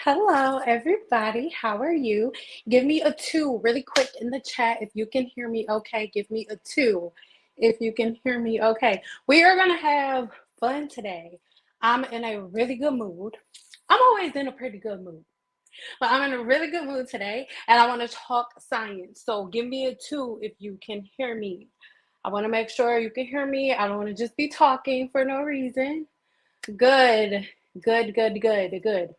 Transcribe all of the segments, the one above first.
Hello, everybody. How are you? Give me a two really quick in the chat if you can hear me okay. Give me a two if you can hear me okay. We are going to have fun today. I'm in a really good mood. I'm always in a pretty good mood, but I'm in a really good mood today and I want to talk science. So give me a two if you can hear me. I want to make sure you can hear me. I don't want to just be talking for no reason. Good, good.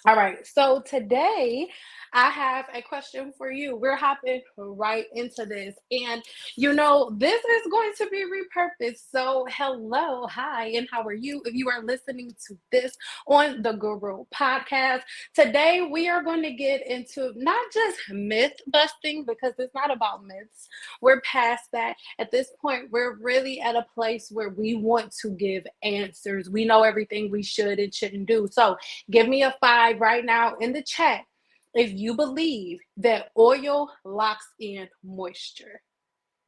All right, so today I have a question for you. We're hopping right into this. And this is going to be repurposed. So, hello, hi, and how are you? If you are listening to this on the Guru podcast, today we are going to get into not just myth busting because it's not about myths. We're past that. At this point, we're really at a place where we want to give answers. We know everything we should and shouldn't do. So, give me a five right now in the chat if you believe that oil locks in moisture.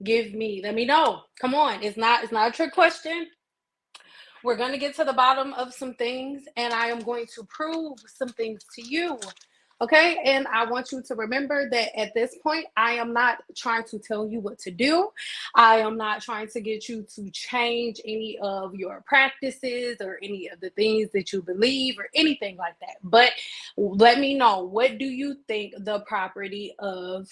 Let me know. Come on. It's not a trick question. We're going to get to the bottom of some things and I am going to prove some things to you. Okay, and I want you to remember that at this point, I am not trying to tell you what to do. I am not trying to get you to change any of your practices or any of the things that you believe or anything like that. But let me know, what do you think the property of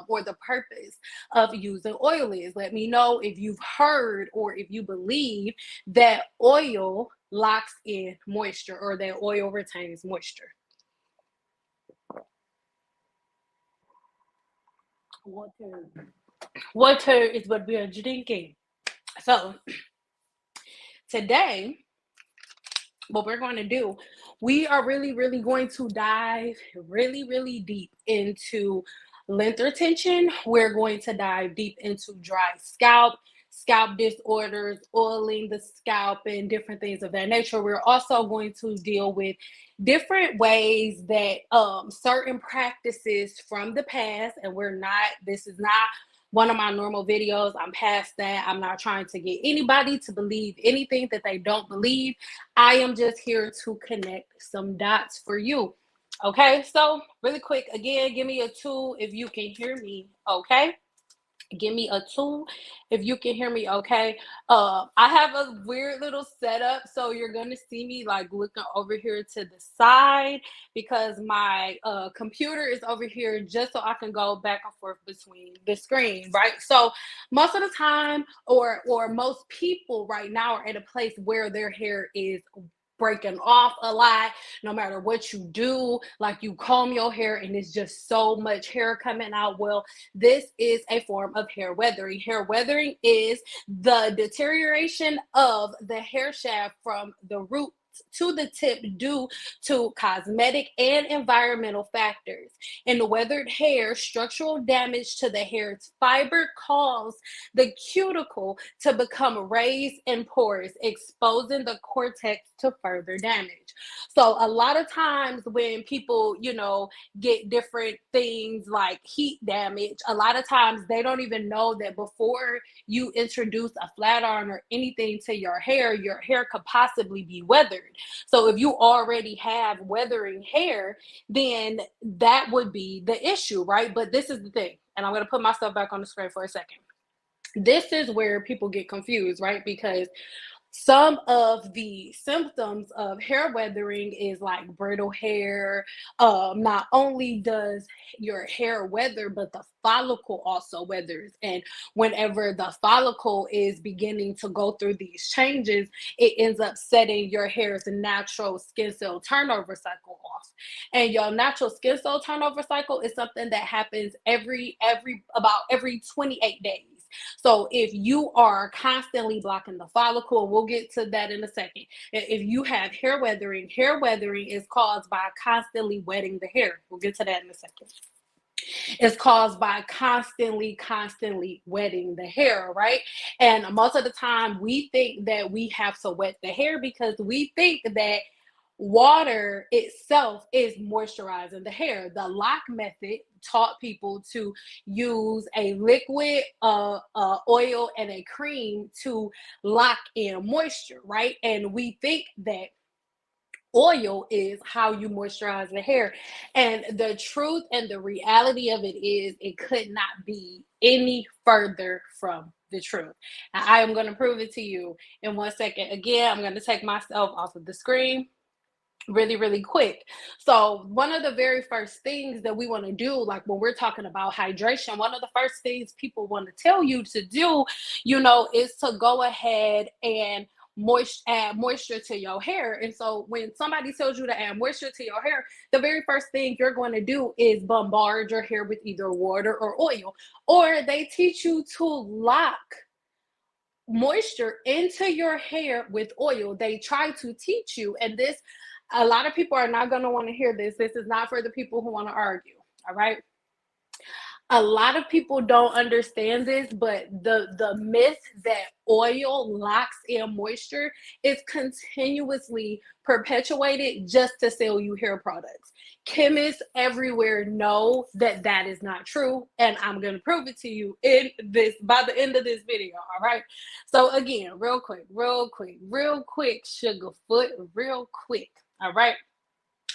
or the purpose of using oil is? Let me know if you've heard or if you believe that oil locks in moisture or that oil retains moisture. Water is what we are drinking. So today, what we're going to do, we are really going to dive really deep into length retention. We're going to dive deep into dry scalp disorders, oiling the scalp, and different things of that nature. We're also going to deal with different ways that certain practices from the past, and this is not one of my normal videos. I'm past that. I'm not trying to get anybody to believe anything that they don't believe. I am just here to connect some dots for you. Okay, so really quick, again, give me a two if you can hear me. Okay, give me a two if you can hear me. Okay, I have a weird little setup, so you're gonna see me like looking over here to the side because my computer is over here just so I can go back and forth between the screen, right? So most of the time, or most people right now are at a place where their hair is breaking off a lot. No matter what you do, like you comb your hair and it's just so much hair coming out. Well, this is a form of hair weathering. Hair weathering is the deterioration of the hair shaft from the root to the tip due to cosmetic and environmental factors. In the weathered hair, structural damage to the hair's fiber cause the cuticle to become raised and porous, exposing the cortex to further damage. So a lot of times when people, get different things like heat damage, a lot of times they don't even know that before you introduce a flat iron or anything to your hair could possibly be weathered. So if you already have weathering hair, then that would be the issue, right? But this is the thing, and I'm going to put myself back on the screen for a second. This is where people get confused, right? Because some of the symptoms of hair weathering is like brittle hair. Not only does your hair weather, but the follicle also weathers. And whenever the follicle is beginning to go through these changes, it ends up setting your hair's natural skin cell turnover cycle off. And your natural skin cell turnover cycle is something that happens about every 28 days. So if you are constantly blocking the follicle, we'll get to that in a second. If you have hair weathering is caused by constantly wetting the hair. We'll get to that in a second. It's caused by constantly wetting the hair, right? And most of the time we think that we have to wet the hair because we think that water itself is moisturizing the hair. The lock method taught people to use a liquid, oil, and a cream to lock in moisture, right? And we think that Oil is how you moisturize the hair. And the truth and the reality of it is, it could not be any further from the truth. And I am going to prove it to you in 1 second. Again, I'm going to take myself off of the screen really, really quick. So, one of the very first things that we want to do, like when we're talking about hydration, one of the first things people want to tell you to do, is to go ahead and add moisture to your hair. And so when somebody tells you to add moisture to your hair, the very first thing you're going to do is bombard your hair with either water or oil, or they teach you to lock moisture into your hair with oil. They try to teach you, and this, a lot of people are not going to want to hear this. This is not for the people who want to argue. All right. A lot of people don't understand this, but the myth that oil locks in moisture is continuously perpetuated just to sell you hair products. Chemists everywhere know that that is not true, and I'm going to prove it to you in this by the end of this video. All right. So again, real quick, Sugarfoot, real quick. All right.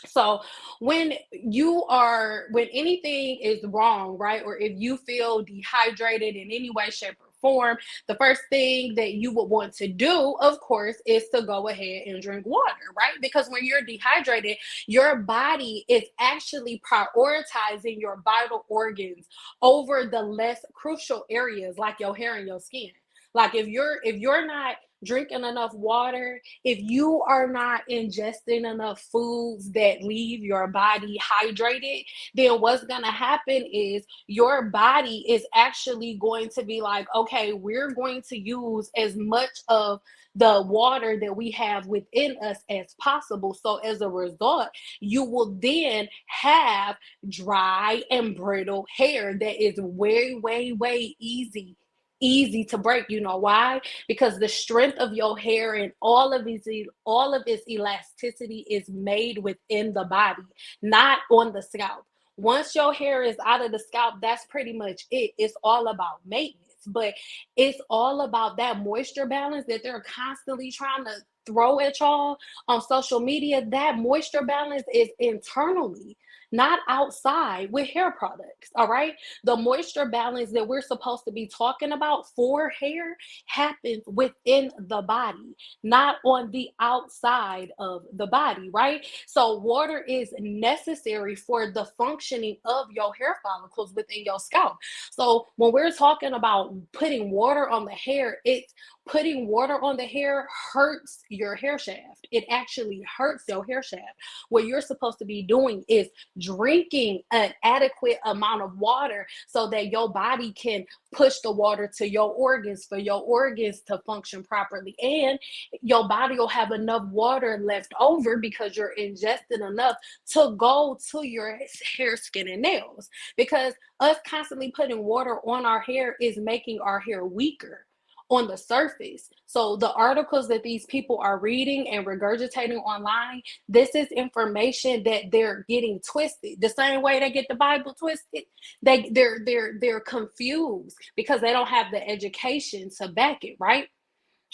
So when anything is wrong, right, or if you feel dehydrated in any way, shape, or form, the first thing that you would want to do, of course, is to go ahead and drink water, right? Because when you're dehydrated, your body is actually prioritizing your vital organs over the less crucial areas like your hair and your skin. Like if you're not drinking enough water, if you are not ingesting enough foods that leave your body hydrated, then what's going to happen is your body is actually going to be like, okay, we're going to use as much of the water that we have within us as possible. So as a result, you will then have dry and brittle hair that is way easy to break. You know why? Because the strength of your hair and all of its elasticity is made within the body, not on the scalp. Once your hair is out of the scalp, that's pretty much it. It's all about maintenance, but it's all about that moisture balance that they're constantly trying to throw at y'all on social media. That moisture balance is internally, not outside with hair products. All right. The moisture balance that we're supposed to be talking about for hair happens within the body, not on the outside of the body, right? So, water is necessary for the functioning of your hair follicles within your scalp. So, when we're talking about putting water on the hair, it's putting water on the hair hurts your hair shaft. It actually hurts your hair shaft. What you're supposed to be doing is drinking an adequate amount of water so that your body can push the water to your organs for your organs to function properly. And your body will have enough water left over because you're ingesting enough to go to your hair, skin, and nails. Because us constantly putting water on our hair is making our hair weaker on the surface. So the articles that these people are reading and regurgitating online, this is information that they're getting twisted. The same way they get the Bible twisted, they're confused because they don't have the education to back it, right?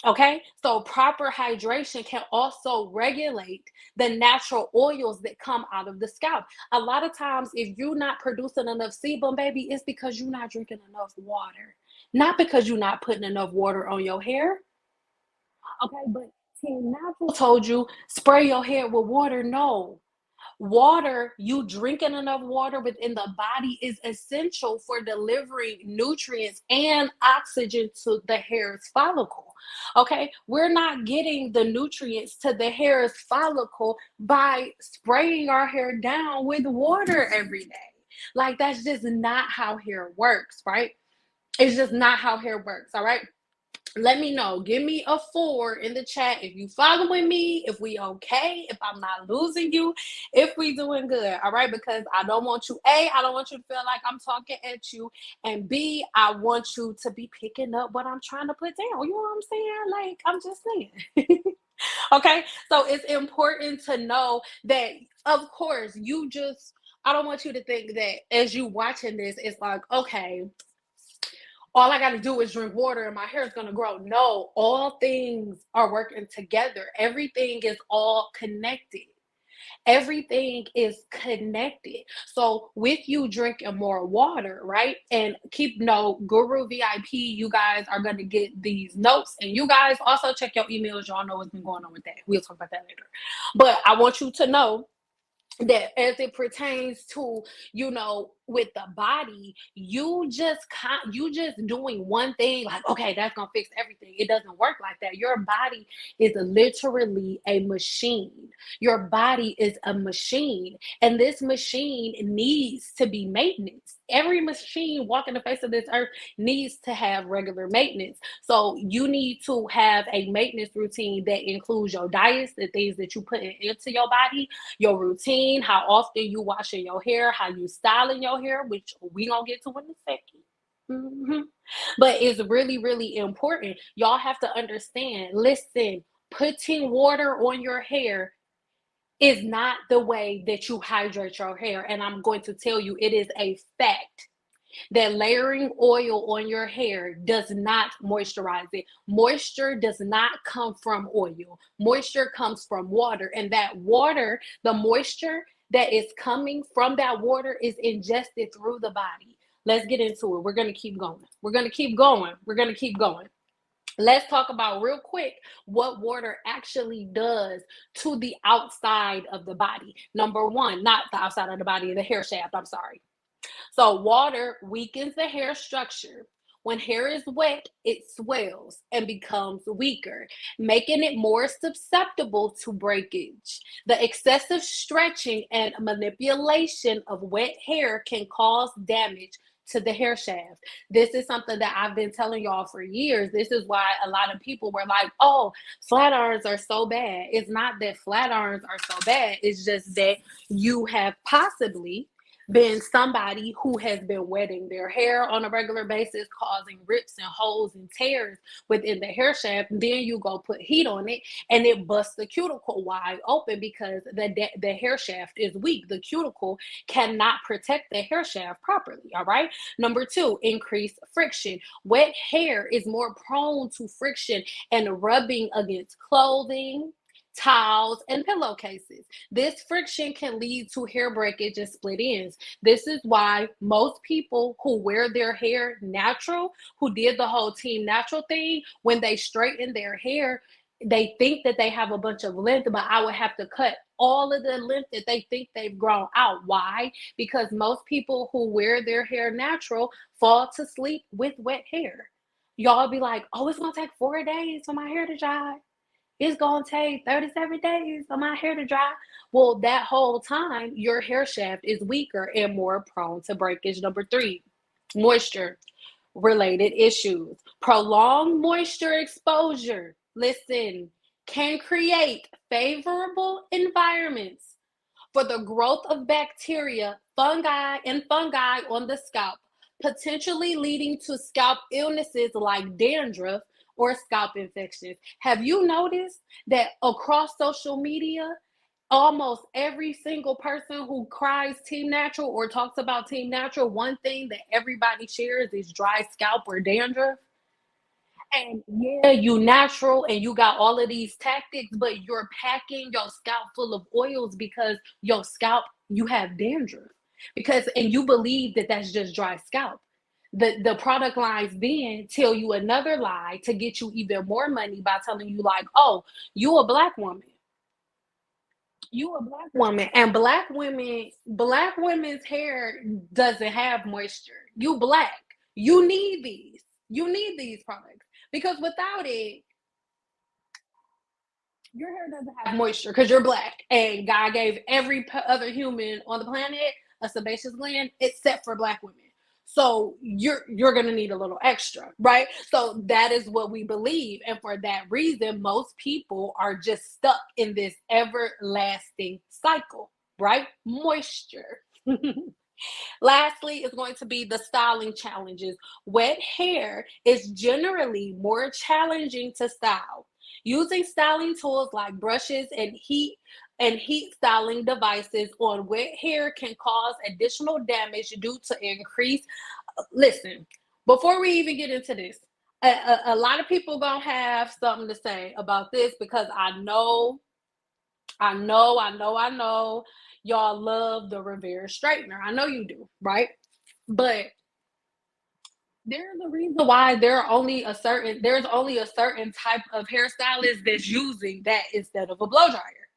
Okay, so proper hydration can also regulate the natural oils that come out of the scalp. A lot of times, if you're not producing enough sebum, baby, it's because you're not drinking enough water, not because you're not putting enough water on your hair. Okay, but Team Natural told you spray your hair with water. No, water, you drinking enough water within the body is essential for delivering nutrients and oxygen to the hair's follicle. Okay, we're not getting the nutrients to the hair's follicle by spraying our hair down with water every day. Like, that's just not how hair works, right? It's just not how hair works. All right. Let me know. Give me a 4 in the chat if you following me, if we okay, if I'm not losing you, if we doing good. All right, because I don't want you, I don't want you to feel like I'm talking at you, and B, I want you to be picking up what I'm trying to put down. You know what I'm saying? Like, I'm just saying. Okay, so it's important to know that, of course, I don't want you to think that as you watching this, it's like, okay, all I got to do is drink water and my hair is going to grow. No, all things are working together. Everything is all connected. Everything is connected. So with you drinking more water, right? And keep no Guru VIP, you guys are gonna get these notes. And you guys also check your emails. Y'all know what's been going on with that. We'll talk about that later. But I want you to know that as it pertains to, with the body, you just doing one thing like, okay, that's gonna fix everything. It doesn't work like that. Your body is literally a machine. Your body is a machine, and this machine needs to be maintenance. Every machine walking the face of this earth needs to have regular maintenance. So you need to have a maintenance routine that includes your diets, the things that you put into your body, your routine, how often you washing your hair, how you styling your hair, which we gonna get to in a second. But it's really, really important. Y'all have to understand. Listen, putting water on your hair is not the way that you hydrate your hair. And I'm going to tell you, it is a fact that layering oil on your hair does not moisturize it. Moisture does not come from oil. Moisture comes from water. And that water, the moisture that is coming from that water is ingested through the body. Let's get into it. We're going to keep going. We're going to keep going. We're going to keep going. Let's talk about real quick what water actually does to the outside of the body. Number one, not the outside of the body, the hair shaft, I'm sorry. So water weakens the hair structure. When hair is wet, it swells and becomes weaker, making it more susceptible to breakage. The excessive stretching and manipulation of wet hair can cause damage to the hair shaft. This is something that I've been telling y'all for years. This is why a lot of people were like, oh, flat irons are so bad. It's not that flat irons are so bad. It's just that you have possibly been somebody who has been wetting their hair on a regular basis, causing rips and holes and tears within the hair shaft. Then you go put heat on it and it busts the cuticle wide open because the hair shaft is weak. The cuticle cannot protect the hair shaft properly. All right. Number two, increased friction. Wet hair is more prone to friction and rubbing against clothing, towels, and pillowcases. This friction can lead to hair breakage and split ends. This is why most people who wear their hair natural, who did the whole team natural thing, when they straighten their hair, they think that they have a bunch of length, but I would have to cut all of the length that they think they've grown out. Why? Because most people who wear their hair natural fall to sleep with wet hair. Y'all be like, oh, it's gonna take 4 days for my hair to dry. It's gonna take 37 days for my hair to dry. Well, that whole time, your hair shaft is weaker and more prone to breakage. Number three, moisture related issues. Prolonged moisture exposure, listen, can create favorable environments for the growth of bacteria, fungi on the scalp, potentially leading to scalp illnesses like dandruff or scalp infections. Have you noticed that across social media, almost every single person who cries Team Natural or talks about Team Natural, one thing that everybody shares is dry scalp or dandruff? And yeah, you natural and you got all of these tactics, but you're packing your scalp full of oils because your scalp, you have dandruff. Because, and you believe that that's just dry scalp. The product lines then tell you another lie to get you even more money by telling you, like, oh, you a black woman. You a black woman, and black women's hair doesn't have moisture. You black. You need these. You need these products because without it, your hair doesn't have moisture because you're black. And God gave every other human on the planet a sebaceous gland except for black women. So you're gonna need a little extra, right? So that is what we believe, and for that reason, most people are just stuck in this everlasting cycle, right? Moisture. Lastly, is going to be the styling challenges. Wet hair is generally more challenging to style. Using styling tools like brushes and heat styling devices on wet hair can cause additional damage due to increased. Listen, before we even get into this, a lot of people gonna have something to say about this because I know I know. Y'all love the reverse straightener. I know you do, right? But there's a reason why there's only a certain type of hairstylist that's using that instead of a blow dryer.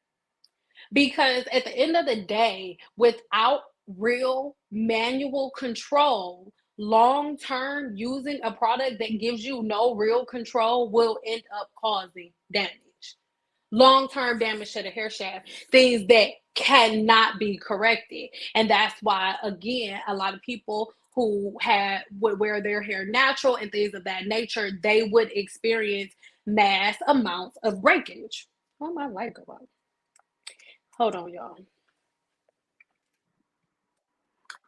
Because at the end of the day, without real manual control, long term using a product that gives you no real control will end up causing damage. Long term damage to the hair shaft, things that cannot be corrected. And that's why, again, a lot of people who would wear their hair natural and things of that nature, they would experience mass amounts of breakage. Oh, my light go out. Hold on, y'all.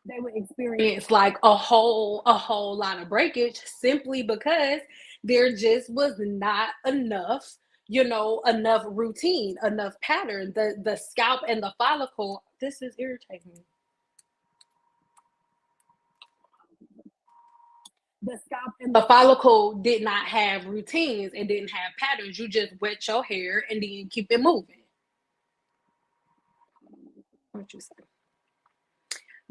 They would experience like a whole lot of breakage simply because there just was not enough, enough routine, enough pattern. The scalp and the follicle, this is irritating me. The scalp and the follicle did not have routines and didn't have patterns. You just wet your hair and then keep it moving. What you say?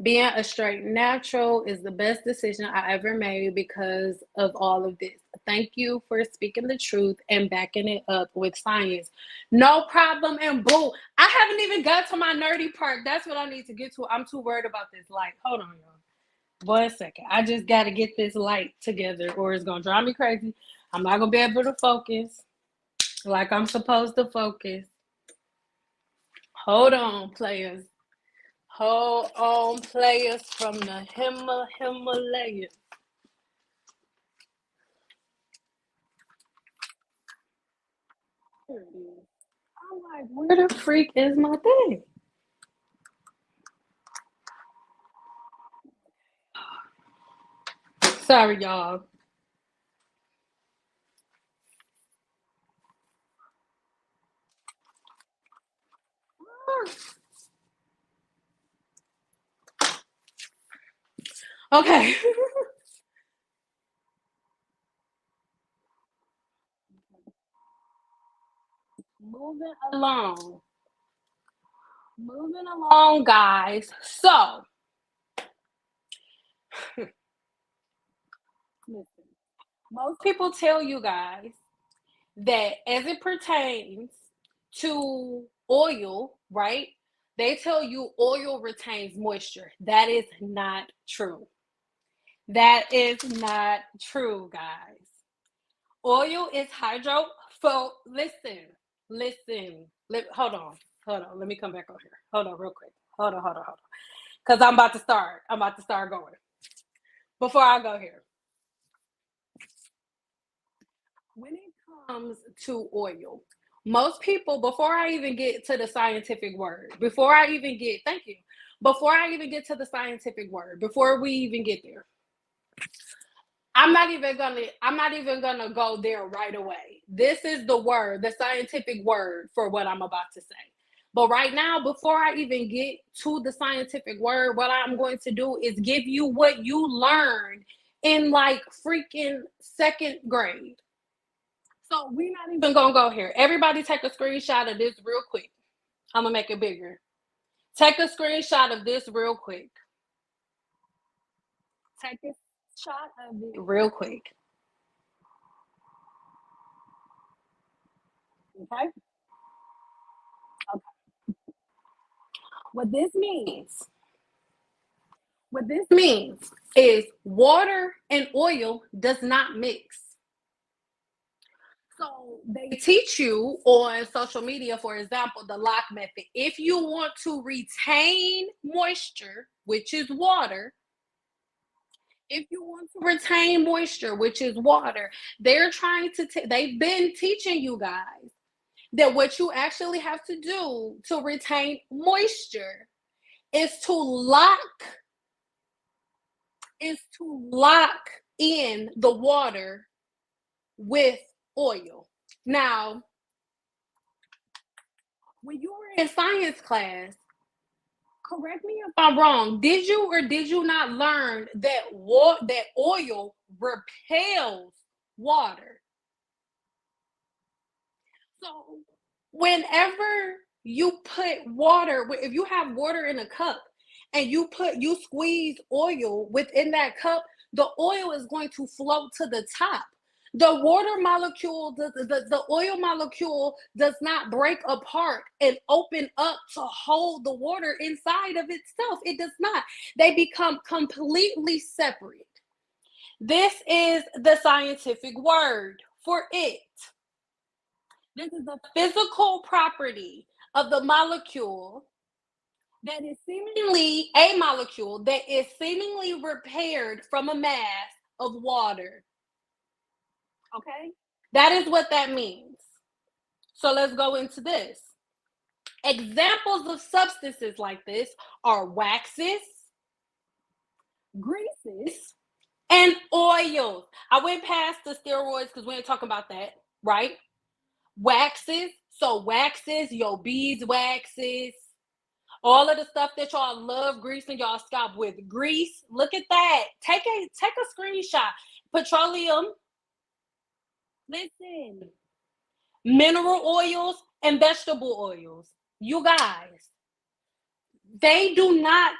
Being a straight natural is the best decision I ever made because of all of this. Thank you for speaking the truth and backing it up with science. No problem. And boo, I haven't even got to my nerdy part. That's what I need to get to. I'm too worried about this light. Hold on, y'all. 1 second. I just got to get this light together or it's going to drive me crazy. I'm not going to be able to focus like I'm supposed to focus. Hold on, players. Hold on, players from the Himalayas. Here it is. I'm like, where the freak is my thing? Sorry, y'all. Okay. Moving along. Moving along, guys. So, listen, most people tell you guys that as it pertains to oil, right? They tell you oil retains moisture. That is not true. That is not true, guys. Oil is hydro. So listen. Hold on, hold on. Let me come back over here. Hold on, real quick. Hold on. Because I'm about to start. I'm about to start going. Before I go here, when it comes to oil, most people, before I even get to the scientific word, thank you, before I even get to the scientific word, before we even get there, I'm not even gonna go there right away. This is the word, the scientific word for what I'm about to say. But right now, before I even get to the scientific word, what I'm going to do is give you what you learned in like freaking second grade. So we're not even gonna go here. Everybody take a screenshot of this real quick. I'm gonna make it bigger. Take a screenshot of this real quick. Take a shot of it real quick. Okay. Okay. What this means, what this means is water and oil does not mix. So they teach you on social media, for example, the lock method. If you want to retain moisture, which is water, if you want to retain moisture, which is water, they've been teaching you guys that what you actually have to do to retain moisture is to lock in the water with oil. Now, when you were in science class, correct me if I'm wrong, did you or did you not learn that that oil repels water? So whenever You put water, if you have water in a cup and you squeeze oil within that cup, the oil is going to float to the top. The water molecule, the oil molecule does not break apart and open up to hold the water inside of itself. It does not. They become completely separate. This is the scientific word for it. This is the physical property of the molecule that is seemingly a molecule that is seemingly repaired from a mass of water. Okay? That is what that means. So let's go into this. Examples of substances like this are waxes, greases, and oils. I went past the steroids because we ain't talking about that, right? Waxes. So waxes, your beeswaxes, all of the stuff that y'all love greasing y'all scalp with. Grease. Look at that. Take a screenshot. Petroleum. Listen. Mineral oils and vegetable oils. You guys, they do not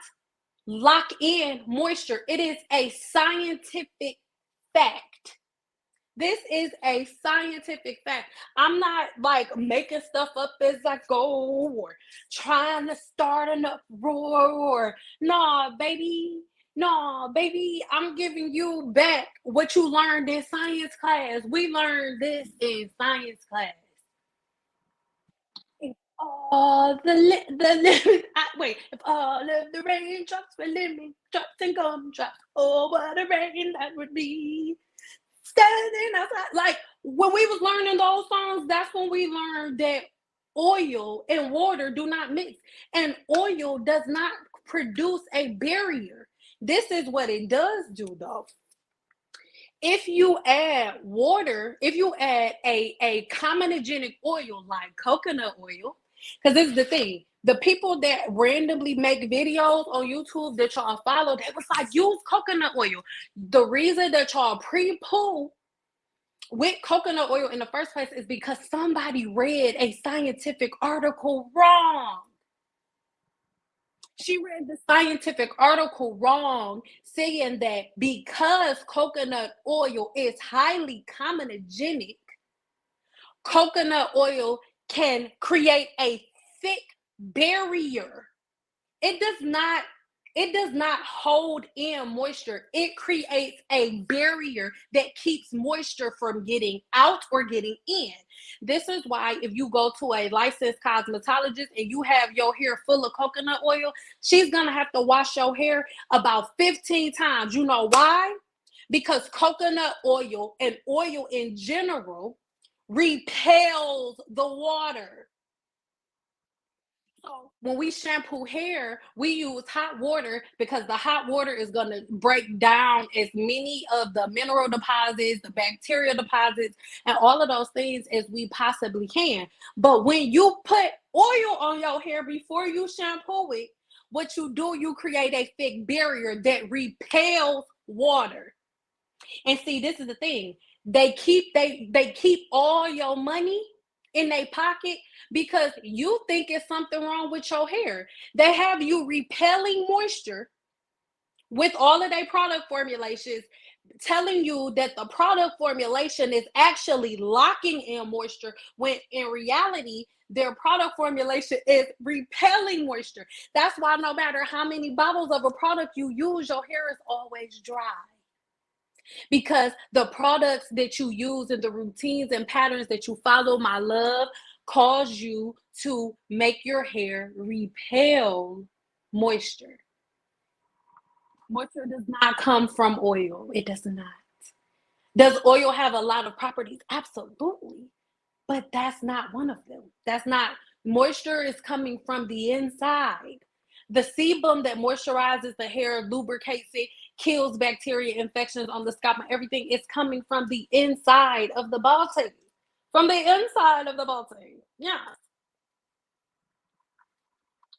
lock in moisture. It is a scientific fact. This is a scientific fact. I'm not like making stuff up as I go or trying to start an uproar or nah, baby. No, baby, I'm giving you back what you learned in science class. We learned this in science class. If all wait, if all of the raindrops were lemon drops and gumdrops, oh, what a rain that would be. Standing outside. Like when we was learning those songs, that's when we learned that oil and water do not mix. And oil does not produce a barrier. This is what it does do though. If you add water, if you add a comedogenic oil like coconut oil, because this is the thing, the people that randomly make videos on YouTube that y'all follow, they was like, use coconut oil. The reason that y'all pre-poo with coconut oil in the first place is because somebody read a scientific article wrong. She read the scientific article wrong, saying that because coconut oil is highly comedogenic, coconut oil can create a thick barrier. It does not hold in moisture. It creates a barrier that keeps moisture from getting out or getting in. This is why if you go to a licensed cosmetologist and you have your hair full of coconut oil, she's going to have to wash your hair about 15 times. You know why? Because coconut oil and oil in general repels the water. So when we shampoo hair, we use hot water because the hot water is going to break down as many of the mineral deposits, the bacteria deposits, and all of those things as we possibly can. But when you put oil on your hair before you shampoo it, what you do, you create a thick barrier that repels water. And see, this is the thing. They keep all your money in their pocket because you think it's something wrong with your hair. They have you repelling moisture with all of their product formulations, telling you that the product formulation is actually locking in moisture when in reality their product formulation is repelling moisture. That's why no matter how many bottles of a product you use, your hair is always dry because the products that you use and the routines and patterns that you follow, my love, cause you to make your hair repel moisture. Moisture does not come from oil. It does not. Does oil have a lot of properties? Absolutely. But that's not one of them. That's not, moisture is coming from the inside. The sebum that moisturizes the hair, lubricates it, kills bacteria, infections on the scalp, and everything is coming from the inside of the body. From the inside of the body. Yeah.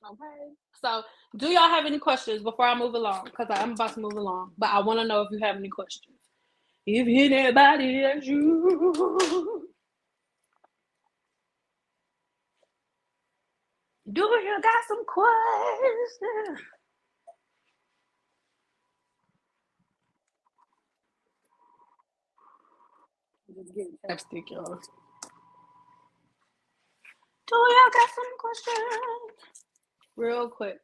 Okay. So, do y'all have any questions before I move along? Because I'm about to move along, but I want to know if you have any questions. If anybody asks you. Do you got some questions? Just get chapstick, y'all. Do y'all got some questions? Real quick.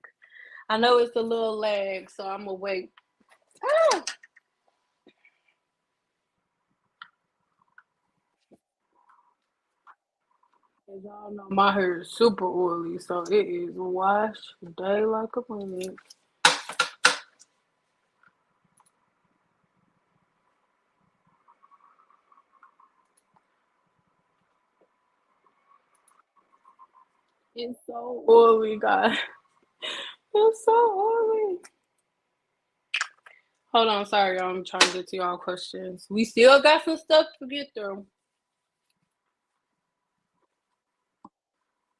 I know it's a little lag, so I'm gonna wait. Ah! As y'all know, my hair is super oily, so it is wash day like a minute. It's so oily, guys. It's so oily. Hold on, sorry, y'all. I'm trying to get to y'all questions. We still got some stuff to get through.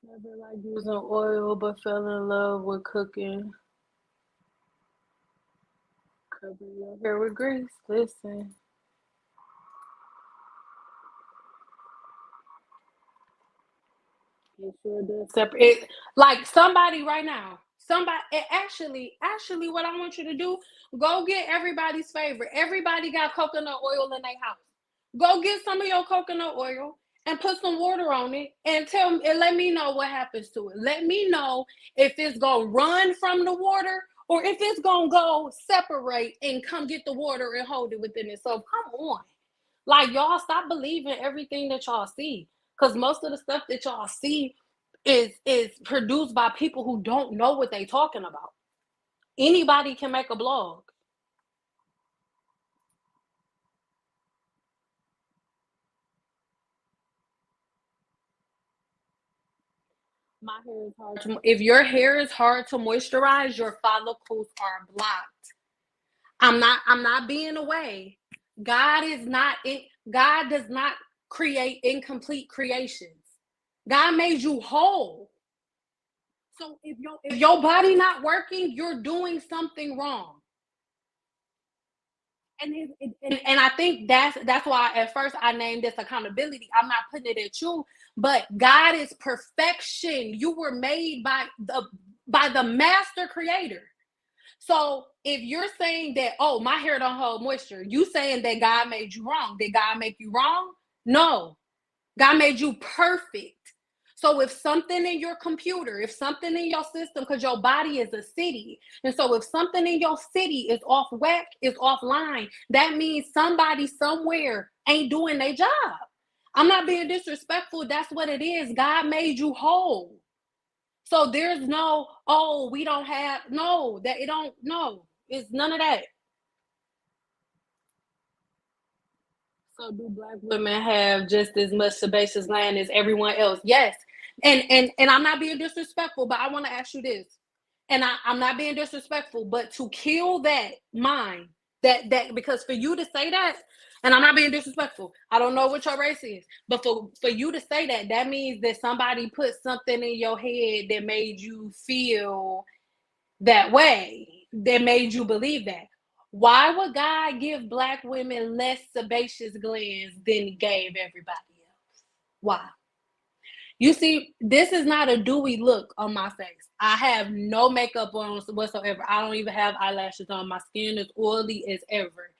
Never like using oil, but fell in love with cooking. Cover your hair with grease. Listen. It sure does separate it, like somebody right now. Somebody actually, what I want you to do, go get everybody's favorite. Everybody got coconut oil in their house. Go get some of your coconut oil and put some water on it and tell me and let me know what happens to it. Let me know if it's gonna run from the water or if it's gonna go separate and come get the water and hold it within itself. Come on. Like y'all stop believing everything that y'all see. Because most of the stuff that y'all see is produced by people who don't know what they talking about. Anybody can make a blog. My hair is hard to, if your hair is hard to moisturize, your follicles are blocked. I'm not being away. God is not in, God does not create incomplete creations. God made you whole. So if your body not working, you're doing something wrong. And I think that's why at first I named this accountability. I'm not putting it at you, but God is perfection. You were made by the master creator. So if you're saying that, oh, my hair don't hold moisture, you saying that God made you wrong. Did God make you wrong? No. God made you perfect. So if something in your computer, if something in your system, because your body is a city, and so if something in your city is off whack, is offline, that means somebody somewhere ain't doing their job. I'm not being disrespectful. That's what it is. God made you whole. So there's no, oh, we don't have, no, that it don't, no, it's none of that. So do black women have just as much sebaceous gland as everyone else? Yes. And I'm not being disrespectful, but I want to ask you this. And I'm not being disrespectful, but to kill that mind, that because for you to say that, and I'm not being disrespectful, I don't know what your race is, but for you to say that, that means that somebody put something in your head that made you feel that way, that made you believe that. Why would God give black women less sebaceous glands than he gave everybody else? Why? You see, this is not a dewy look on my face. I have no makeup on whatsoever. I don't even have eyelashes on. My skin is oily as ever.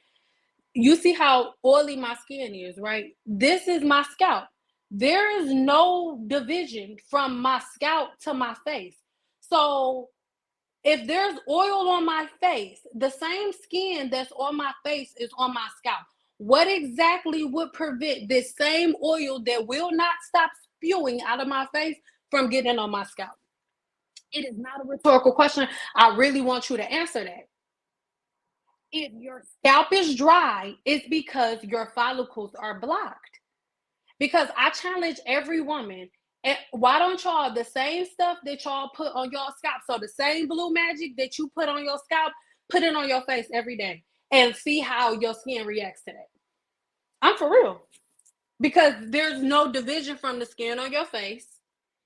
You see how oily my skin is, right? This is my scalp. There is no division from my scalp to my face. So if there's oil on my face, the same skin that's on my face is on my scalp. What exactly would prevent this same oil that will not stop spewing out of my face from getting on my scalp? It is not a rhetorical question. I really want you to answer that. If your scalp is dry, it's because your follicles are blocked. Because I challenge every woman. Why don't y'all the same stuff that y'all put on your scalp? So the same blue magic that you put on your scalp, put it on your face every day and see how your skin reacts to that. I'm for real. Because there's no division from the skin on your face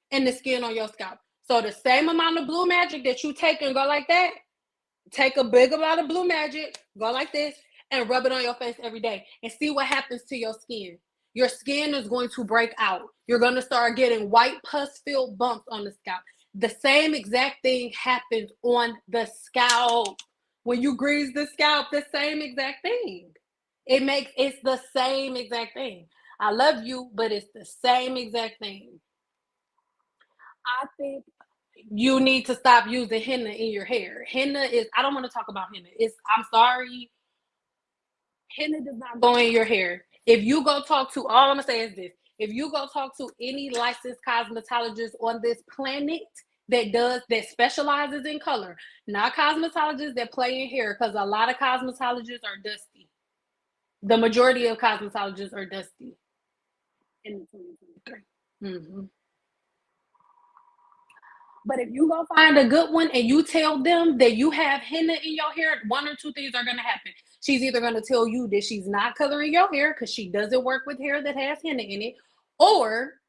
and the skin on your scalp. So the same amount of blue magic that you take and go like that, take a big amount of blue magic, go like this, and rub it on your face every day and see what happens to your skin. Your skin is going to break out. You're going to start getting white pus filled bumps on the scalp. The same exact thing happens on the scalp. When you grease the scalp, the same exact thing. It's the same exact thing. I love you, but it's the same exact thing. I think you need to stop using henna in your hair. Henna is, I don't want to talk about henna. I'm sorry, henna does not go in your hair. If you go talk to, all I'm gonna say is this: if you go talk to any licensed cosmetologist on this planet that specializes in color, not cosmetologists that play in hair, because a lot of cosmetologists are dusty. The majority of cosmetologists are dusty in 2023. Mm-hmm. But if you go find a good one and you tell them that you have henna in your hair, one or two things are going to happen. She's either going to tell you that she's not coloring your hair because she doesn't work with hair that has henna in it, or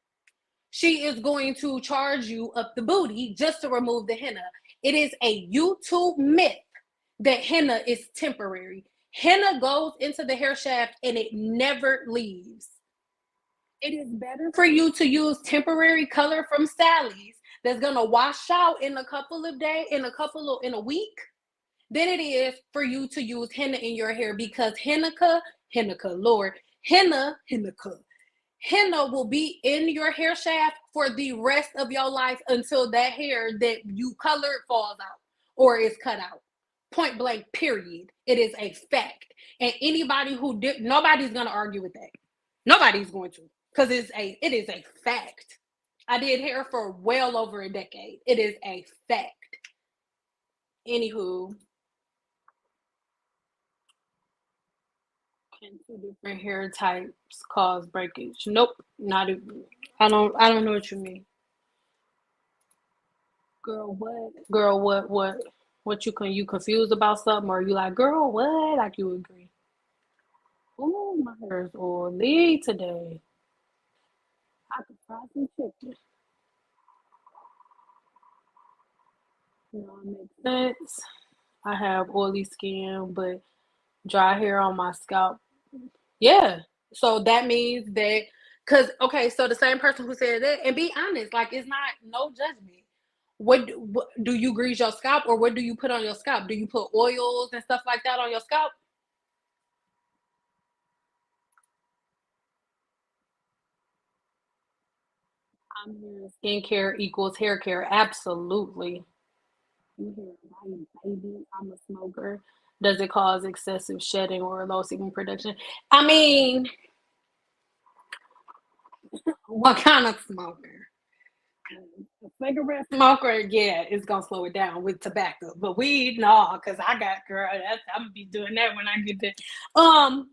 she is going to charge you up the booty just to remove the henna. It is a YouTube myth that henna is temporary. Henna goes into the hair shaft and it never leaves. It is better for you to use temporary color from Sally's that's gonna wash out in a couple of days, in a week, than it is for you to use henna in your hair, because henna will be in your hair shaft for the rest of your life until that hair that you colored falls out or is cut out. Point blank, period. It is a fact. And anybody nobody's gonna argue with that. Nobody's going to, because it is a fact. I did hair for well over a decade. It is a fact. Anywho, can two different hair types cause breakage? Nope, not even. I don't know what you mean. Girl, what? Girl, what? What you confused about something, or you like, girl, what? Like you agree? Oh, my hair is oily today. I could fry some chicken. It makes sense. I have oily skin, but dry hair on my scalp. Yeah. So that means that, because, okay, so the same person who said that, and be honest, like, it's not, no judgment. What do you grease your scalp, or what do you put on your scalp? Do you put oils and stuff like that on your scalp? I'm hearing skincare equals hair care. Absolutely. You hear right, baby. I'm a smoker. Does it cause excessive shedding or low sebum production? I mean, what kind of smoker? A cigarette smoker, yeah, it's gonna slow it down with tobacco. But weed, no, because I got, girl. I'm gonna be doing that when I get there. To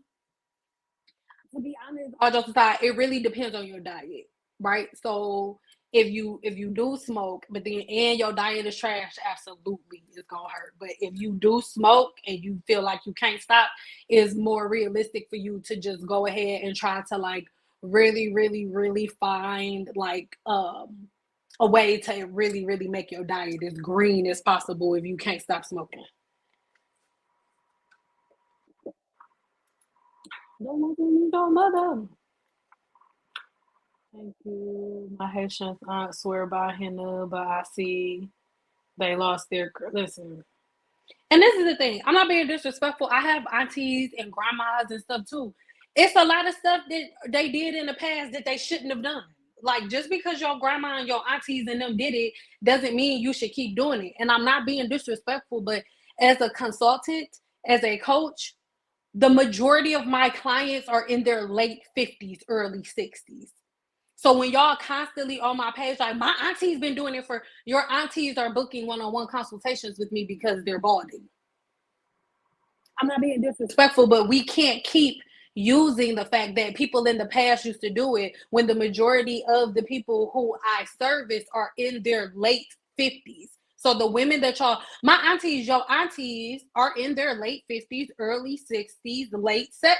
be honest, all jokes aside, it really depends on your diet, right? So if you do smoke, but then and your diet is trash, absolutely it's gonna hurt. But if you do smoke and you feel like you can't stop, it's more realistic for you to just go ahead and try to, like, really, really, really find, like, a way to really, really make your diet as green as possible if you can't stop smoking. Don't mother. Thank you. My Haitians aunt swear by henna, but I see they lost their. Listen, and this is the thing. I'm not being disrespectful. I have aunties and grandmas and stuff too. It's a lot of stuff that they did in the past that they shouldn't have done. Like, just because your grandma and your aunties and them did it doesn't mean you should keep doing it. And I'm not being disrespectful, but as a consultant, as a coach, the majority of my clients are in their late 50s, early 60s. So when y'all constantly on my page, like, my auntie's been doing it for, your aunties are booking one-on-one consultations with me because they're balding. I'm not being disrespectful, but we can't keep using the fact that people in the past used to do it when the majority of the people who I service are in their late 50s. So the women that y'all, my aunties, your aunties are in their late 50s, early 60s,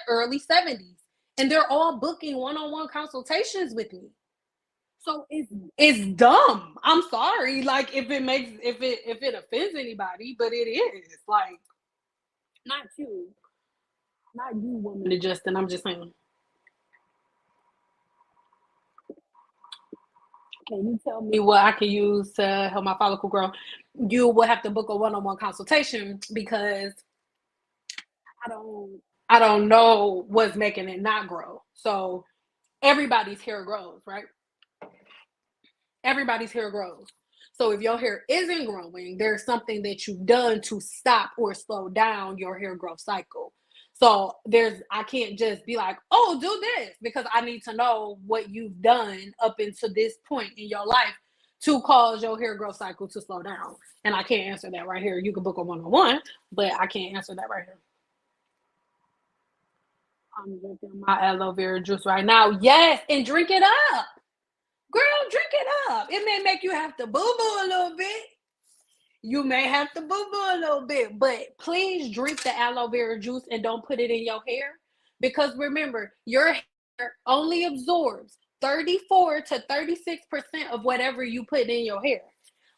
early 70s. And they're all booking one-on-one consultations with me. So it's dumb. I'm sorry, like, if it offends anybody, but it is, like, not you, not you, woman. Justin, I'm just saying. Can you tell me what I can use to help my follicle grow? You will have to book a one-on-one consultation because I don't I don't know what's making it not grow. So everybody's hair grows, right? Everybody's hair grows. So if your hair isn't growing, there's something that you've done to stop or slow down your hair growth cycle. So I can't just be like, oh, do this, because I need to know what you've done up until this point in your life to cause your hair growth cycle to slow down. And I can't answer that right here. You can book a one-on-one, but I can't answer that right here. I'm drinking my aloe vera juice right now. Yes, and drink it up. Girl, drink it up. It may make you have to boo-boo a little bit. You may have to boo-boo a little bit, but please drink the aloe vera juice and don't put it in your hair. Because remember, your hair only absorbs 34 to 36% of whatever you put in your hair.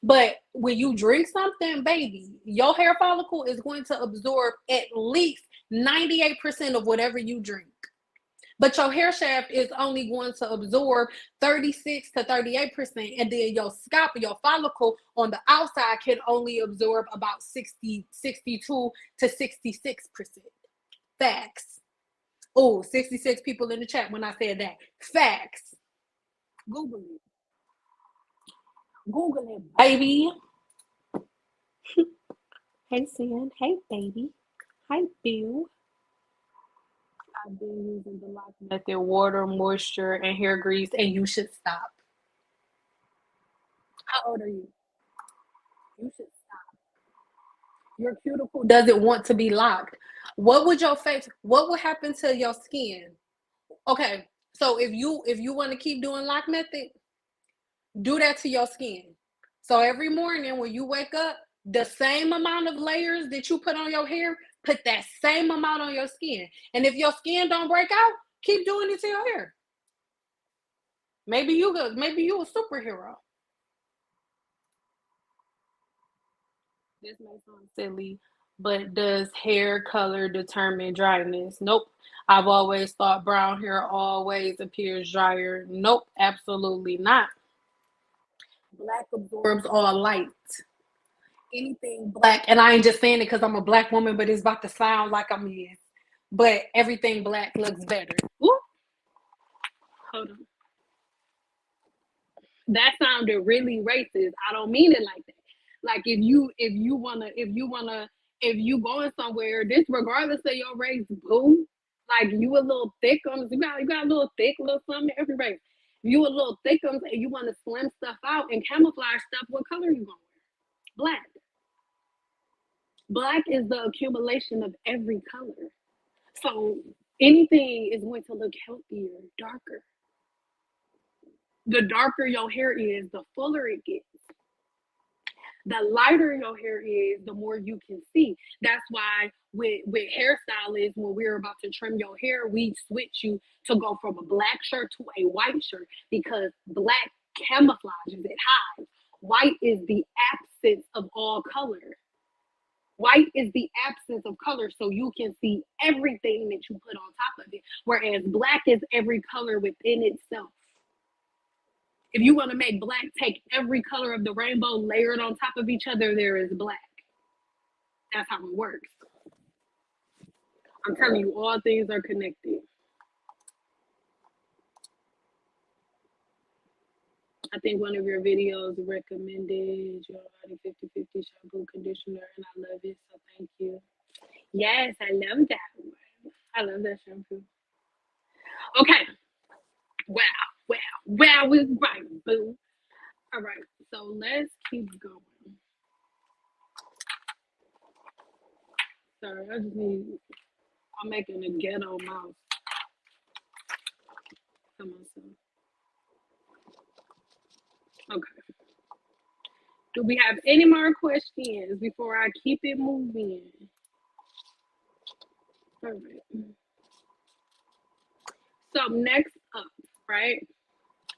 But when you drink something, baby, your hair follicle is going to absorb at least 98% of whatever you drink. But your hair shaft is only going to absorb 36 to 38%. And then your scalp, your follicle on the outside can only absorb about 60, 62 to 66%. Facts. Oh, 66 people in the chat when I said that. Facts. Google it. Google it, baby. Hey, Sin. Hey, baby. Hi, Bill. I've been using the lock method, water, moisture, and hair grease, and you should stop. How old are you? You should stop. Your cuticle doesn't want to be locked. What would happen to your skin? Okay, so if you want to keep doing lock method, do that to your skin. So every morning when you wake up, the same amount of layers that you put on your hair, put that same amount on your skin. And if your skin don't break out, keep doing it to your hair. Maybe you a superhero. This may sound silly, but does hair color determine dryness? Nope. I've always thought brown hair always appears drier. Nope, absolutely not. Black absorbs all light. Anything black, and I ain't just saying it because I'm a black woman, but it's about to sound like I'm in. But everything black looks better. Ooh, hold on. That sounded really racist. I don't mean it like that. Like if you going somewhere, this regardless of your race, boo. Like you a little thick on you got a little thick, little something every race. If you a little thick on and you want to slim stuff out and camouflage stuff, what color you gonna wear? Black. Black is the accumulation of every color. So anything is going to look healthier, darker. The darker your hair is, the fuller it gets. The lighter your hair is, the more you can see. That's why with hairstylists, when we're about to trim your hair, we switch you to go from a black shirt to a white shirt because black camouflages, it hides. White is the absence of all color. White is the absence of color, so you can see everything that you put on top of it. Whereas black is every color within itself. If you want to make black take every color of the rainbow, layered on top of each other, there is black. That's how it works. I'm telling you, all things are connected. I think one of your videos recommended your body 50/50 shampoo conditioner, and I love it. So thank you. Yes, I love that one. I love that shampoo. Okay. Wow, wow, wow is right, boo. All right, so let's keep going. Sorry, I'm making a ghetto mouse to myself. Okay. Do we have any more questions before I keep it moving? All right. So next up, right?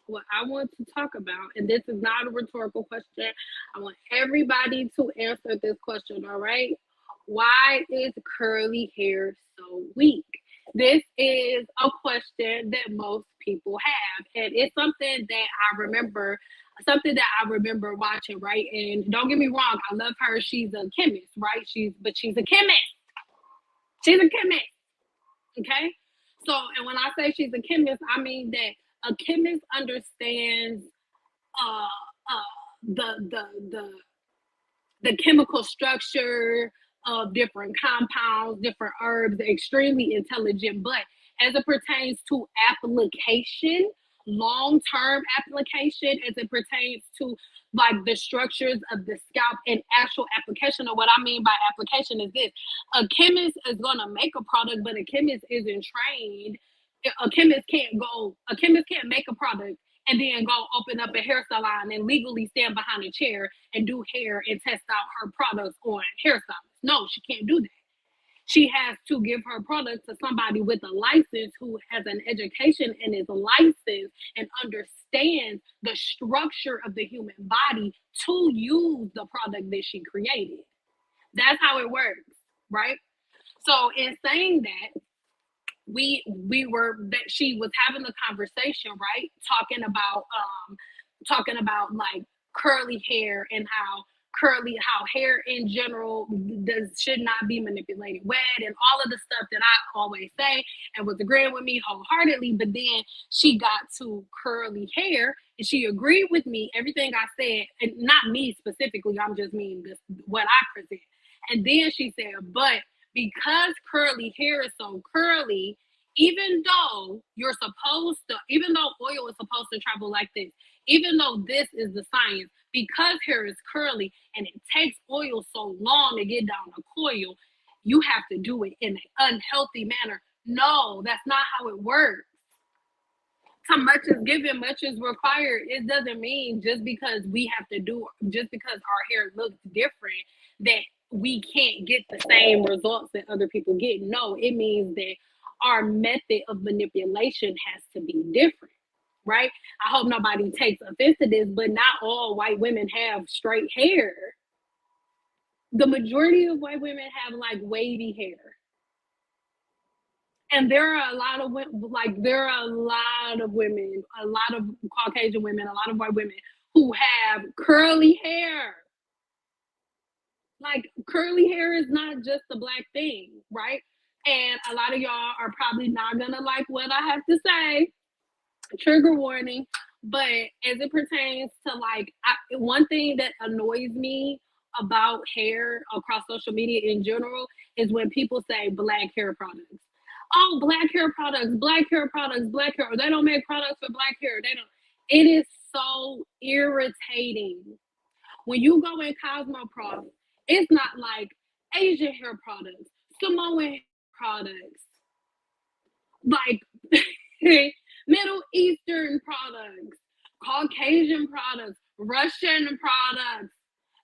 What I want to talk about, and this is not a rhetorical question. I want everybody to answer this question, all right? Why is curly hair so weak? This is a question that most people have, and it's something that I remember something that I remember watching, right? And don't get me wrong, I love her. She's a chemist, right? She's a chemist. She's a chemist. Okay. So, and when I say she's a chemist, I mean that a chemist understands uh, the chemical structure of different compounds, different herbs, extremely intelligent. But as it pertains to application, long term application, as it pertains to like the structures of the scalp and actual application, or what I mean by application is this: a chemist is going to make a product, but a chemist isn't trained. A chemist can't make a product and then go open up a hair salon and legally stand behind a chair and do hair and test out her products on hairstylists. No, she can't do that. She has to give her product to somebody with a license who has an education and is licensed and understands the structure of the human body to use the product that she created. That's how it works, right? So in saying that, we were that she was having the conversation, right, talking about like curly hair and how hair in general should not be manipulated wet and all of the stuff that I always say, and was agreeing with me wholeheartedly. But then she got to curly hair and she agreed with me everything I said, and not me specifically, I'm just meaning this what I present. And then she said, but because curly hair is so curly, even though oil is supposed to travel like this, even though this is the science, because hair is curly and it takes oil so long to get down a coil, you have to do it in an unhealthy manner. No, that's not how it works. So much is given, much is required. It doesn't mean just because our hair looks different, that we can't get the same results that other people get. No, it means that our method of manipulation has to be different, right? I hope nobody takes offense to this, but not all white women have straight hair. The majority of white women have like wavy hair. And there are a lot of there are a lot of women, a lot of Caucasian women, a lot of white women who have curly hair. Like curly hair is not just a black thing, right? And a lot of y'all are probably not gonna like what I have to say. Trigger warning. But as it pertains to one thing that annoys me about hair across social media in general is when people say black hair products. Oh, black hair products, black hair products, black hair. They don't make products for black hair. They don't. It is so irritating. When you go in Cosmoprof, it's not like Asian hair products, Samoan products, like Middle Eastern products, Caucasian products, Russian products.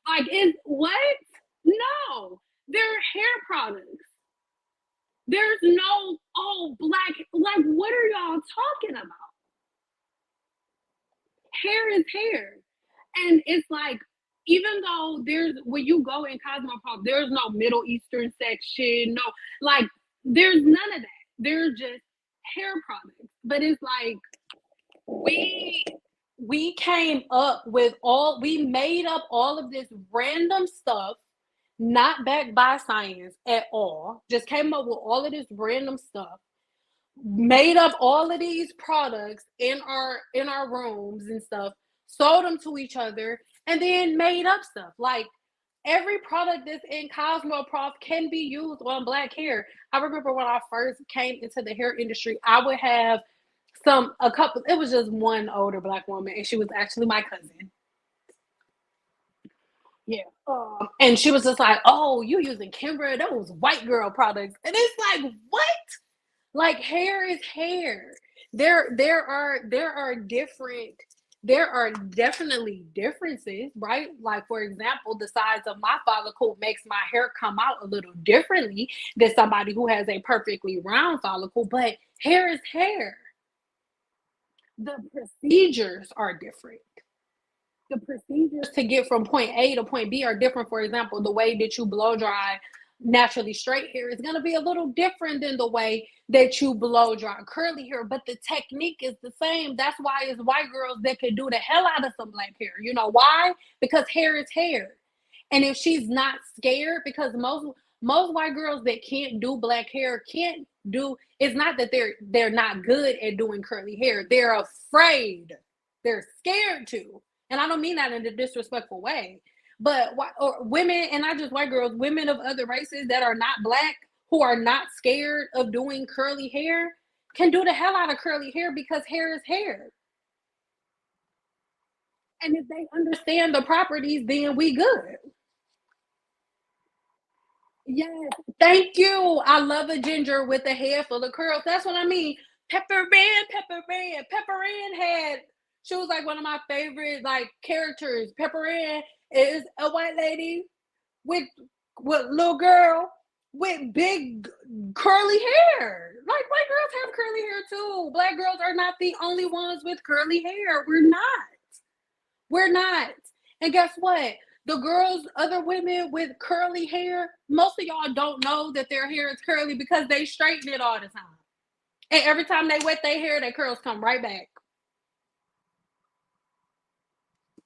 Like, it's what? No, they're hair products. There's no, oh, black, like, what are y'all talking about? Hair is hair. And it's like, even though when you go in Cosmopolitan, there's no Middle Eastern section, no, like, there's none of that. They're just hair products. But it's like, we made up all of this random stuff, not backed by science at all. Just came up with all of this random stuff, made up all of these products in our rooms and stuff, sold them to each other, and then made up stuff. Like, every product that's in Cosmoprof can be used on black hair. I remember when I first came into the hair industry, I would have it was just one older black woman, and she was actually my cousin. Yeah. And she was just like, "Oh, you using Kimbra? Those white girl products." And it's like, what? Like, hair is hair. There are definitely differences, right? Like, for example, the size of my follicle makes my hair come out a little differently than somebody who has a perfectly round follicle, but hair is hair. The procedures are different. The procedures to get from point A to point B are different. For example, the way that you blow dry naturally straight hair is going to be a little different than the way that you blow dry curly hair, but the technique is the same. That's why it's white girls that can do the hell out of some black hair. You know why? Because hair is hair. And if she's not scared, because most white girls that can't do black hair can't do, it's not that they're not good at doing curly hair. They're afraid. They're scared to. And I don't mean that in a disrespectful way. But or women, and not just white girls, women of other races that are not black, who are not scared of doing curly hair, can do the hell out of curly hair because hair is hair. And if they understand the properties, then we good. Yes, thank you. I love a ginger with a head full of curls. That's what I mean. Pepper Ann had. She was like one of my favorite like characters. Pepper Ann is a white lady with little girl with big curly hair. Like white girls have curly hair too. Black girls are not the only ones with curly hair. We're not. We're not. And guess what? The girls, other women with curly hair, most of y'all don't know that their hair is curly because they straighten it all the time. And every time they wet their hair, their curls come right back.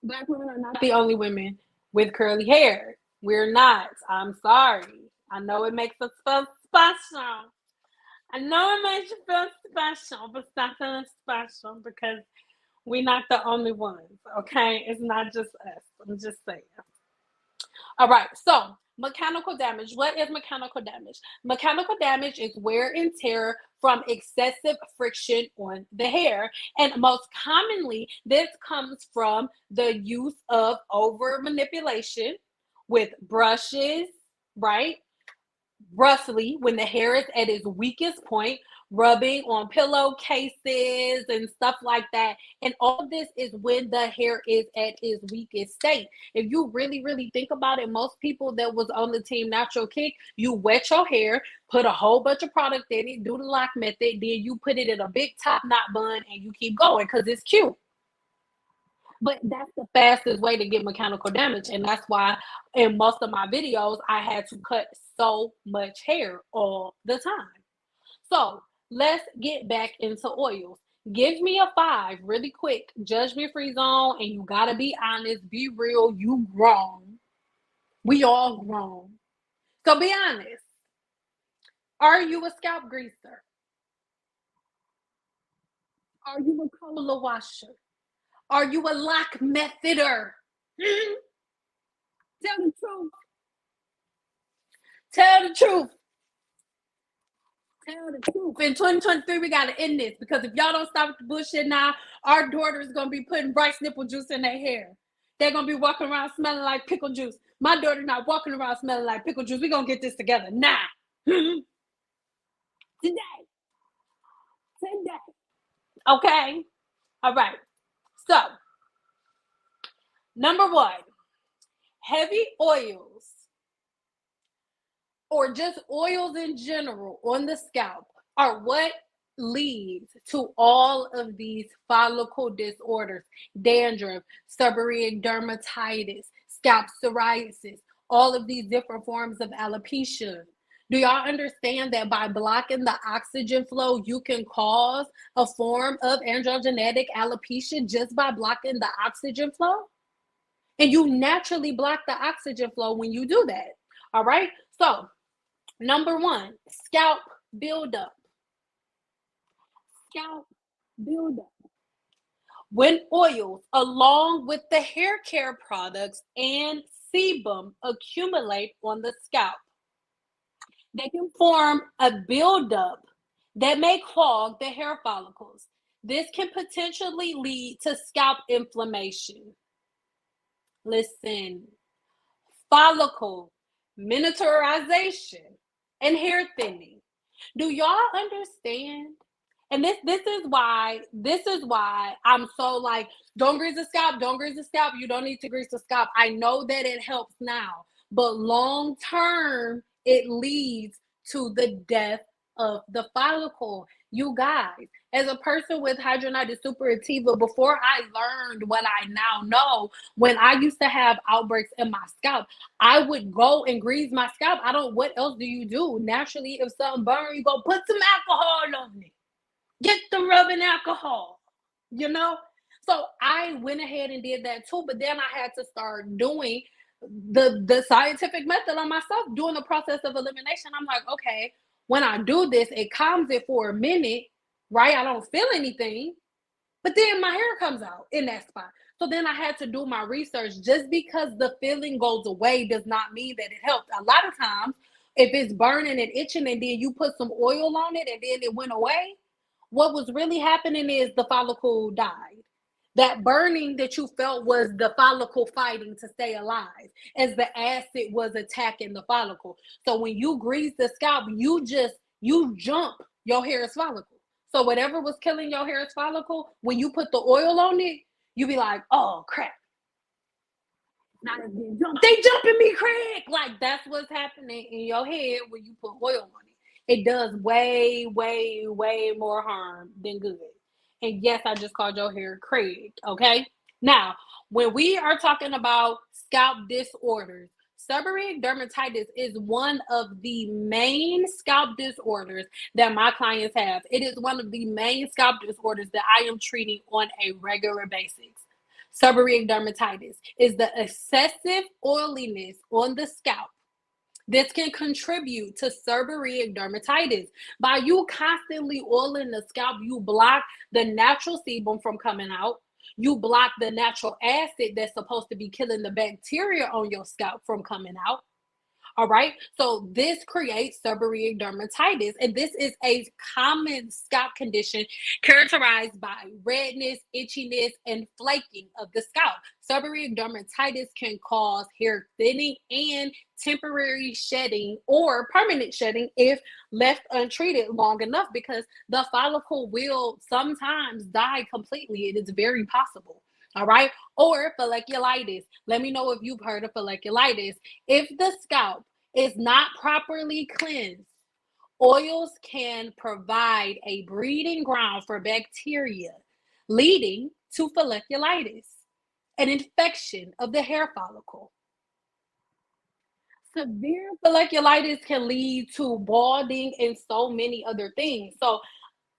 Black women are not the only women with curly hair. We're not. I'm sorry. I know it makes us feel special. I know it makes you feel special, but stop feeling special because we're not the only ones. Okay, it's not just us. I'm just saying. All right, so mechanical damage. What is mechanical damage? Mechanical damage is wear and tear from excessive friction on the hair. And most commonly, this comes from the use of over manipulation with brushes, right? Roughly when the hair is at its weakest point, rubbing on pillowcases and stuff like that. And all of this is when the hair is at its weakest state. If you really, really think about it, most people that was on the team natural kick, you wet your hair, put a whole bunch of product in it, do the lock method, then you put it in a big top knot bun and you keep going because it's cute. But that's the fastest way to get mechanical damage. And that's why in most of my videos, I had to cut so much hair all the time. So let's get back into oils. Give me a five really quick. Judgment free zone. And you got to be honest, be real. You grown. We all grown. So be honest. Are you a scalp greaser? Are you a cola washer? Are you a lock methoder? Tell the truth. Tell the truth. Tell the truth. In 2023, we gotta end this because if y'all don't stop with the bullshit now, our daughter is gonna be putting rice nipple juice in their hair. They're gonna be walking around smelling like pickle juice. My daughter not walking around smelling like pickle juice. We gonna get this together now. Today. Today. Okay. All right. So, number one, heavy oils or just oils in general on the scalp are what leads to all of these follicle disorders, dandruff, seborrheic dermatitis, scalp psoriasis, all of these different forms of alopecia. Do y'all understand that by blocking the oxygen flow, you can cause a form of androgenetic alopecia just by blocking the oxygen flow? And you naturally block the oxygen flow when you do that. All right. So, number one, scalp buildup. Scalp buildup. When oils, along with the hair care products and sebum, accumulate on the scalp, they can form a buildup that may clog the hair follicles. This can potentially lead to scalp inflammation. Listen, follicle miniaturization and hair thinning. Do y'all understand? And this is why I'm so like, don't grease the scalp, don't grease the scalp. You don't need to grease the scalp. I know that it helps now, but long term, it leads to the death of the follicle. You guys, As a person with hidradenitis suppurativa, before I learned what I now know, when I used to have outbreaks in my scalp, I would go and grease my scalp. I don't, what else do you do? Naturally, if something burns, you go put some alcohol on it. Get the rubbing alcohol, you know? So I went ahead and did that too, but then I had to start doing the scientific method on myself, doing the process of elimination. I'm like, okay, when I do this, it calms it for a minute, right? I don't feel anything, but then my hair comes out in that spot. So then I had to do my research. Just because the feeling goes away does not mean that it helps. A lot of times, if it's burning and itching and then you put some oil on it and then it went away, what was really happening is the follicle died. That burning that you felt was the follicle fighting to stay alive as the acid was attacking the follicle. So when you grease the scalp, you jump your hair's follicle. So whatever was killing your hair's follicle, when you put the oil on it, you be like, oh crap. Now they jumping me, Craig. Like that's what's happening in your head when you put oil on it. It does way, way, way more harm than good. And yes, I just called your hair Craig. Okay. Now, when we are talking about scalp disorders, seborrheic dermatitis is one of the main scalp disorders that my clients have. It is one of the main scalp disorders that I am treating on a regular basis. Seborrheic dermatitis is the excessive oiliness on the scalp. This can contribute to seborrheic dermatitis. By you constantly oiling the scalp, you block the natural sebum from coming out. You block the natural acid that's supposed to be killing the bacteria on your scalp from coming out. All right. So this creates seborrheic dermatitis, and this is a common scalp condition characterized by redness, itchiness, and flaking of the scalp. Seborrheic dermatitis can cause hair thinning and temporary shedding or permanent shedding if left untreated long enough, because the follicle will sometimes die completely. It is very possible. All right. Or folliculitis. Let me know if you've heard of folliculitis. If the scalp is not properly cleansed, oils can provide a breeding ground for bacteria, leading to folliculitis, an infection of the hair follicle. Severe folliculitis can lead to balding and so many other things. So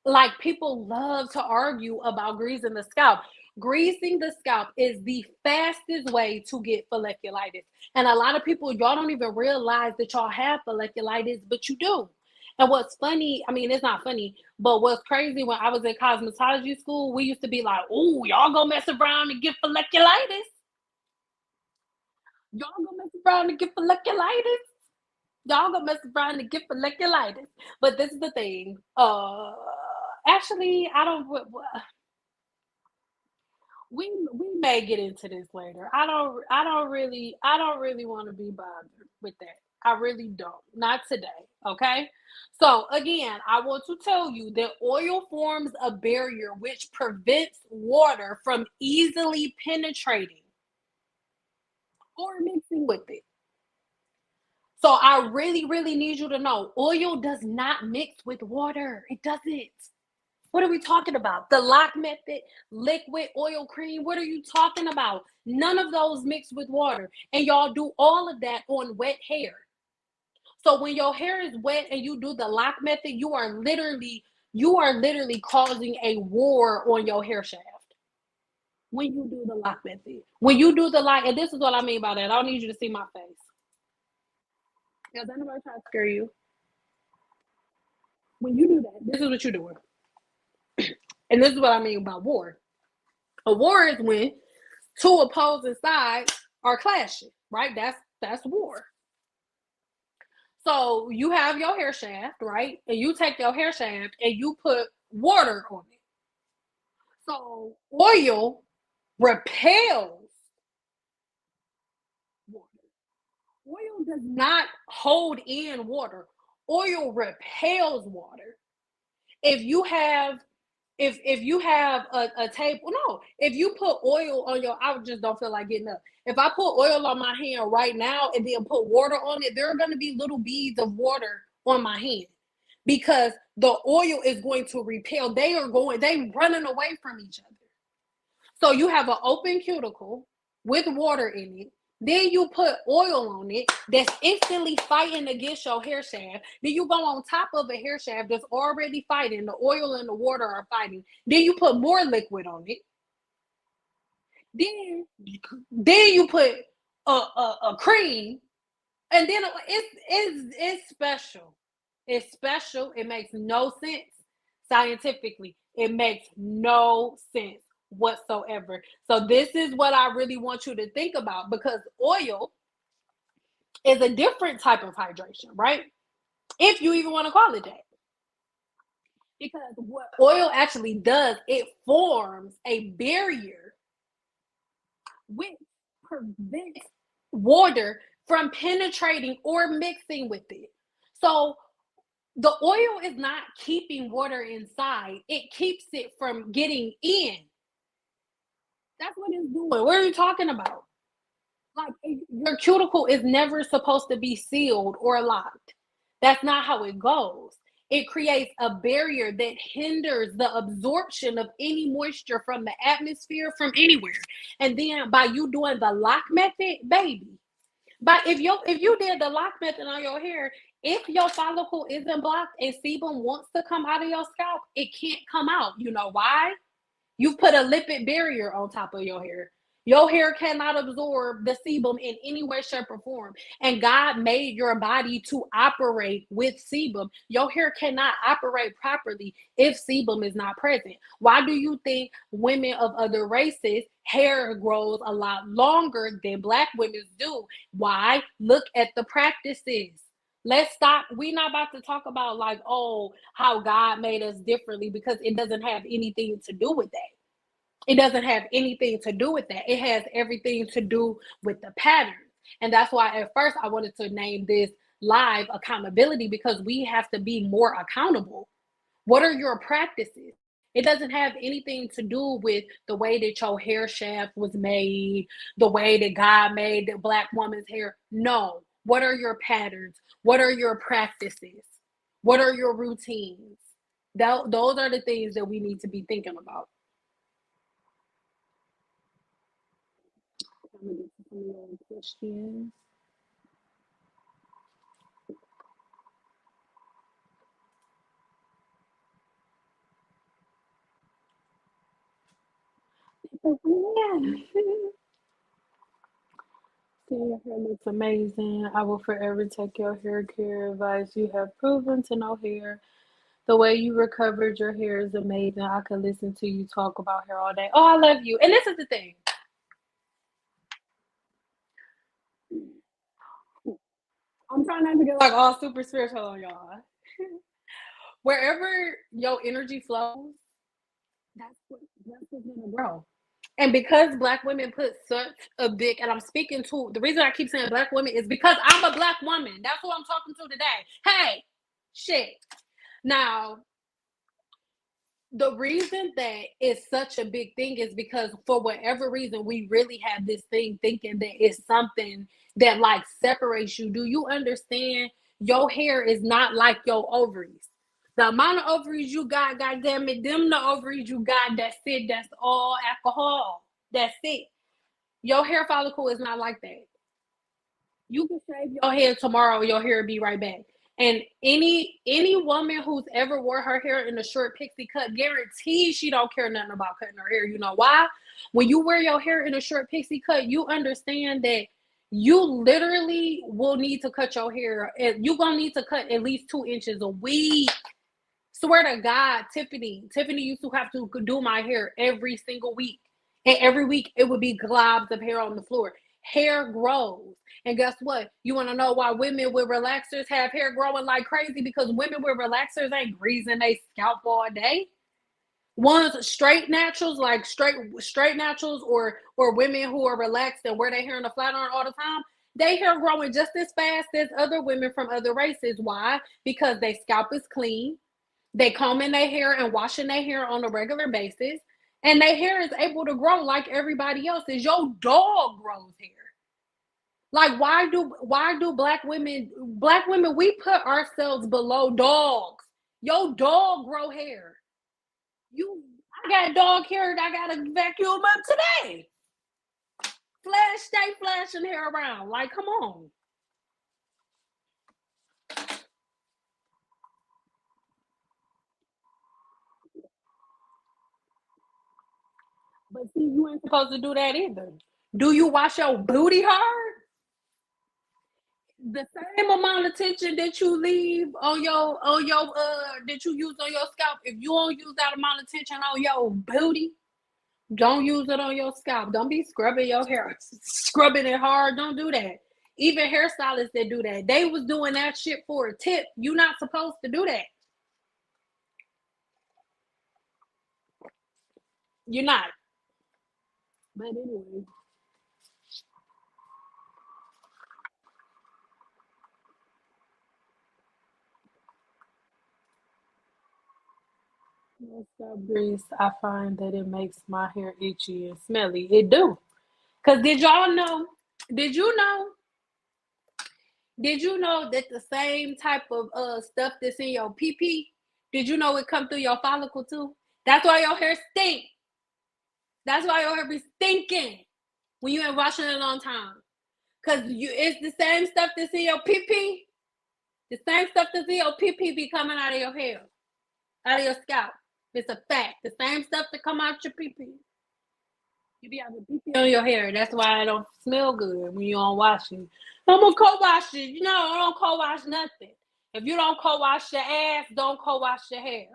like people love to argue about greasing the scalp. Greasing the scalp is the fastest way to get folliculitis. And a lot of people, y'all don't even realize that y'all have folliculitis, but you do. And what's funny, I mean, it's not funny, but what's crazy, when I was in cosmetology school, we used to be like, oh, y'all gonna mess around and get folliculitis. Y'all gonna mess around and get folliculitis. Y'all gonna mess around and get folliculitis. But this is the thing. Actually, I don't. We may get into this later. I don't really want to be bothered with that. I really don't. Not today. Okay. So again, I want to tell you that oil forms a barrier which prevents water from easily penetrating or mixing with it. So I really, really need you to know oil does not mix with water. It doesn't. What are we talking about? The lock method, liquid, oil cream. What are you talking about? None of those mix with water. And y'all do all of that on wet hair. So when your hair is wet and you do the lock method, you are literally causing a war on your hair shaft. When you do the lock method. When you do the lock, and this is what I mean by that. I don't need you to see my face. Because anybody try to scare you. When you do that, this is what you're doing. And this is what I mean by war. A war is when two opposing sides are clashing, right? That's war. So you have your hair shaft, right? And you take your hair shaft and you put water on it. So oil repels water. Oil does not hold in water. Oil repels water. If you have if you have a table, no, if you put oil on your, I just don't feel like getting up. If I put oil on my hand right now and then put water on it, there are going to be little beads of water on my hand. because the oil is going to repel. They running away from each other. So you have an open cuticle with water in it. Then you put oil on it that's instantly fighting against your hair shaft. Then you go on top of a hair shaft that's already fighting. The oil and the water are fighting. Then you put more liquid on it. Then, then you put a cream, and then it's special. It's special. It makes no sense scientifically. It makes no sense whatsoever. So this is what I really want you to think about, because oil is a different type of hydration, right? If you even want to call it that. Because what oil actually does, it forms a barrier which prevents water from penetrating or mixing with it. So the oil is not keeping water inside, it keeps it from getting in. That's what it's doing. What are you talking about? Like, your cuticle is never supposed to be sealed or locked. That's not how it goes. It creates a barrier that hinders the absorption of any moisture from the atmosphere, from anywhere. And then by you doing the lock method, baby. But if you did the lock method on your hair, if your follicle isn't blocked and sebum wants to come out of your scalp, it can't come out. You know why? You've put a lipid barrier on top of your hair. Your hair cannot absorb the sebum in any way, shape, or form. And God made your body to operate with sebum. Your hair cannot operate properly if sebum is not present. Why do you think women of other races hair grows a lot longer than Black women's do? Why? Look at the practices. Let's stop. We're not about to talk about, like, oh, how God made us differently, because it doesn't have anything to do with that. It doesn't have anything to do with that. It has everything to do with the pattern. And that's why at first I wanted to name this live accountability, because we have to be more accountable. What are your practices? It doesn't have anything to do with the way that your hair shaft was made, the way that God made the Black woman's hair. No. What are your patterns? What are your practices? What are your routines? Those are the things that we need to be thinking about. I'm gonna get to some of your questions. Yeah. Your hair looks amazing. I will forever take your hair care advice. You have proven to know hair. The way you recovered your hair is amazing. I could listen to you talk about hair all day. Oh, I love you. And this is the thing. I'm trying not to get like all super spiritual on y'all. Wherever your energy flows, that's what's gonna grow. And because Black women put such a big, and I'm speaking to, the reason I keep saying Black women is because I'm a Black woman. That's who I'm talking to today. Hey, shit. Now, the reason that it's such a big thing is because for whatever reason we really have this thing thinking that it's something that like separates you. Do you understand? Your hair is not like your ovaries. The amount of ovaries you got, goddamn it, them the ovaries you got, that's it. That's all alcohol. That's it. Your hair follicle is not like that. You can shave your head tomorrow, your hair will be right back. And any woman who's ever wore her hair in a short pixie cut, guarantees she don't care nothing about cutting her hair. You know why? When you wear your hair in a short pixie cut, you understand that you literally will need to cut your hair. You're gonna need to cut at least 2 inches a week. Swear to God, Tiffany used to have to do my hair every single week. And every week it would be globs of hair on the floor. Hair grows. And guess what? You want to know why women with relaxers have hair growing like crazy? Because women with relaxers ain't greasing their scalp all day. One's straight naturals, like straight naturals, or women who are relaxed and wear their hair in a flat iron all the time, they hair growing just as fast as other women from other races. Why? Because their scalp is clean, they combing their hair and washing their hair on a regular basis, and their hair is able to grow like everybody else's. Your dog grows hair. Like, why do black women we put ourselves below dogs? Your dog grow hair. I got dog hair and I gotta vacuum up today. Stay flashing hair around. Like, come on. But see, you ain't supposed to do that either. Do you wash your booty hard? The same amount of tension that you leave on your that you use on your scalp. If you don't use that amount of tension on your booty, don't use it on your scalp. Don't be scrubbing your hair, scrubbing it hard. Don't do that. Even hairstylists that do that, they was doing that shit for a tip. You're not supposed to do that. You're not. But anyway, scalp grease, I find that it makes my hair itchy and smelly. It do. Cause did y'all know? Did you know Did you know that the same type of stuff that's in your pee pee? Did you know it come through your follicle too? That's why your hair stink. That's why your hair be stinking when you ain't washing it on time. Cause it's the same stuff that's in your pee pee. The same stuff that's in your pee pee be coming out of your hair, out of your scalp. It's a fact. The same stuff that come out your pee pee. You be having pee pee on your hair. That's why it don't smell good when you don't wash it. I'm gonna co-wash it. You know, I don't co-wash nothing. If you don't co-wash your ass, don't co-wash your hair.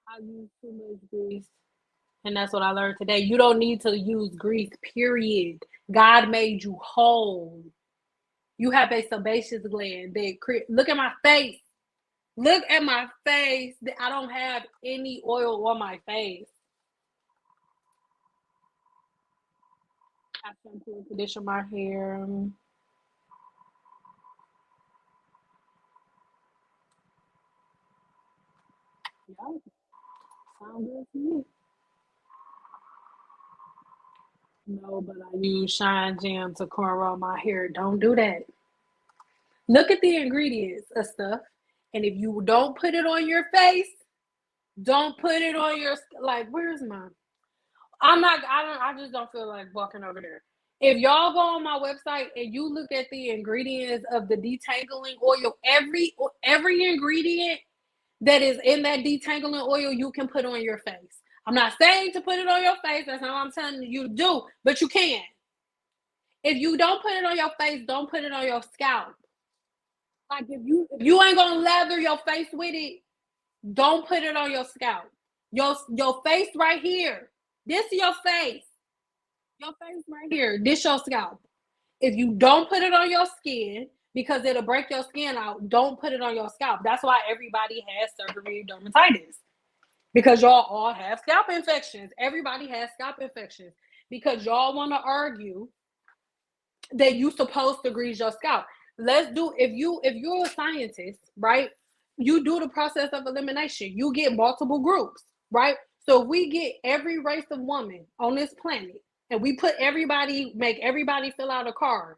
I use too much grease. And that's what I learned today. You don't need to use grease, period. God made you whole. You have a sebaceous gland. Look at my face. Look at my face. I don't have any oil on my face. I shampoo and condition my hair. Yeah, sound good to me. No, but I use Shine Jam to cornrow my hair. Don't do that. Look at the ingredients of stuff. And if you don't put it on your face, don't put it on your like. Where's mine? I'm not. I don't. I just don't feel like walking over there. If y'all go on my website and you look at the ingredients of the detangling oil, every ingredient that is in that detangling oil, you can put on your face. I'm not saying to put it on your face. That's not what I'm telling you to do, but you can. If you don't put it on your face, don't put it on your scalp. Like if you ain't gonna lather your face with it, don't put it on your scalp. Your face right here. This is your face. Your face right here. This your scalp. If you don't put it on your skin because it'll break your skin out, don't put it on your scalp. That's why everybody has seborrheic dermatitis. Because y'all all have scalp infections. Everybody has scalp infections. Because y'all want to argue that you supposed to grease your scalp. Let's do if you're a scientist, right? You do the process of elimination. You get multiple groups, right? So if we get every race of woman on this planet and we make everybody fill out a card,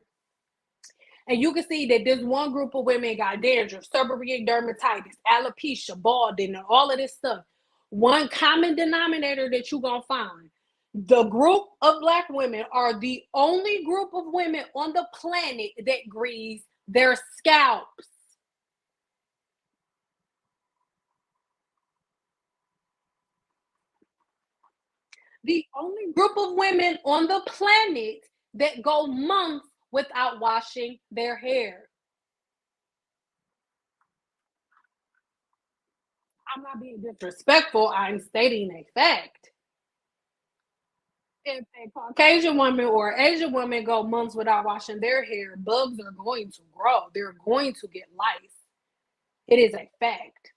and you can see that this one group of women got dandruff, seborrheic dermatitis, alopecia, balding, and all of this stuff. One common denominator that you're going to find, the group of black women are the only group of women on the planet that grease their scalps. The only group of women on the planet that go months without washing their hair. I'm not being disrespectful. I'm stating a fact. If a Caucasian woman or Asian woman go months without washing their hair, bugs are going to grow. They're going to get lice. It is a fact.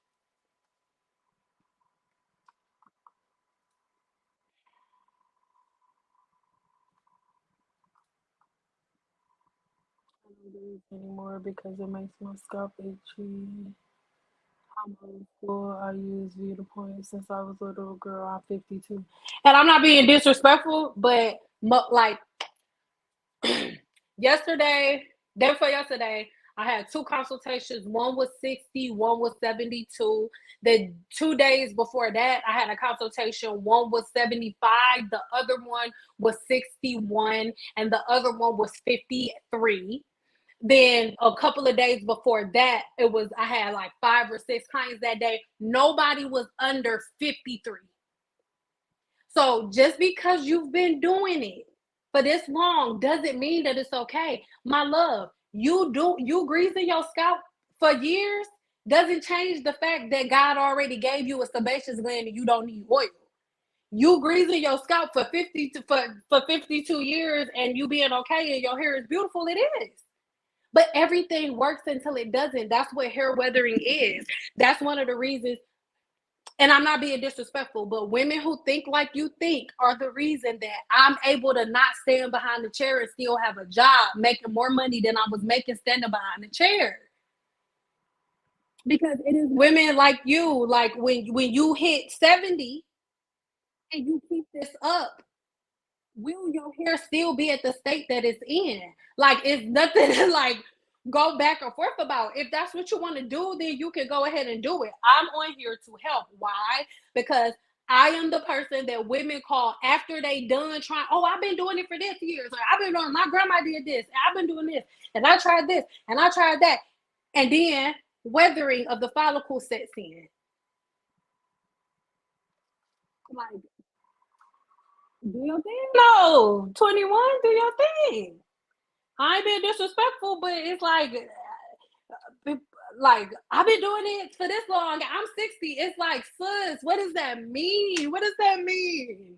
I don't do this anymore because it makes my scalp itchy. I'm old school. I use Vita Point since I was a little girl. I'm 52, and I'm not being disrespectful, but like yesterday, day before yesterday, I had two consultations. One was 60, one was 72. The 2 days before that, I had a consultation. One was 75, the other one was 61, and the other one was 53. Then a couple of days before that, I had like 5 or 6 clients that day. Nobody was under 53. So just because you've been doing it for this long doesn't mean that it's okay. My love, you greasing your scalp for years doesn't change the fact that God already gave you a sebaceous gland and you don't need oil. You greasing your scalp for 52 years and you being okay and your hair is beautiful, it is. But everything works until it doesn't. That's what hair weathering is. That's one of the reasons, and I'm not being disrespectful, but women who think like you think are the reason that I'm able to not stand behind the chair and still have a job making more money than I was making standing behind the chair. Because it is women like you, like when you hit 70 and you keep this up, will your hair still be at the state that it's in? Like it's nothing to like go back and forth about. If that's what you want to do, then you can go ahead and do it. I'm on here to help. Why? Because I am the person that women call after they done trying. Oh, I've been doing it for this years. Or I've been doing. My grandma did this. I've been doing this, and I tried this, and I tried that, and then weathering of the follicle sets in. Like, do your thing. No, 21, do your thing. I ain't being disrespectful, but it's like I've been doing it for this long. I'm 60. It's like, sis, what does that mean? What does that mean?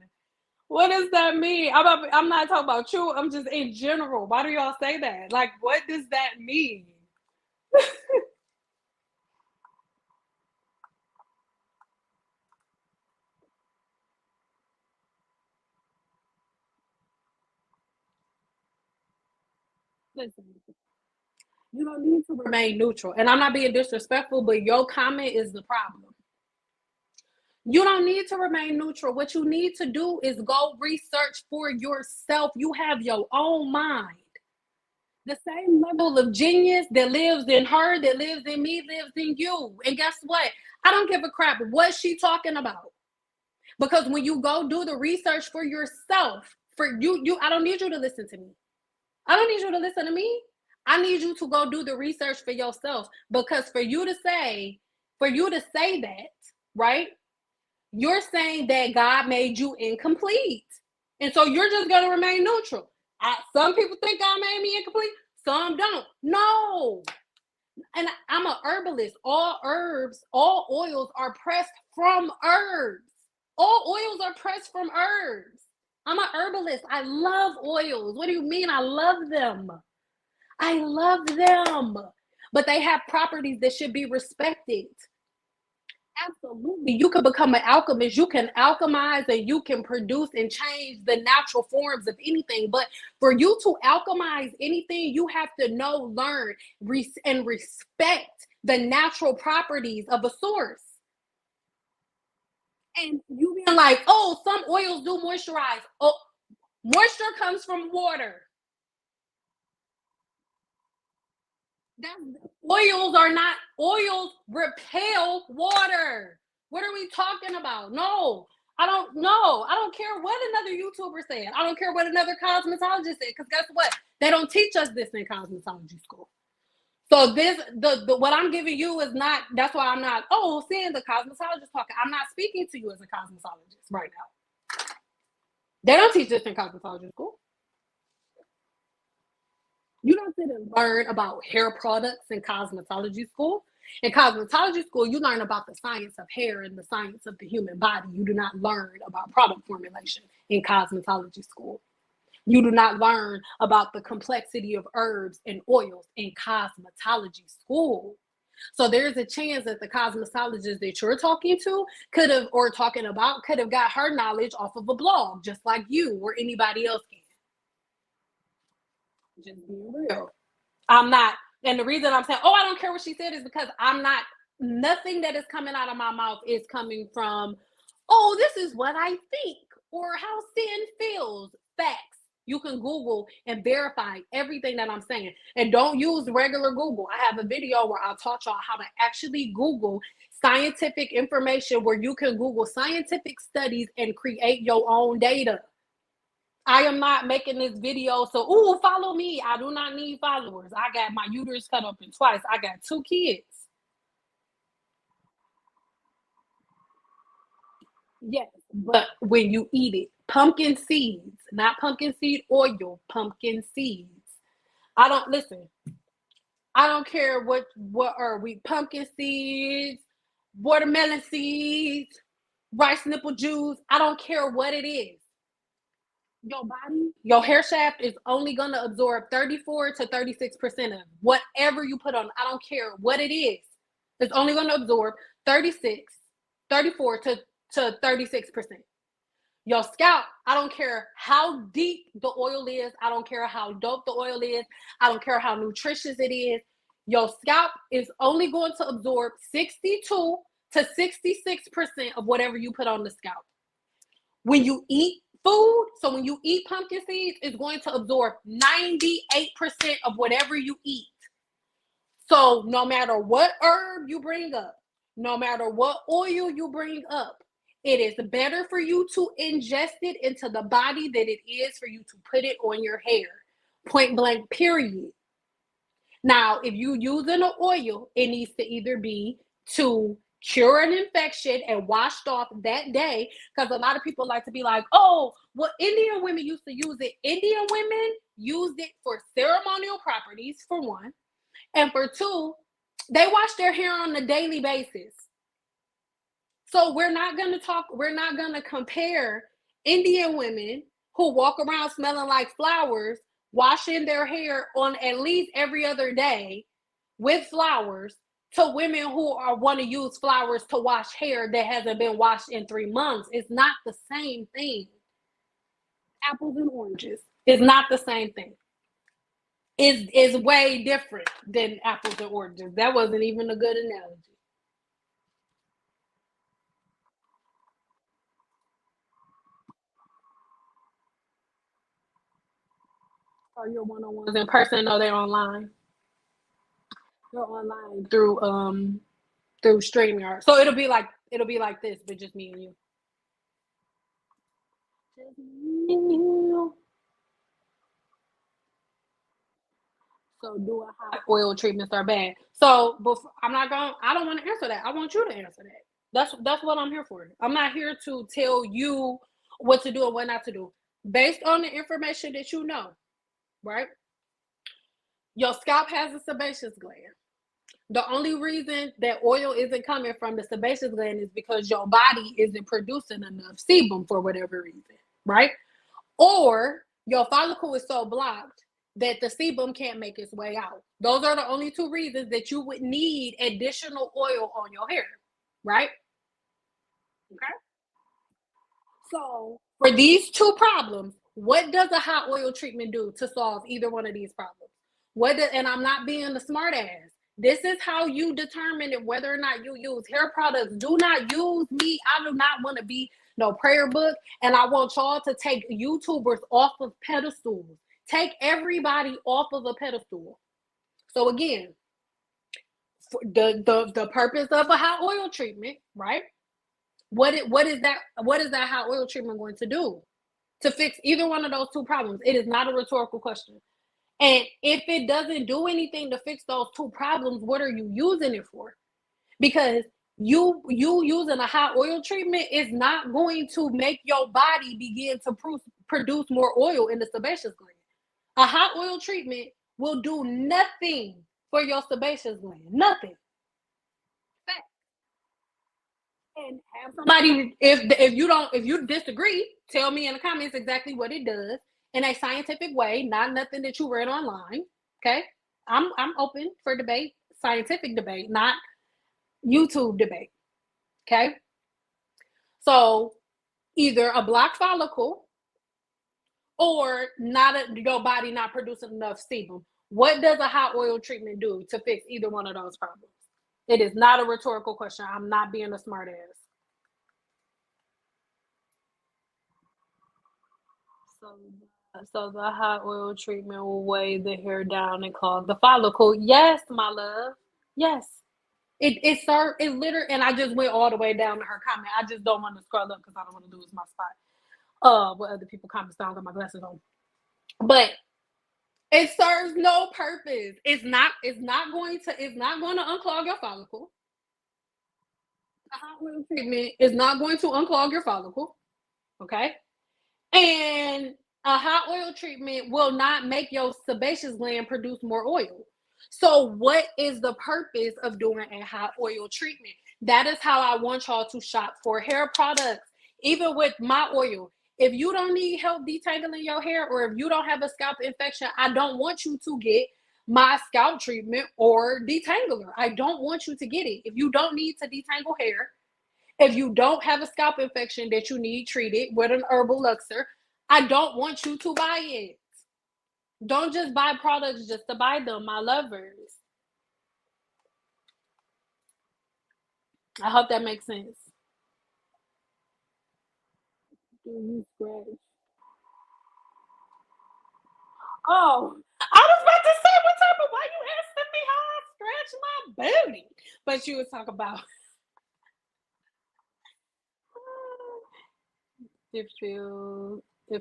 What does that mean? I'm not talking about you. I'm just in general. Why do y'all say that? Like, what does that mean? Listen, you don't need to remain neutral. And I'm not being disrespectful, but your comment is the problem. You don't need to remain neutral. What you need to do is go research for yourself. You have your own mind. The same level of genius that lives in her, that lives in me, lives in you. And guess what? I don't give a crap what she talking about. Because when you go do the research for yourself, I don't need you to listen to me. I don't need you to listen to me. I need you to go do the research for yourself. Because for you to say that, right? You're saying that God made you incomplete. And so you're just going to remain neutral. Some people think God made me incomplete, some don't. No. And I'm a herbalist. All herbs, all oils are pressed from herbs. All oils are pressed from herbs. I'm a herbalist. I love oils. What do you mean? I love them. I love them. But they have properties that should be respected. Absolutely. You can become an alchemist. You can alchemize and you can produce and change the natural forms of anything. But for you to alchemize anything, you have to know, learn, and respect the natural properties of a source. And you being like, oh, some oils do moisturize. Oh, moisture comes from water. That's, oils are not, oils repel water. What are we talking about? No, I don't know. I don't care what another YouTuber said. I don't care what another cosmetologist said. Because guess what? They don't teach us this in cosmetology school. So this the what I'm giving you is not, that's why I'm not, oh, seeing the cosmetologist talking. I'm not speaking to you as a cosmetologist right now. They don't teach this in cosmetology school. You don't sit and learn about hair products in cosmetology school. In cosmetology school, you learn about the science of hair and the science of the human body. You do not learn about product formulation in cosmetology school. You do not learn about the complexity of herbs and oils in cosmetology school. So there's a chance that the cosmetologist that you're talking to could have, or talking about, could have got her knowledge off of a blog, just like you or anybody else can. Just being real. I'm not, and the reason I'm saying, oh, I don't care what she said is because I'm not, nothing that is coming out of my mouth is coming from, oh, this is what I think or how sin feels. Facts. You can Google and verify everything that I'm saying. And don't use regular Google. I have a video where I'll taught y'all how to actually Google scientific information, where you can Google scientific studies and create your own data. I am not making this video so, ooh, follow me. I do not need followers. I got my uterus cut open twice. I got 2 kids. Yes, but when you eat it, pumpkin seeds, not pumpkin seed oil, pumpkin seeds. I don't listen. I don't care what are we, pumpkin seeds, watermelon seeds, rice nipple juice. I don't care what it is. Your body, your hair shaft is only going to absorb 34 to 36% of whatever you put on. I don't care what it is. It's only going to absorb 36, 34 to 36%. Your scalp, I don't care how deep the oil is. I don't care how dope the oil is. I don't care how nutritious it is. Your scalp is only going to absorb 62 to 66% of whatever you put on the scalp. When you eat food, so when you eat pumpkin seeds, it's going to absorb 98% of whatever you eat. So no matter what herb you bring up, no matter what oil you bring up, it is better for you to ingest it into the body than it is for you to put it on your hair. Point blank, period. Now, if you using an oil, it needs to either be to cure an infection and washed off that day, because a lot of people like to be like, oh, well, Indian women used to use it. Indian women used it for ceremonial properties, for one. And for two, they wash their hair on a daily basis. So we're not going to compare Indian women who walk around smelling like flowers, washing their hair on at least every other day with flowers, to women who want to use flowers to wash hair that hasn't been washed in 3 months. It's not the same thing. Apples and oranges. It's not the same thing. Is way different than apples and oranges. That wasn't even a good analogy. Or your one-on-ones in person, or they're online. They're online through StreamYard. So it'll be like this, but just me and you. Just me and you. So do a hot oil treatments are bad. So before, I don't want to answer that. I want you to answer that. That's what I'm here for. I'm not here to tell you what to do and what not to do. Based on the information that you know, right? Your scalp has a sebaceous gland. The only reason that oil isn't coming from the sebaceous gland is because your body isn't producing enough sebum for whatever reason, right? Or your follicle is so blocked that the sebum can't make its way out. Those are the only two reasons that you would need additional oil on your hair, right? Okay. So for these two problems, what does a hot oil treatment do to solve either one of these problems? And I'm not being a smart ass. This is how you determine whether or not you use hair products. Do not use me. I do not want to be no prayer book. And I want y'all to take YouTubers off of pedestals. Take everybody off of a pedestal. So again, the purpose of a hot oil treatment, right? What is that hot oil treatment going to do to fix either one of those two problems? It is not a rhetorical question. And if it doesn't do anything to fix those two problems, what are you using it for? Because you using a hot oil treatment is not going to make your body begin to produce more oil in the sebaceous gland. A hot oil treatment will do nothing for your sebaceous gland. Nothing. And have somebody, if you disagree, tell me in the comments exactly what it does in a scientific way, not nothing that you read online. Okay, I'm open for debate, scientific debate, not YouTube debate. Okay, so either a blocked follicle or your body not producing enough sebum. What does a hot oil treatment do to fix either one of those problems? It is not a rhetorical question. I'm not being a smartass. So, so the hot oil treatment will weigh the hair down and clog the follicle. Yes, my love. Yes. It started it literally, and I just went all the way down to her comment. I just don't want to scroll up because I don't want to lose my spot. What other people comment, so I don't got my glasses on. But it serves no purpose. It's not going to unclog your follicle. A hot oil treatment is not going to unclog your follicle. Okay. And a hot oil treatment will not make your sebaceous gland produce more oil. So, what is the purpose of doing a hot oil treatment? That is how I want y'all to shop for hair products. Even with my oil, if you don't need help detangling your hair, or if you don't have a scalp infection, I don't want you to get my scalp treatment or detangler. I don't want you to get it. If you don't need to detangle hair, if you don't have a scalp infection that you need treated with an herbal luxer, I don't want you to buy it. Don't just buy products just to buy them, my lovers. I hope that makes sense. Do you scratch? Oh, I was about to say, what type of, why you asking me how I scratch my booty? But you was talking about it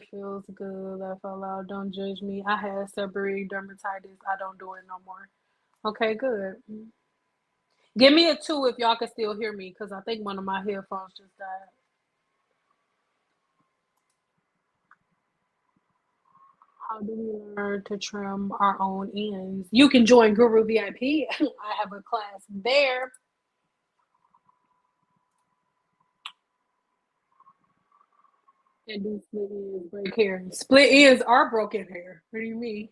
feels good. Laugh out loud. Don't judge me. I had seborrheic dermatitis. I don't do it no more. Okay, good. Give me a two if y'all can still hear me, because I think one of my headphones just died. How do we learn to trim our own ends? You can join Guru VIP. I have a class there. And do split ends, break hair. Split ends are broken hair. What do you mean?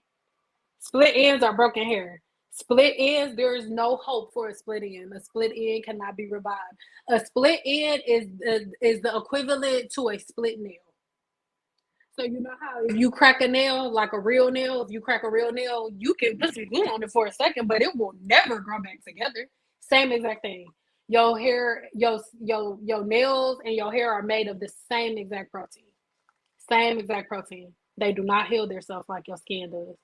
Split ends are broken hair. Split ends, there is no hope for a split end. A split end cannot be revived. A split end is the equivalent to a split nail. So you know how if you crack a nail, like a real nail, if you crack a real nail, you can put some glue on it for a second, but it will never grow back together. Same exact thing. Your hair, your nails and your hair are made of the same exact protein. Same exact protein. They do not heal themselves like your skin does.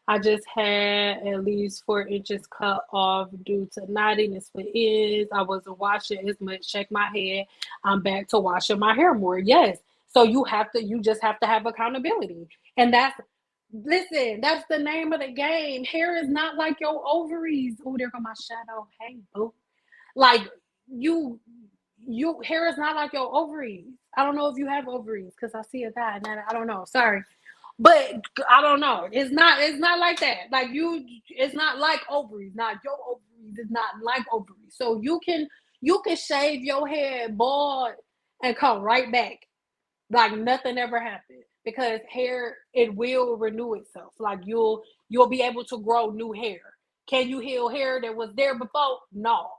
I just had at least 4 inches cut off due to knottiness for ends. I wasn't washing as much. Check my head. I'm back to washing my hair more. Yes. So you just have to have accountability. And listen, that's the name of the game. Hair is not like your ovaries. Oh, there go my shadow. Hey, boo. Like you, hair is not like your ovaries. I don't know if you have ovaries because I see a guy and I don't know. Sorry. But I don't know. It's not like that. Like it's not like ovaries. Not your ovaries is not like ovaries. So you can shave your head bald and come right back. Like nothing ever happened. Because hair, it will renew itself. Like you'll be able to grow new hair. Can you heal hair that was there before? No.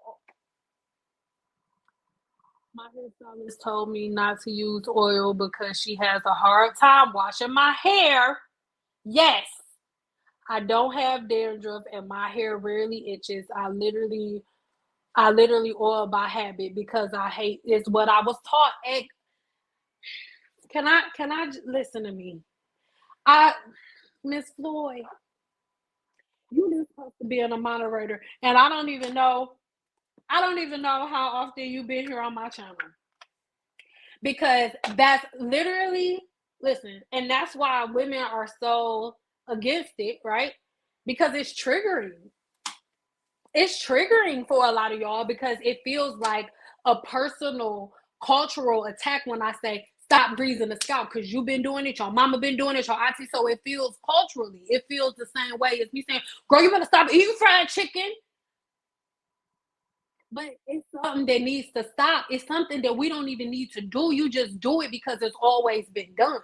My hairstylist told me not to use oil because she has a hard time washing my hair. Yes, I don't have dandruff and my hair rarely itches. I literally oil by habit because I hate it's what I was taught. Can I listen to me? I Miss Floyd, you just supposed to be in a moderator, and I don't even know how often you've been here on my channel, because that's literally, listen, and that's why women are so against it, right? Because it's triggering for a lot of y'all, because it feels like a personal cultural attack when I say stop greasing the scalp because you've been doing it, your mama been doing it, your auntie. So it feels culturally, it feels the same way as me saying, girl, you better stop eating fried chicken. But it's something that needs to stop. It's something that we don't even need to do. You just do it because it's always been done.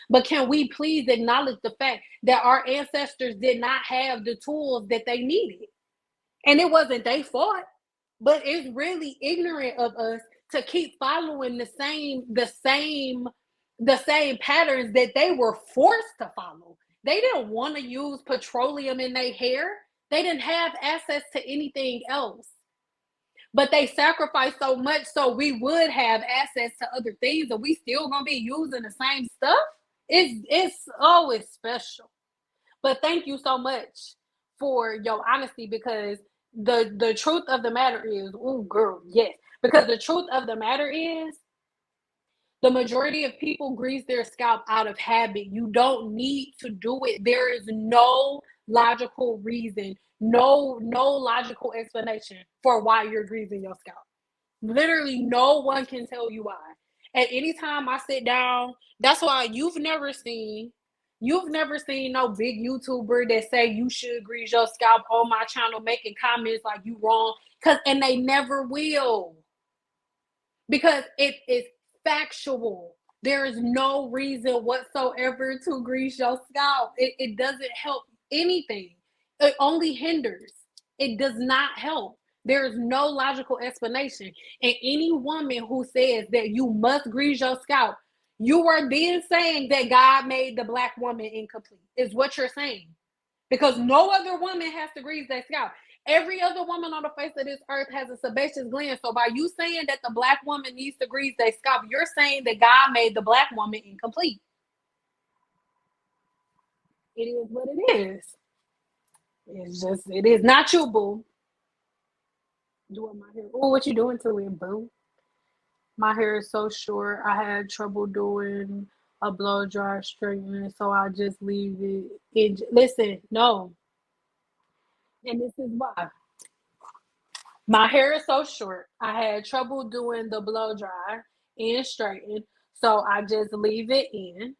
But can we please acknowledge the fact that our ancestors did not have the tools that they needed? And it wasn't their fault, but it's really ignorant of us to keep following the same patterns that they were forced to follow. They didn't want to use petroleum in their hair. They didn't have access to anything else. But they sacrificed so much so we would have access to other things, and we still gonna be using the same stuff. It's special. But thank you so much for your honesty, because the truth of the matter is, oh girl, yes. Because the truth of the matter is, the majority of people grease their scalp out of habit. You don't need to do it. There is no logical reason, no logical explanation for why you're greasing your scalp. Literally, no one can tell you why. At any time I sit down, that's why you've never seen no big YouTuber that say you should grease your scalp on my channel making comments like you wrong. And they never will, because it is factual. There is no reason whatsoever to grease your scalp. It doesn't help anything. It only hinders. It does not help. There is no logical explanation. And any woman who says that you must grease your scalp, you are then saying that God made the black woman incomplete, is what you're saying. Because no other woman has to grease their scalp. Every other woman on the face of this earth has a sebaceous gland. So by you saying that the black woman needs to grease their scalp, you're saying that God made the black woman incomplete. It is what it is. It is not you, boo. Doing my hair. Oh, what you doing to it, boo? My hair is so short. I had trouble doing a blow dry straightening, so I just leave it. Listen, no. And this is why. My hair is so short. I had trouble doing the blow dry and straighten, so I just leave it in.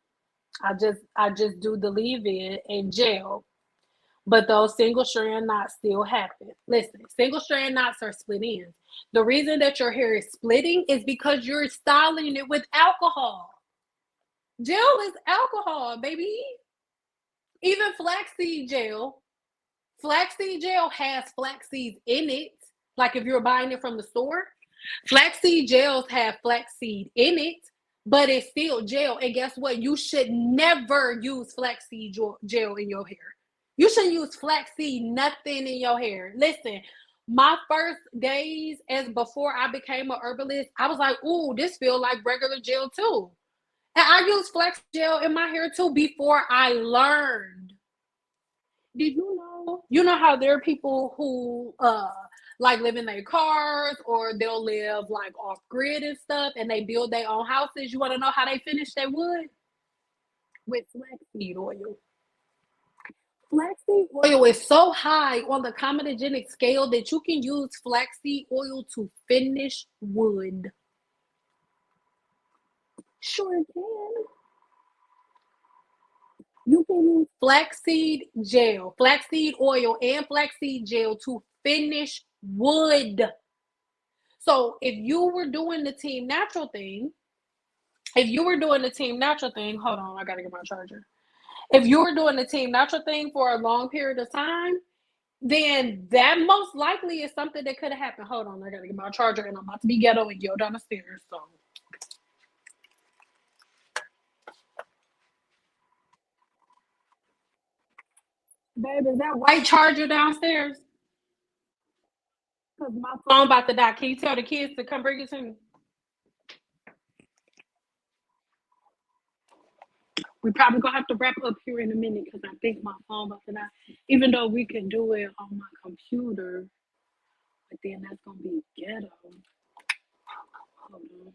I just do the leave in and gel. But those single strand knots still happen. Listen, single strand knots are split ends. The reason that your hair is splitting is because you're styling it with alcohol. Gel is alcohol, baby. Even flaxseed gel has flaxseed in it. Like if you're buying it from the store, flaxseed gels have flaxseed in it, but it's still gel. And guess what? You should never use flaxseed gel in your hair. You shouldn't use flaxseed nothing in your hair. Listen, my first days as before I became a herbalist, I was like, "Ooh, this feels like regular gel too." And I used flax gel in my hair too before I learned. Did you know? You know how there are people who like live in their cars, or they'll live like off grid and stuff, and they build their own houses. You want to know how they finish their wood? With flaxseed oil. Flaxseed oil is so high on the comedogenic scale that you can use flaxseed oil to finish wood. Sure can. You can use flaxseed oil, and flaxseed gel to finish wood. So if you were doing the team natural thing, hold on, I gotta get my charger. If you were doing the team natural thing for a long period of time, then that most likely is something that could have happened. Hold on, I gotta get my charger, and I'm about to be ghetto and go down the stairs. So, baby, is that white charger downstairs? Cause my phone about to die. Can you tell the kids to come bring it to me? We probably gonna have to wrap up here in a minute because I think my phone about to die. Even though we can do it on my computer, but then that's gonna be ghetto. Hold on.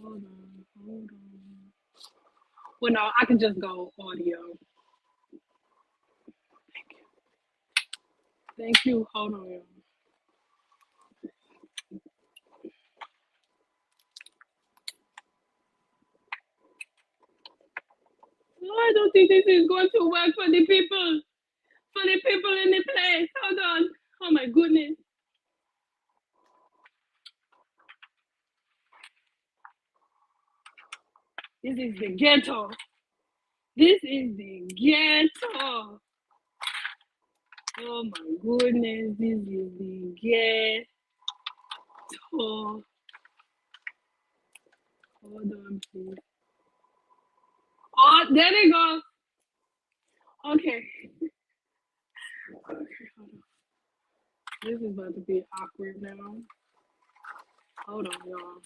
Hold on. Well, no, I can just go audio. Thank you. Hold on. Oh, I don't think this is going to work for the people. For the people in the place. Hold on. Oh my goodness. This is the ghetto. This is the ghetto. Oh my goodness. This is the ghetto. Hold on, please. Oh, there they go. Okay. Okay, hold on. This is about to be awkward now. Hold on, y'all.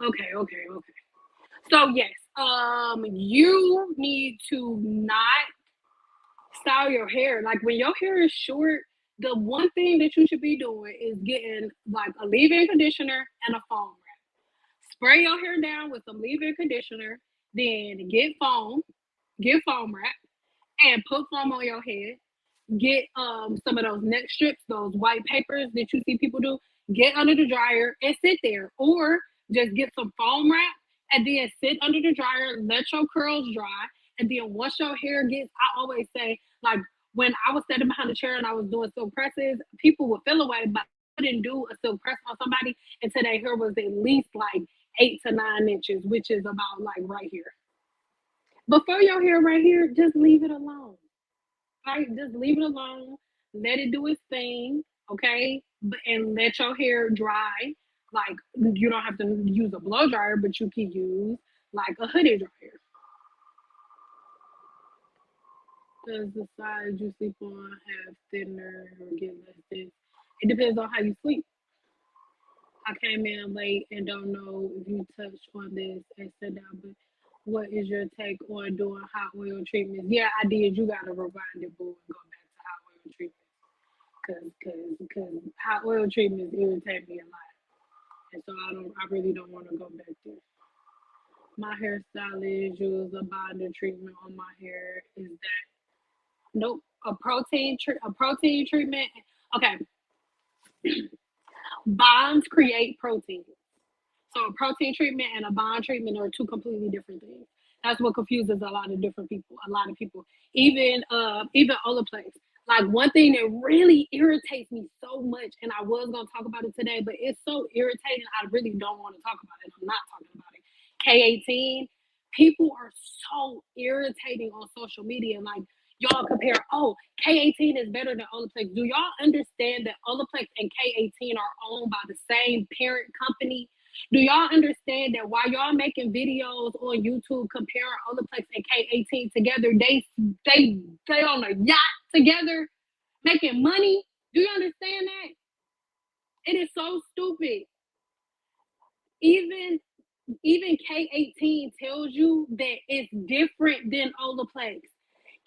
Okay, okay, okay. So yes, you need to not style your hair. Like when your hair is short, the one thing that you should be doing is getting like a leave-in conditioner and a foam wrap. Spray your hair down with some leave-in conditioner, then get foam wrap, and put foam on your head. Get some of those neck strips, those white papers that you see people do. Get under the dryer and sit there, or just get some foam wrap and then sit under the dryer. Let your curls dry, and then once your hair gets, I always say like when I was sitting behind the chair and I was doing silk presses, people would feel away, but I wouldn't do a silk press on somebody until their hair was at least like 8 to 9 inches, which is about like right here. Before your hair right here, just leave it alone. Right? Just leave it alone. Let it do its thing, okay? And let your hair dry. Like you don't have to use a blow dryer, but you can use like a hoodie dryer. Does the side you sleep on have thinner or get less dense? It depends on how you sleep. I came in late and don't know if you touched on this and said down, but what is your take on doing hot oil treatments? Yeah, I did. You gotta rewind it, boo, and go back to hot oil treatments. Cause hot oil treatments irritate me a lot, and so I really don't want to go back there. My hairstylist used a bonder treatment on my hair. Is that nope? A protein treatment. Okay, bonds create protein. So a protein treatment and a bond treatment are two completely different things. That's what confuses a lot of different people. A lot of people, even Olaplex. Like one thing that really irritates me so much, and I was gonna talk about it today, but it's so irritating. I really don't want to talk about it. I'm not talking about it. K18. People are so irritating on social media. Like y'all compare, oh, K18 is better than Olaplex. Do y'all understand that Olaplex and K18 are owned by the same parent company? Do y'all understand that while y'all making videos on YouTube comparing Olaplex and K18 together, they on a yacht together making money? Do you understand that? It is so stupid. Even even K18 tells you that it's different than Olaplex.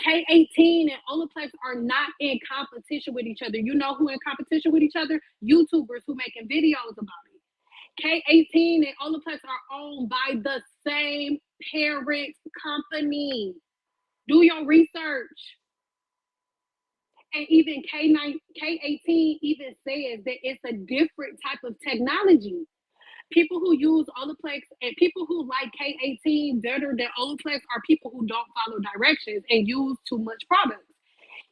K18 and Olaplex are not in competition with each other. You know who in competition with each other? YouTubers who making videos about it. K18 and Olaplex are owned by the same parent company. Do your research. And even K18 even says that it's a different type of technology. People who use Olaplex and people who like K18 better than Olaplex are people who don't follow directions and use too much product.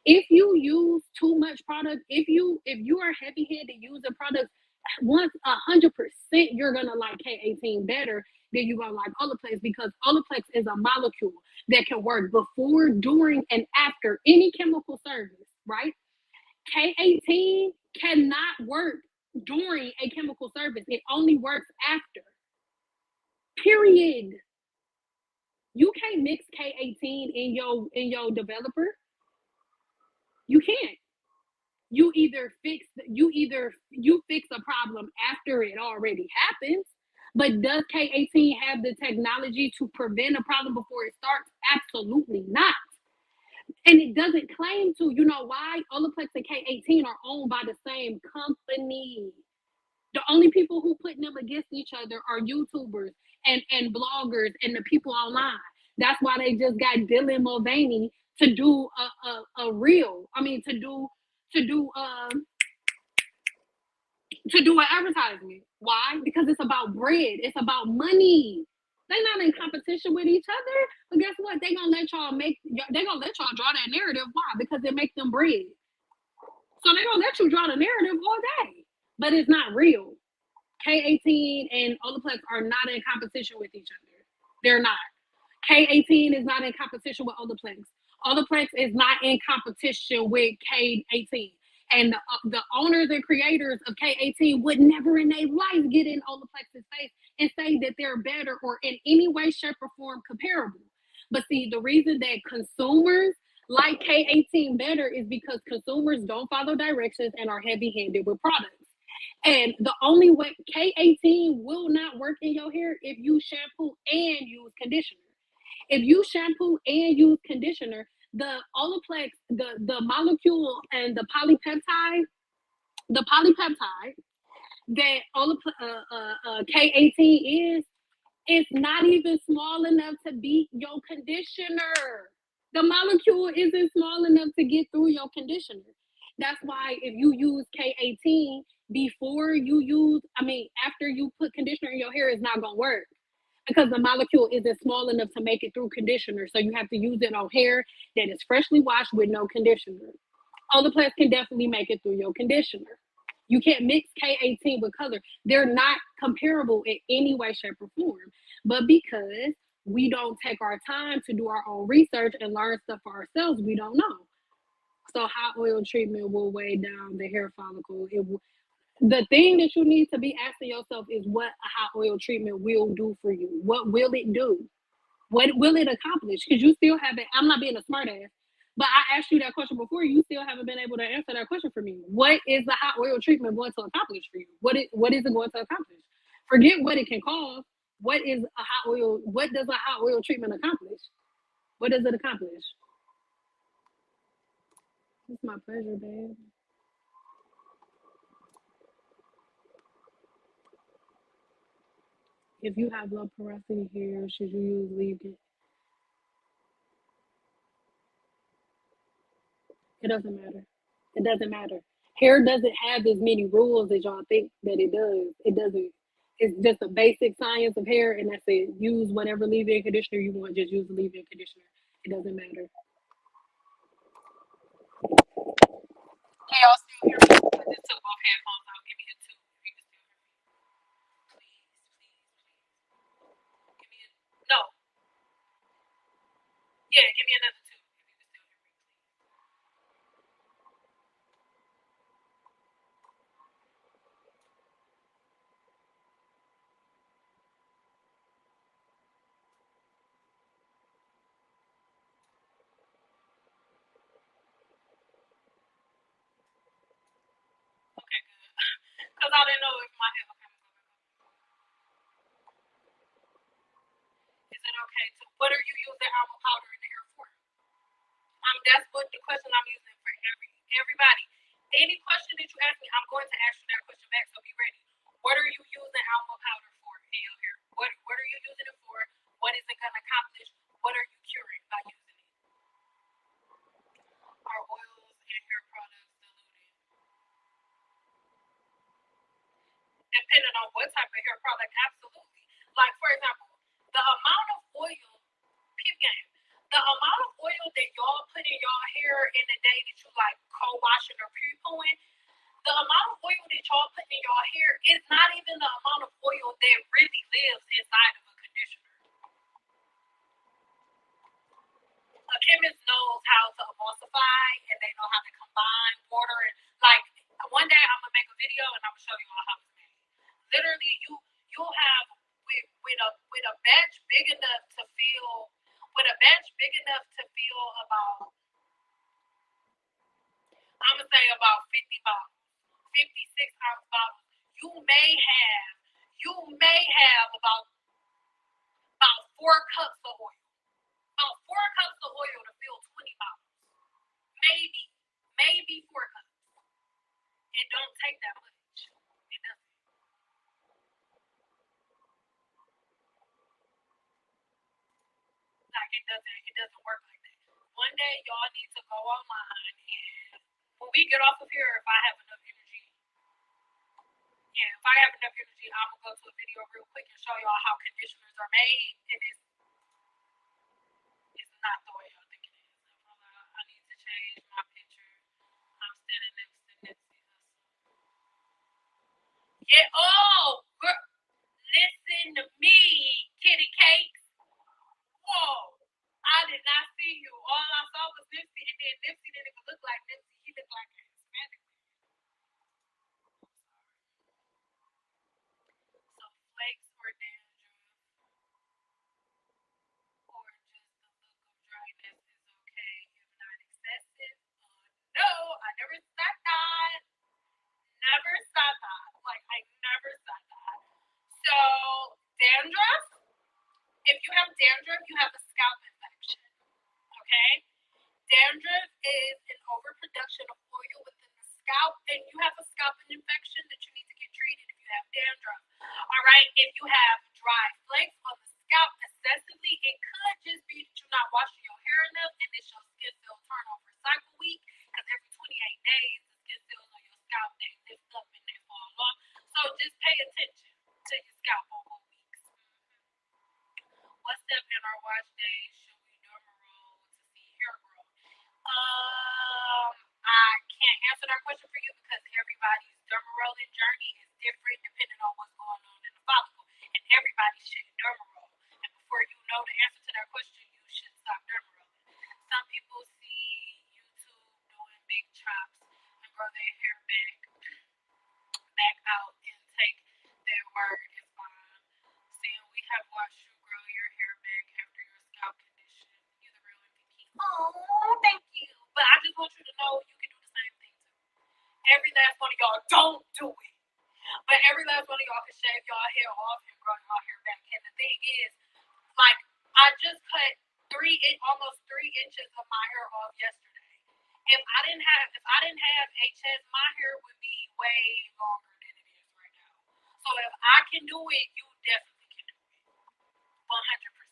If you use too much product, if you are heavy handed using products, once 100% you're gonna like K18 better than you're gonna like Olaplex because Olaplex is a molecule that can work before, during, and after any chemical service, right? K18 cannot work during a chemical service. It only works after. Period. You can't mix K18 in your developer. You can't. You fix a problem after it already happens. But does K18 have the technology to prevent a problem before it starts? Absolutely not. And it doesn't claim to. You know why? Olaplex and K18 are owned by the same company. The only people who put them against each other are YouTubers and bloggers and the people online. That's why they just got Dylan Mulvaney to do a reel. I mean, to do to do an advertisement. Why? Because it's about bread. It's about money. They're not in competition with each other. But guess what? They gonna let y'all draw that narrative. Why? Because it makes them bread. So they gonna let you draw the narrative all day. But it's not real. K18 and Olaplex are not in competition with each other. They're not. K18 is not in competition with Olaplex. Olaplex is not in competition with K18. And the owners and creators of K18 would never in their life get in Olaplex's face and say that they're better or in any way, shape, or form comparable. But see, the reason that consumers like K18 better is because consumers don't follow directions and are heavy handed with products. And the only way K18 will not work in your hair if you shampoo and use conditioner. If you shampoo and use conditioner, the Olaplex, the molecule and the polypeptide that K18 is, it's not even small enough to beat your conditioner. The molecule isn't small enough to get through your conditioner. That's why if you use K18 before you use, I mean, after you put conditioner in your hair, it's not going to work because the molecule isn't small enough to make it through conditioner. So you have to use it on hair that is freshly washed with no conditioner. Olaplex can definitely make it through your conditioner. You can't mix K18 with color. They're not comparable in any way, shape, or form. But because we don't take our time to do our own research and learn stuff for ourselves, we don't know. So hot oil treatment will weigh down the hair follicle. The thing that you need to be asking yourself is what a hot oil treatment will do for you. What will it do? What will it accomplish? Because you still haven't, I'm not being a smartass, but I asked you that question before. You still haven't been able to answer that question for me. What is the hot oil treatment going to accomplish for you? What is it going to accomplish? Forget what it can cause. What is a hot oil? What does a hot oil treatment accomplish? What does it accomplish? It's my pleasure, babe. If you have low porosity hair, should you use leave-in? It doesn't matter. It doesn't matter. Hair doesn't have as many rules as y'all think that it does. It doesn't. It's just a basic science of hair, and that's it. Use whatever leave-in conditioner you want. Just use the leave-in conditioner. It doesn't matter. Can y'all still hear me? I just took both headphones out. Give me a two. If you can still hear me. Please, please, please. Give me a no. Yeah, give me another two. If you can still hear me, please. Okay, good. Because I didn't know if my head. Okay, is it okay to? What are you using almond powder in the hair for? That's what the question I'm using for everybody. Any question that you ask me, I'm going to ask you that question back. So be ready. What are you using almond powder for in your hair? What are you using it for? What is it going to accomplish? What are you curing by using it? Are oils and hair products diluted? Depending on what type of hair product, absolutely. Like for example, the amount of oil, peep game, the amount of oil that y'all put in y'all hair in the day that you like co-washing or pre-pooing, the amount of oil that y'all put in y'all hair is not even the amount of oil that really lives inside of a conditioner. A chemist knows how to emulsify and they know how to combine water and like one day I'm gonna make a video and I'm gonna show you all how it's made. Literally, you'll have with a batch big enough to feel with a batch big enough to feel about I'm gonna say about 50 bottles, 56-ounce bottles. You may have you may have about 4 cups of oil. About 4 cups of oil to fill 20 bottles. Maybe 4 cups. It don't take that much. It doesn't. Like it doesn't work like that. One day y'all need to go online and when we get off of here, if I have enough energy, yeah, if I have enough energy, I'm gonna go to a video real quick and show y'all how conditioners are made, and it's not the way y'all think it is. I need to change my picture. I'm standing next to Nipsey Hussle. Yeah. Oh, girl, listen to me, kitty cakes. Whoa. I did not see you. All I saw was Nipsey, and then Nipsey didn't even look like Nipsey. He looked like a Hispanic man. So flakes or dandruff or just the look of dryness is okay if not Like if you have dry flakes on the scalp excessively, it could just be that you're not washing your hair enough and it's your skin cell turnover cycle week. Because every 28 days, the skin cells on your scalp they lift up and they fall off. So just pay attention to your scalp on what weeks. What step in our wash days should we derma roll to see hair growth? I can't answer that question for you because everybody's derma rolling journey is different depending on what's going on in the follicle, and everybody should derma roll. And before you know the answer to that question, you should stop derma rolling. Some people see YouTube doing big chops and grow their hair back out and take their word is fine. Saying we have watched you grow your hair back after your scalp condition. You're the real MVP. Oh, thank you. But I just want you to know you can do the same thing too. Every last one of y'all don't do it. But every last one of y'all can shave y'all hair off and grow y'all hair back. And the thing is, like, I just cut almost 3 inches of my hair off yesterday. If I didn't have HS, my hair would be way longer than it is right now. So if I can do it, you definitely can do it. 100%.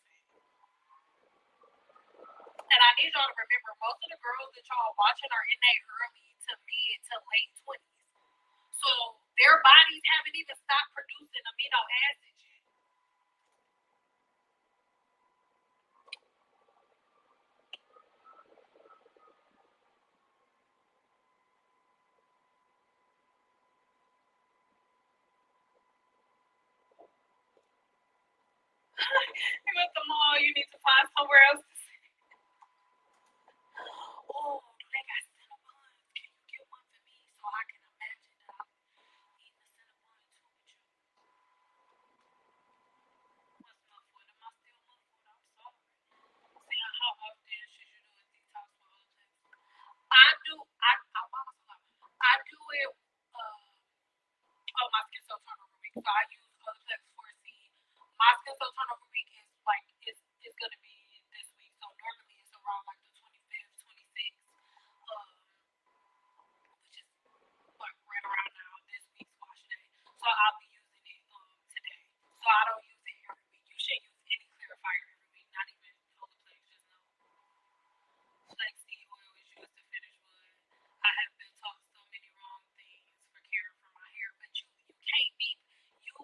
And I need y'all to remember most of the girls that y'all watching are in their early to mid to late 20s. So their bodies haven't even stopped producing amino acids yet. You at the mall, you need to find somewhere else. Oh, do they got Cinnabons? Can you get one for me so I can imagine that I'm eating a Cinnabon too with you? What's muffled? Am I still muffled? I'm sorry. Saying how often should you do a detox for Olaplex? I do. I do it. Oh, my skin cell turnover week. So I use Olaplex 4C. My skin cell turnover week is like it's gonna be this week. So normally it's around like the 25th, 26th, which is like right around now. This week's wash day. So I'll be using it today. So I don't use it every week. You should use any clarifier every week, not even Olaplex. Just know flaxseed oil is used to finish wood. I have been taught so many wrong things for caring for my hair, but you can't be you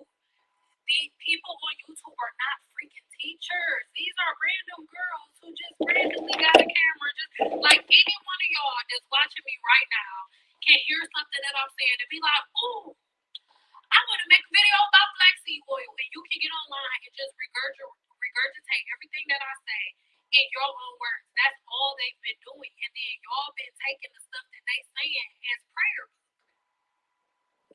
the people on YouTube are not freaking teachers. These are random girls who just randomly got a camera. Just like any one of y'all that's watching me right now can hear something that I'm saying and be like, "Ooh, I want to make a video about flaxseed oil," and you can get online and just regurgitate everything that I say in your own words. That's all they've been doing, and then y'all been taking the stuff that they saying as prayer.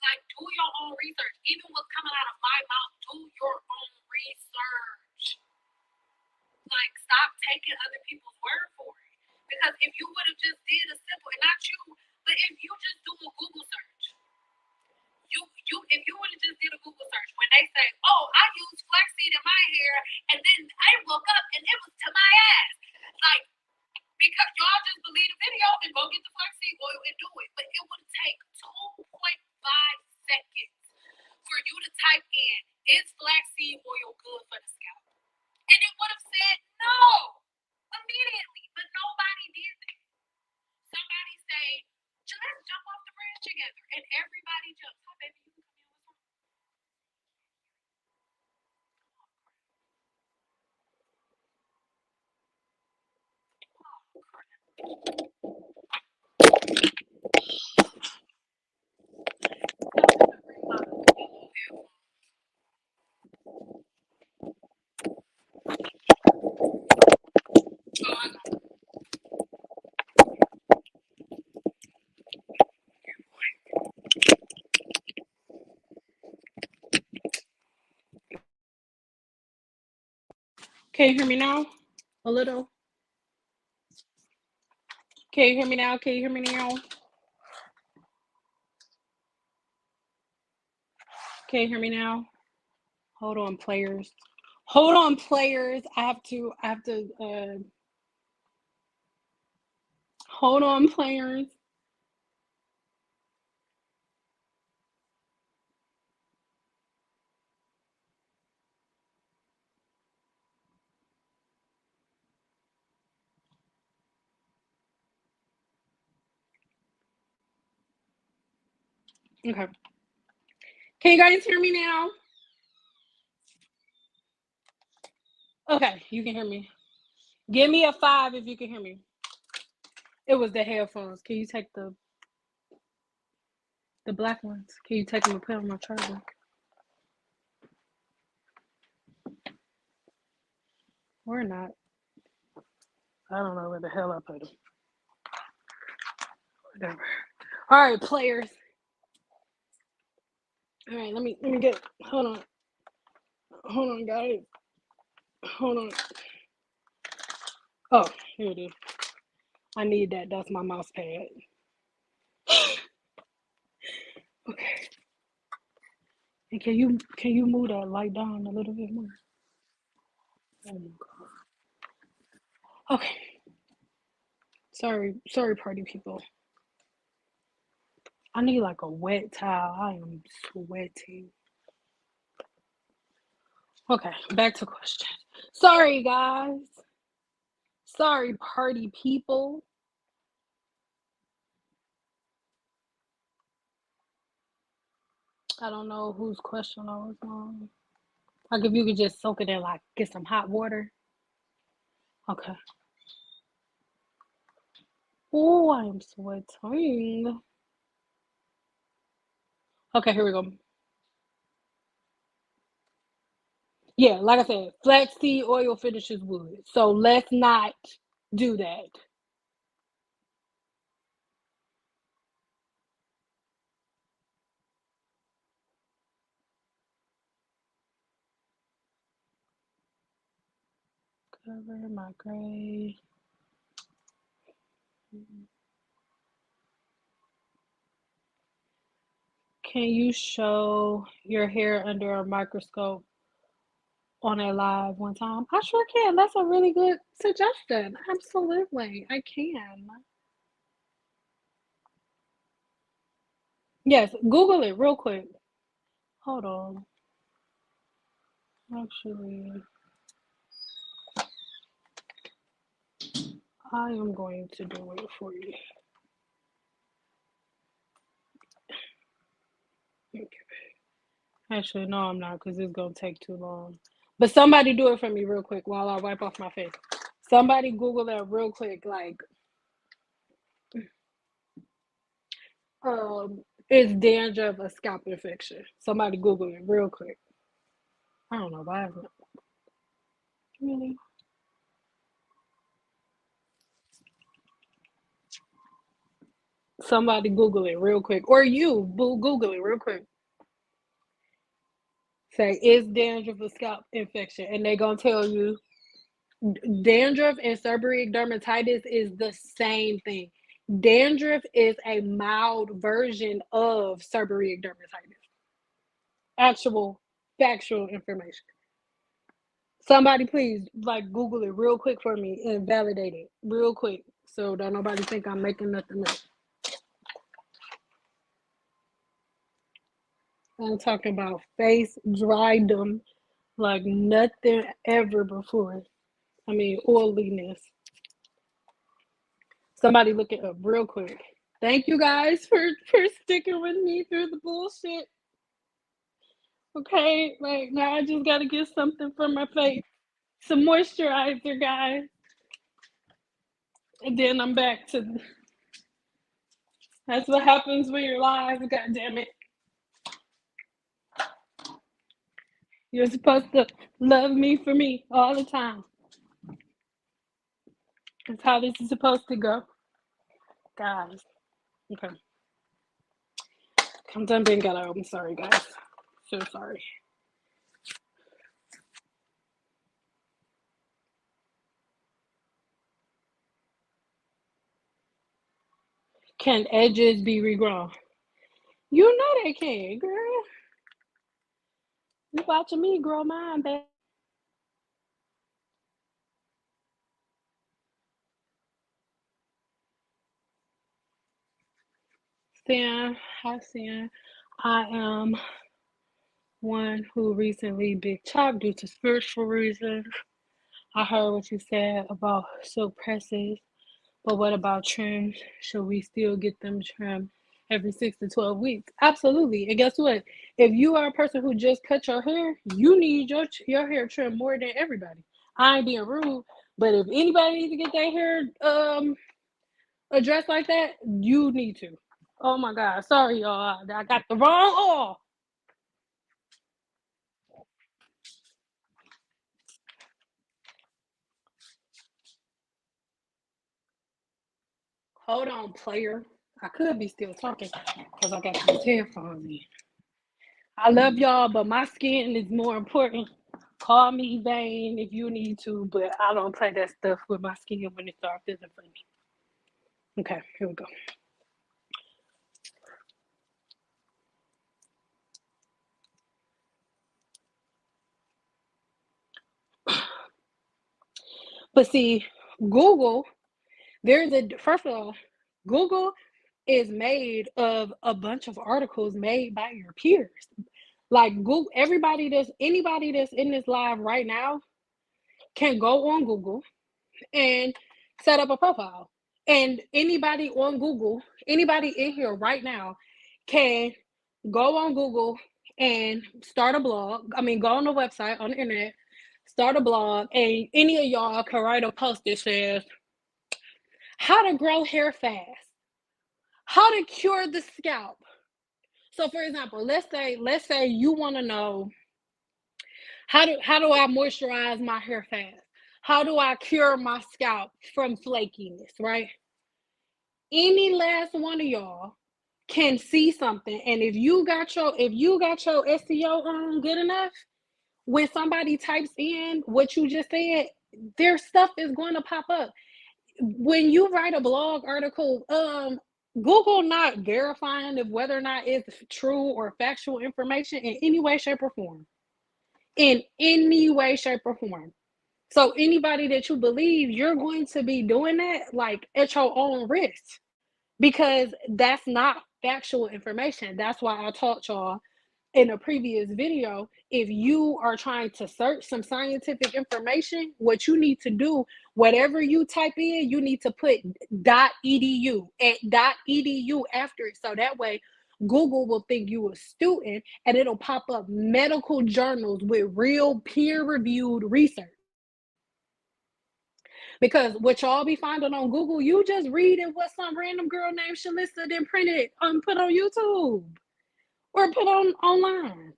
Like, do your own research. Even what's coming out of my mouth, do your own research. Like, stop taking other people's word for it. Because if you would have just did a simple, and not you, but if you just do a Google search, if you would have just did a Google search when they say, "Oh, I use flaxseed in my hair," and then I woke up and it was to my ass, like because y'all just believe the video and go get the flaxseed oil and do it. But it would take 2.5 seconds for you to type in, "Is flaxseed oil good for the scalp?" And it would have said no immediately, but nobody did that. Somebody say, "Let's jump off the bridge together," and everybody jumps. Hi, baby, you can come in. What's Can you hear me now? A little. Can you hear me now? Can you hear me now? Can you hear me now? Hold on, players. Hold on, players. Hold on, players. Okay. Can you guys hear me now? Okay, you can hear me. Give me a 5 if you can hear me. It was the headphones. Can you take the black ones? Can you take them and put on my charger? Or not? I don't know where the hell I put them. Whatever. All right, players. All right, let me get. Hold on, guys. Hold on. Oh, here it is. I need that. That's my mouse pad. Okay. And can you move that light down a little bit more? Oh my god. Okay. Sorry, party people. I need like a wet towel. I am sweating. Okay, back to question. Sorry, guys. Sorry, party people. I don't know whose question I was on. Like if you could just soak it in, like get some hot water. Okay. Oh, I am sweating. Okay, here we go. Yeah, like I said, flaxseed oil finishes wood. So let's not do that. Cover my gray. Can you show your hair under a microscope on a live one time? I sure can. That's a really good suggestion. Absolutely. I can. Yes, Google it real quick. Hold on. Actually, I am going to do it for you. Okay. Actually, no, I'm not because it's going to take too long. But somebody do it for me real quick while I wipe off my face. Somebody Google that real quick. Like, is dandruff a scalp infection? Somebody Google it real quick. I don't know why. Really? Somebody Google it real quick. Or you, Google it real quick. Say, is dandruff a scalp infection? And they're going to tell you dandruff and seborrheic dermatitis is the same thing. Dandruff is a mild version of seborrheic dermatitis. Actual factual information. Somebody please like Google it real quick for me and validate it real quick so don't nobody think I'm making nothing up. I'm talking about face dried them like nothing ever before. I mean oiliness. Somebody look it up real quick. Thank you guys for sticking with me through the bullshit. Okay, like now I just gotta get something for my face. Some moisturizer, guys. And then I'm back to that's what happens when you're live, god damn it. You're supposed to love me for me all the time. That's how this is supposed to go. Guys. Okay. I'm done being ghetto. I'm sorry, guys. So sorry. Can edges be regrown? You know they can, girl. You watching me grow mine, babe. Sam, hi Sam. I am one who recently big chopped due to spiritual reasons. I heard what you said about silk presses, but what about trims? Should we still get them trimmed every 6 to 12 weeks. Absolutely. And guess what? If you are a person who just cut your hair, you need your hair trimmed more than everybody. I ain't being rude, but if anybody needs to get their hair addressed like that, you need to. Oh my God. Sorry, y'all. I got the wrong oil. Hold on, player. I could be still talking because I got these headphones in. I love y'all, but my skin is more important. Call me vain if you need to, but I don't play that stuff with my skin when it starts feeling funny. Okay, here we go. But see, Google, first of all, Google is made of a bunch of articles made by your peers. Like Google, anybody that's in this live right now can go on Google and set up a profile. And anybody on Google, anybody in here right now can go on Google and start a blog. I mean, go on the website on the internet, start a blog, and any of y'all can write a post that says how to grow hair fast, how to cure the scalp. So for example, let's say you want to know how do I moisturize my hair fast? How do I cure my scalp from flakiness, right? Any last one of y'all can see something, and if you got your SEO on good enough, when somebody types in what you just said, their stuff is going to pop up. When you write a blog article, Google not verifying if whether or not it's true or factual information in any way, shape, or form. In any way, shape, or form. So anybody that you believe, you're going to be doing that like at your own risk because that's not factual information. That's why I taught y'all in a previous video, if you are trying to search some scientific information, what you need to do, whatever you type in, you need to put .edu at .edu after it. So that way Google will think you a student and it'll pop up medical journals with real peer-reviewed research. Because what y'all be finding on Google, you just reading what some random girl named Shalissa then printed put on YouTube or put on online.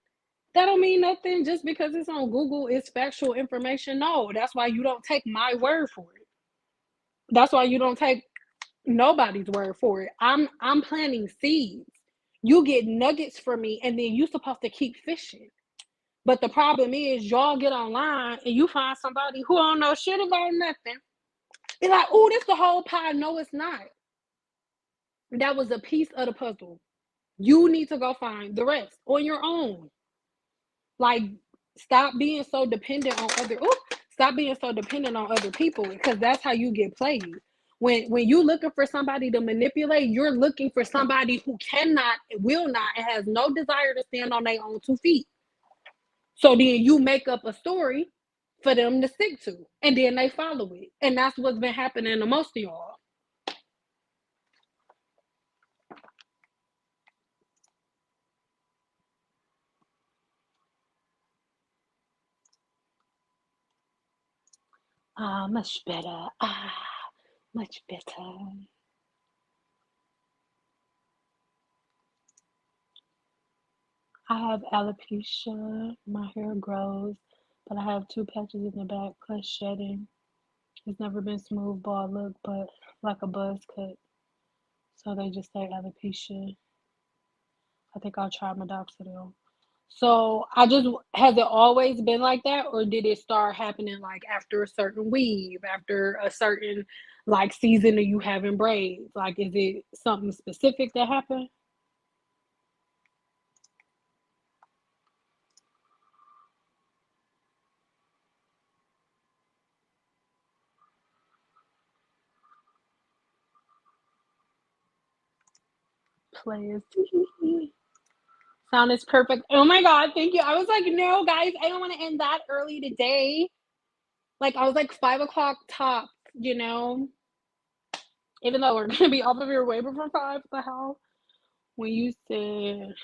That don't mean nothing just because it's on Google, it's factual information. No, that's why you don't take my word for it. That's why you don't take nobody's word for it. I'm planting seeds. You get nuggets from me, and then you supposed to keep fishing. But the problem is y'all get online and you find somebody who don't know shit about nothing. It's like, oh, this the whole pie. No, it's not. That was a piece of the puzzle. You need to go find the rest on your own. Like, stop being so dependent on other people because that's how you get played. When you looking for somebody to manipulate, you're looking for somebody who cannot, will not, and has no desire to stand on their own 2 feet. So then you make up a story for them to stick to, and then they follow it. And that's what's been happening to most of y'all. Much better. Much better. I have alopecia. My hair grows, but I have 2 patches in the back plus shedding. It's never been smooth bald look, but like a buzz cut. So they just say alopecia. I think I'll try minoxidil. So has it always been like that, or did it start happening like after a certain weave, after a certain like season of you having braids? Like, is it something specific that happened? Players. Sound is perfect. Oh my God, thank you. I was like, no, guys, I don't want to end that early today. Like, I was like 5 o'clock top, even though we're gonna be off of here way before 5. The hell? When you said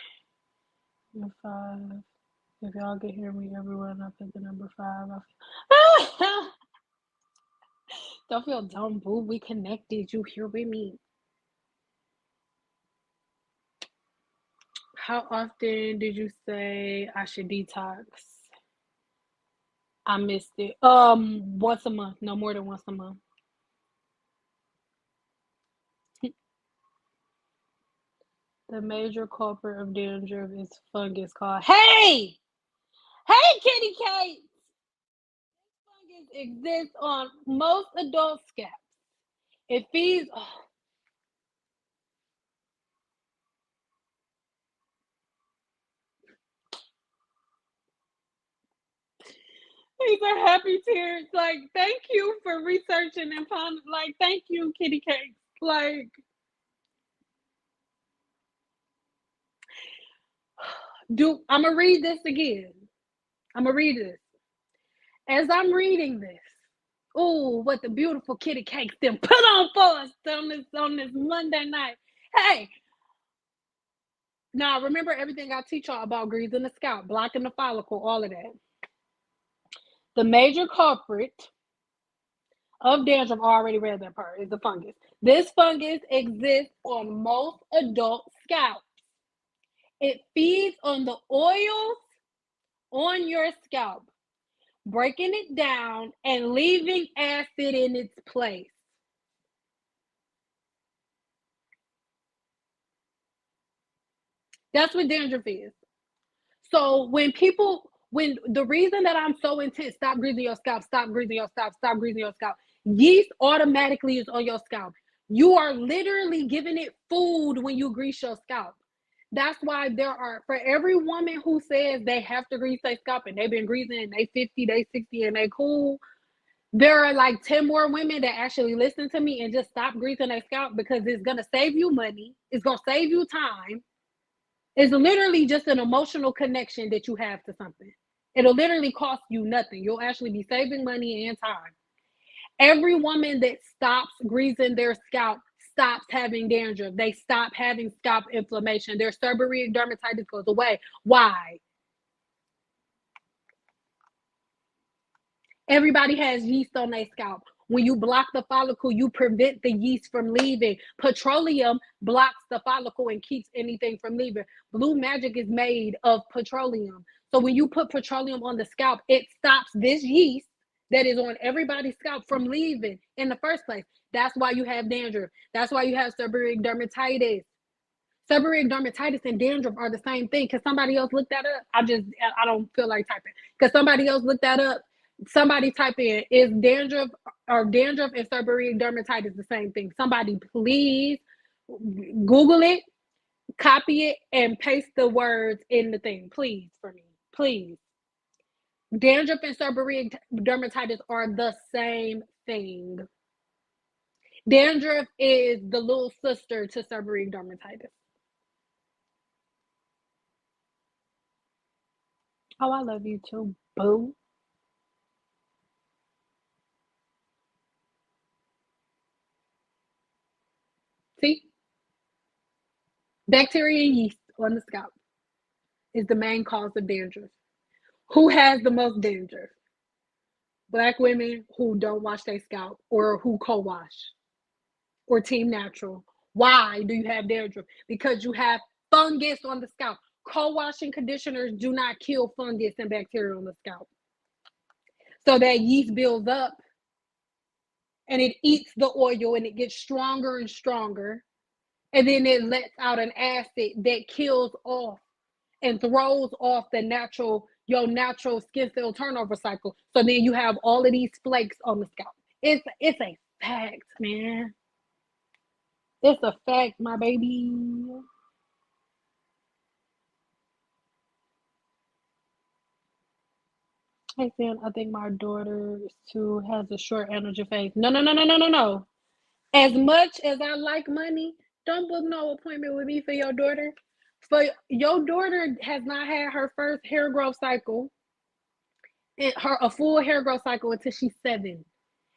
the five, if y'all can hear me, everyone, I put the number five. Don't feel dumb, boo. We connected. You here with me? How often did you say I should detox? I missed it. Once a month, no more than once a month. The major culprit of dandruff is fungus called Hey, kitty Kate. Fungus exists on most adult scalps. It feeds. Oh, these are happy tears. Like, thank you for researching and finding. Like, thank you, kitty Kate. Like, I'm gonna read this again. I'm gonna read this. As I'm reading this, oh, what the beautiful kitty cakes then put on for us on this Monday night. Hey, now remember everything I teach y'all about greasing the scalp, blocking the follicle, all of that. The major culprit of dandruff, I already read that part, is the fungus. This fungus exists on most adult scalps. It feeds on the oils on your scalp, breaking it down and leaving acid in its place. That's what dandruff is. So when the reason that I'm so intense, stop greasing your scalp, stop greasing your scalp, stop greasing your scalp. Yeast automatically is on your scalp. You are literally giving it food when you grease your scalp. That's why for every woman who says they have to grease their scalp and they've been greasing and they 50, they 60 and they cool, there are like 10 more women that actually listen to me and just stop greasing their scalp because it's going to save you money. It's going to save you time. It's literally just an emotional connection that you have to something. It'll literally cost you nothing. You'll actually be saving money and time. Every woman that stops greasing their scalp stops having dandruff. They stop having scalp inflammation. Their seborrheic dermatitis goes away. Why? Everybody has yeast on their scalp. When you block the follicle, you prevent the yeast from leaving. Petroleum blocks the follicle and keeps anything from leaving. Blue Magic is made of petroleum. So when you put petroleum on the scalp, it stops this yeast that is on everybody's scalp from leaving in the first place. That's why you have dandruff. That's why you have seborrheic dermatitis. Seborrheic dermatitis and dandruff are the same thing. Because somebody else looked that up? I don't feel like typing. Because somebody else looked that up. Somebody type in, is dandruff and seborrheic dermatitis the same thing? Somebody please Google it, copy it, and paste the words in the thing, please, for me. Please. Dandruff and seborrheic dermatitis are the same thing. Dandruff is the little sister to seborrheic dermatitis. Oh, I love you too, boo. See? Bacteria and yeast on the scalp is the main cause of dandruff. Who has the most dandruff? Black women who don't wash their scalp or who co-wash or team natural. Why do you have dandruff? Because you have fungus on the scalp. Co-washing conditioners do not kill fungus and bacteria on the scalp. So that yeast builds up and it eats the oil and it gets stronger and stronger. And then it lets out an acid that kills off and throws off your natural skin cell turnover cycle. So then you have all of these flakes on the scalp. It's a fact, man. It's a fact, my baby. Hey Sam, I think my daughter too has a short energy phase. No, no, no, no, no, no, no. As much as I like money, don't book no appointment with me for your daughter. For your daughter has not had her first hair growth cycle, a full hair growth cycle until she's 7.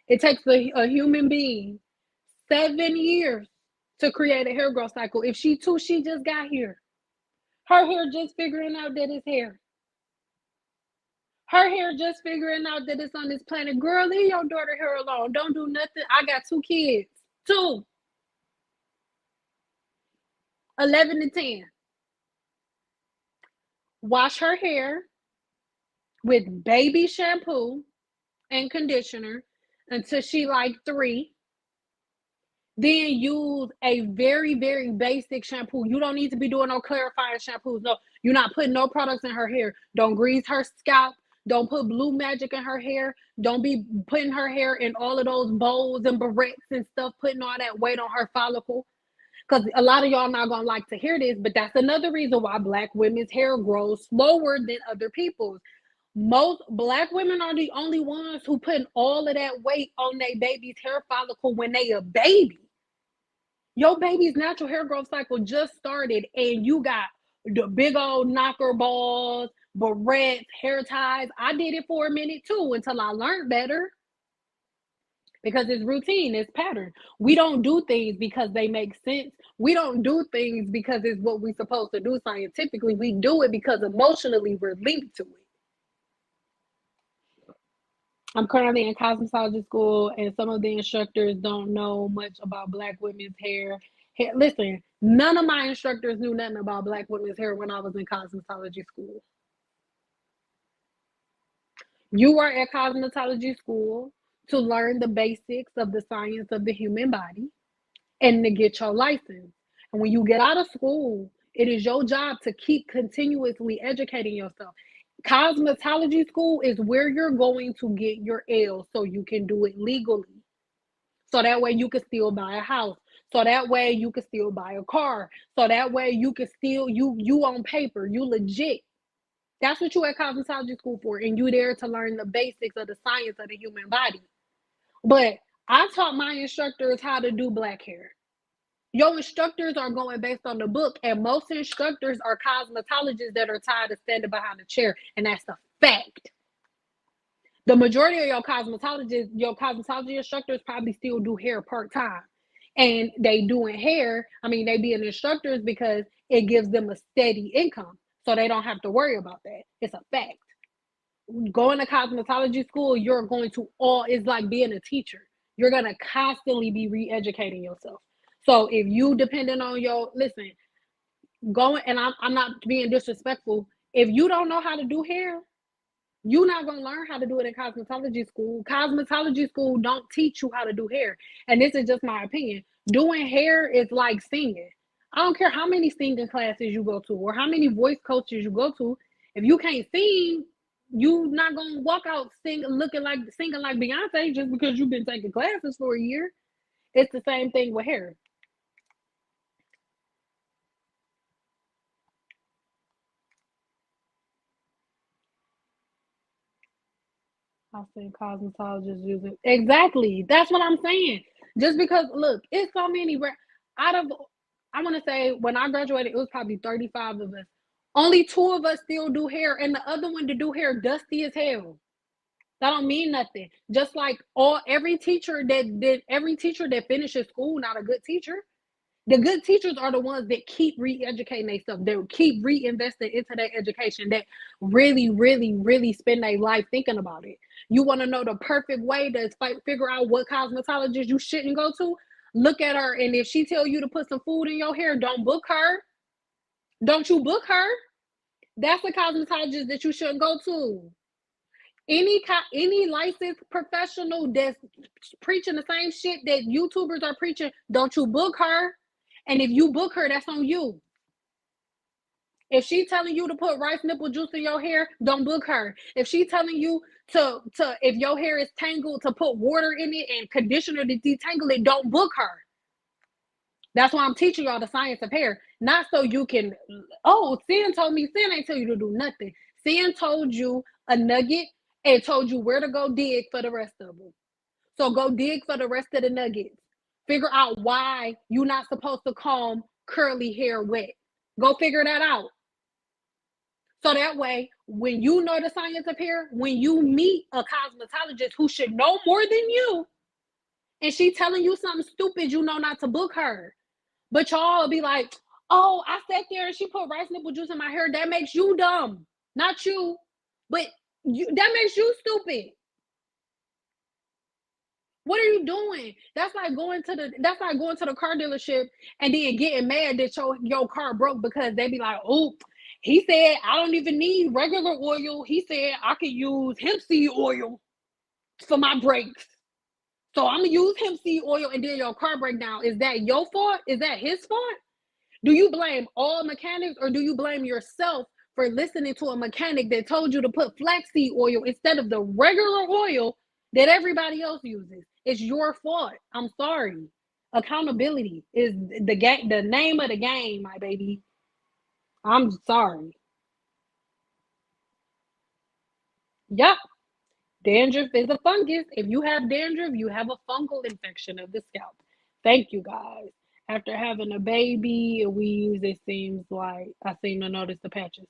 It takes a human being 7 years to create a hair growth cycle. If she just got here. Her hair just figuring out that it's hair. Her hair just figuring out that it's on this planet. Girl, leave your daughter hair alone. Don't do nothing. I got 2 kids. 2. 11 and 10. Wash her hair with baby shampoo and conditioner until she like 3. Then use a very, very basic shampoo. You don't need to be doing no clarifying shampoos. No, you're not putting no products in her hair. Don't grease her scalp. Don't put blue magic in her hair. Don't be putting her hair in all of those bows and barrettes and stuff, putting all that weight on her follicle. Because a lot of y'all not going to like to hear this, but that's another reason why Black women's hair grows slower than other people's. Most Black women are the only ones who put all of that weight on their baby's hair follicle when they a baby. Your baby's natural hair growth cycle just started, and you got the big old knocker balls, barrettes, hair ties. I did it for a minute too until I learned better. Because it's routine, it's pattern. We don't do things because they make sense. We don't do things because it's what we're supposed to do scientifically. We do it because emotionally we're linked to it. I'm currently in cosmetology school, and some of the instructors don't know much about Black women's hair. Listen, none of my instructors knew nothing about Black women's hair when I was in cosmetology school. You are at cosmetology school to learn the basics of the science of the human body and to get your license. And when you get out of school, it is your job to keep continuously educating yourself. Cosmetology school is where you're going to get your L so you can do it legally. So that way you can still buy a house. So that way you can still buy a car. So that way you can still, you on paper, you legit. That's what you at cosmetology school for. And you there to learn the basics of the science of the human body. But I taught my instructors how to do Black hair. Your instructors are going based on the book, and most instructors are cosmetologists that are tired of standing behind a chair, and that's a fact. The majority of your cosmetology instructors probably still do hair part-time. And they doing hair, they being instructors because it gives them a steady income. So they don't have to worry about that. It's a fact. Going to cosmetology school, you're going to it's like being a teacher. You're going to constantly be re-educating yourself. So if you depending on and I'm not being disrespectful. If you don't know how to do hair, you're not going to learn how to do it in cosmetology school. Cosmetology school don't teach you how to do hair. And this is just my opinion. Doing hair is like singing. I don't care how many singing classes you go to or how many voice coaches you go to. If you can't sing, you not going to walk out singing like Beyonce just because you've been taking classes for a year. It's the same thing with hair. I say cosmetologists use it. Exactly. That's what I'm saying. Just because, look, it's so many. Out of, I want to say, when I graduated, it was probably 35 of us. Only 2 of us still do hair, and the other one to do hair dusty as hell. That don't mean nothing. Just like every teacher that finishes school, not a good teacher. The good teachers are the ones that keep re-educating themselves. They keep reinvesting into their education. That really, really, really spend their life thinking about it. You want to know the perfect way to figure out what cosmetologist you shouldn't go to? Look at her, and if she tell you to put some food in your hair, don't book her. Don't you book her? That's the cosmetologist that you shouldn't go to. Any licensed professional that's preaching the same shit that YouTubers are preaching, don't you book her. And if you book her, that's on you. If she telling you to put rice nipple juice in your hair, don't book her. If she telling you to if your hair is tangled, to put water in it and conditioner to detangle it, don't book her. That's why I'm teaching y'all the science of hair. Not so you can, Sin told me, Sin ain't tell you to do nothing. Sin told you a nugget and told you where to go dig for the rest of them. So go dig for the rest of the nuggets. Figure out why you're not supposed to comb curly hair wet. Go figure that out. So that way, when you know the science of hair, when you meet a cosmetologist who should know more than you, and she telling you something stupid, you know not to book her. But y'all be like, oh, I sat there and she put rice nipple juice in my hair. That makes you dumb. Not you. But that makes you stupid. What are you doing? That's like going to the car dealership and then getting mad that your car broke because they be like, oh, he said I don't even need regular oil. He said I could use hemp seed oil for my brakes. So I'm gonna use hemp seed oil and then your car break down. Is that your fault? Is that his fault? Do you blame all mechanics or do you blame yourself for listening to a mechanic that told you to put flaxseed oil instead of the regular oil that everybody else uses? It's your fault. I'm sorry. Accountability is the name of the game, my baby. I'm sorry. Yep. Dandruff is a fungus. If you have dandruff, you have a fungal infection of the scalp. Thank you, guys. After having a baby, it weaves, it seems like I seem to notice the patches.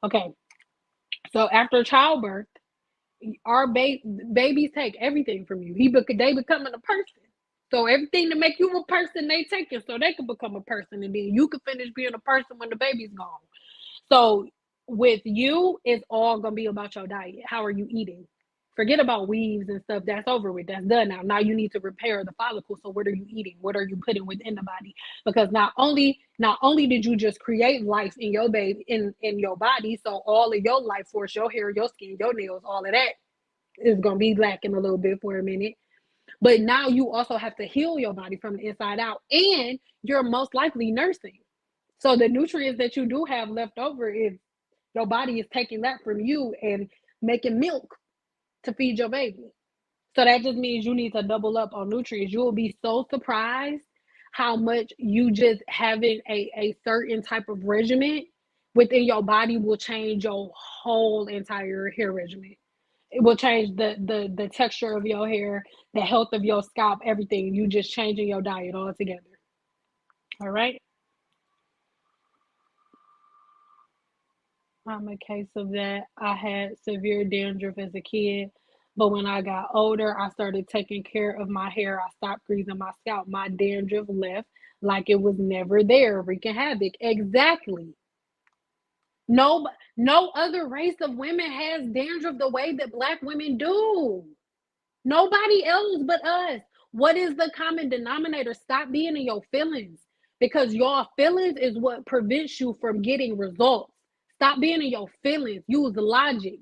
Okay, so after childbirth, our babies take everything from you. They becoming a person. So everything to make you a person, they take it so they can become a person, and then you can finish being a person when the baby's gone. So with you, it's all gonna be about your diet. How are you eating? Forget about weaves and stuff. That's over with. That's done now. Now you need to repair the follicle. So what are you eating? What are you putting within the body? Because not only did you just create life in your baby in your body, so all of your life force, your hair, your skin, your nails, all of that is gonna be lacking a little bit for a minute. But now you also have to heal your body from the inside out, and you're most likely nursing. So the nutrients that you do have left over is your body is taking that from you and making milk to feed your baby. So that just means you need to double up on nutrients. You will be so surprised how much you just having a certain type of regimen within your body will change your whole entire hair regimen. It will change the texture of your hair, the health of your scalp, everything. You just changing your diet altogether. All right. I'm a case of that. I had severe dandruff as a kid, but when I got older, I started taking care of my hair. I stopped greasing my scalp. My dandruff left like it was never there, wreaking havoc. Exactly. No, no other race of women has dandruff the way that black women do. Nobody else but us. What is the common denominator? Stop being in your feelings because your feelings is what prevents you from getting results. Stop being in your feelings. Use logic.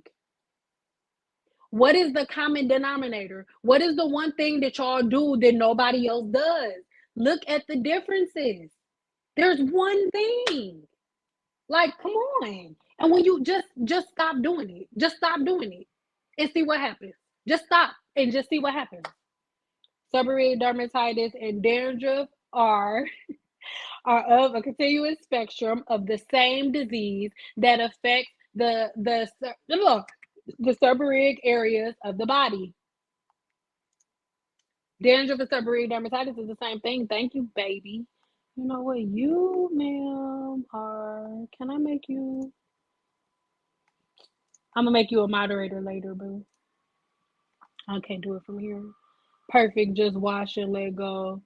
What is the common denominator? What is the one thing that y'all do that nobody else does? Look at the differences. There's one thing. Like, come on. And when you just stop doing it. Just stop doing it and see what happens. Just stop and just see what happens. Seborrheic dermatitis and dandruff are of a continuous spectrum of the same disease that affects the seborrheic areas of the body. Dandruff and seborrheic dermatitis is the same thing. Thank you, baby. You know what, you, ma'am, are. Can I make you? I'm gonna make you a moderator later, boo. I can't do it from here. Perfect. Just wash and let go.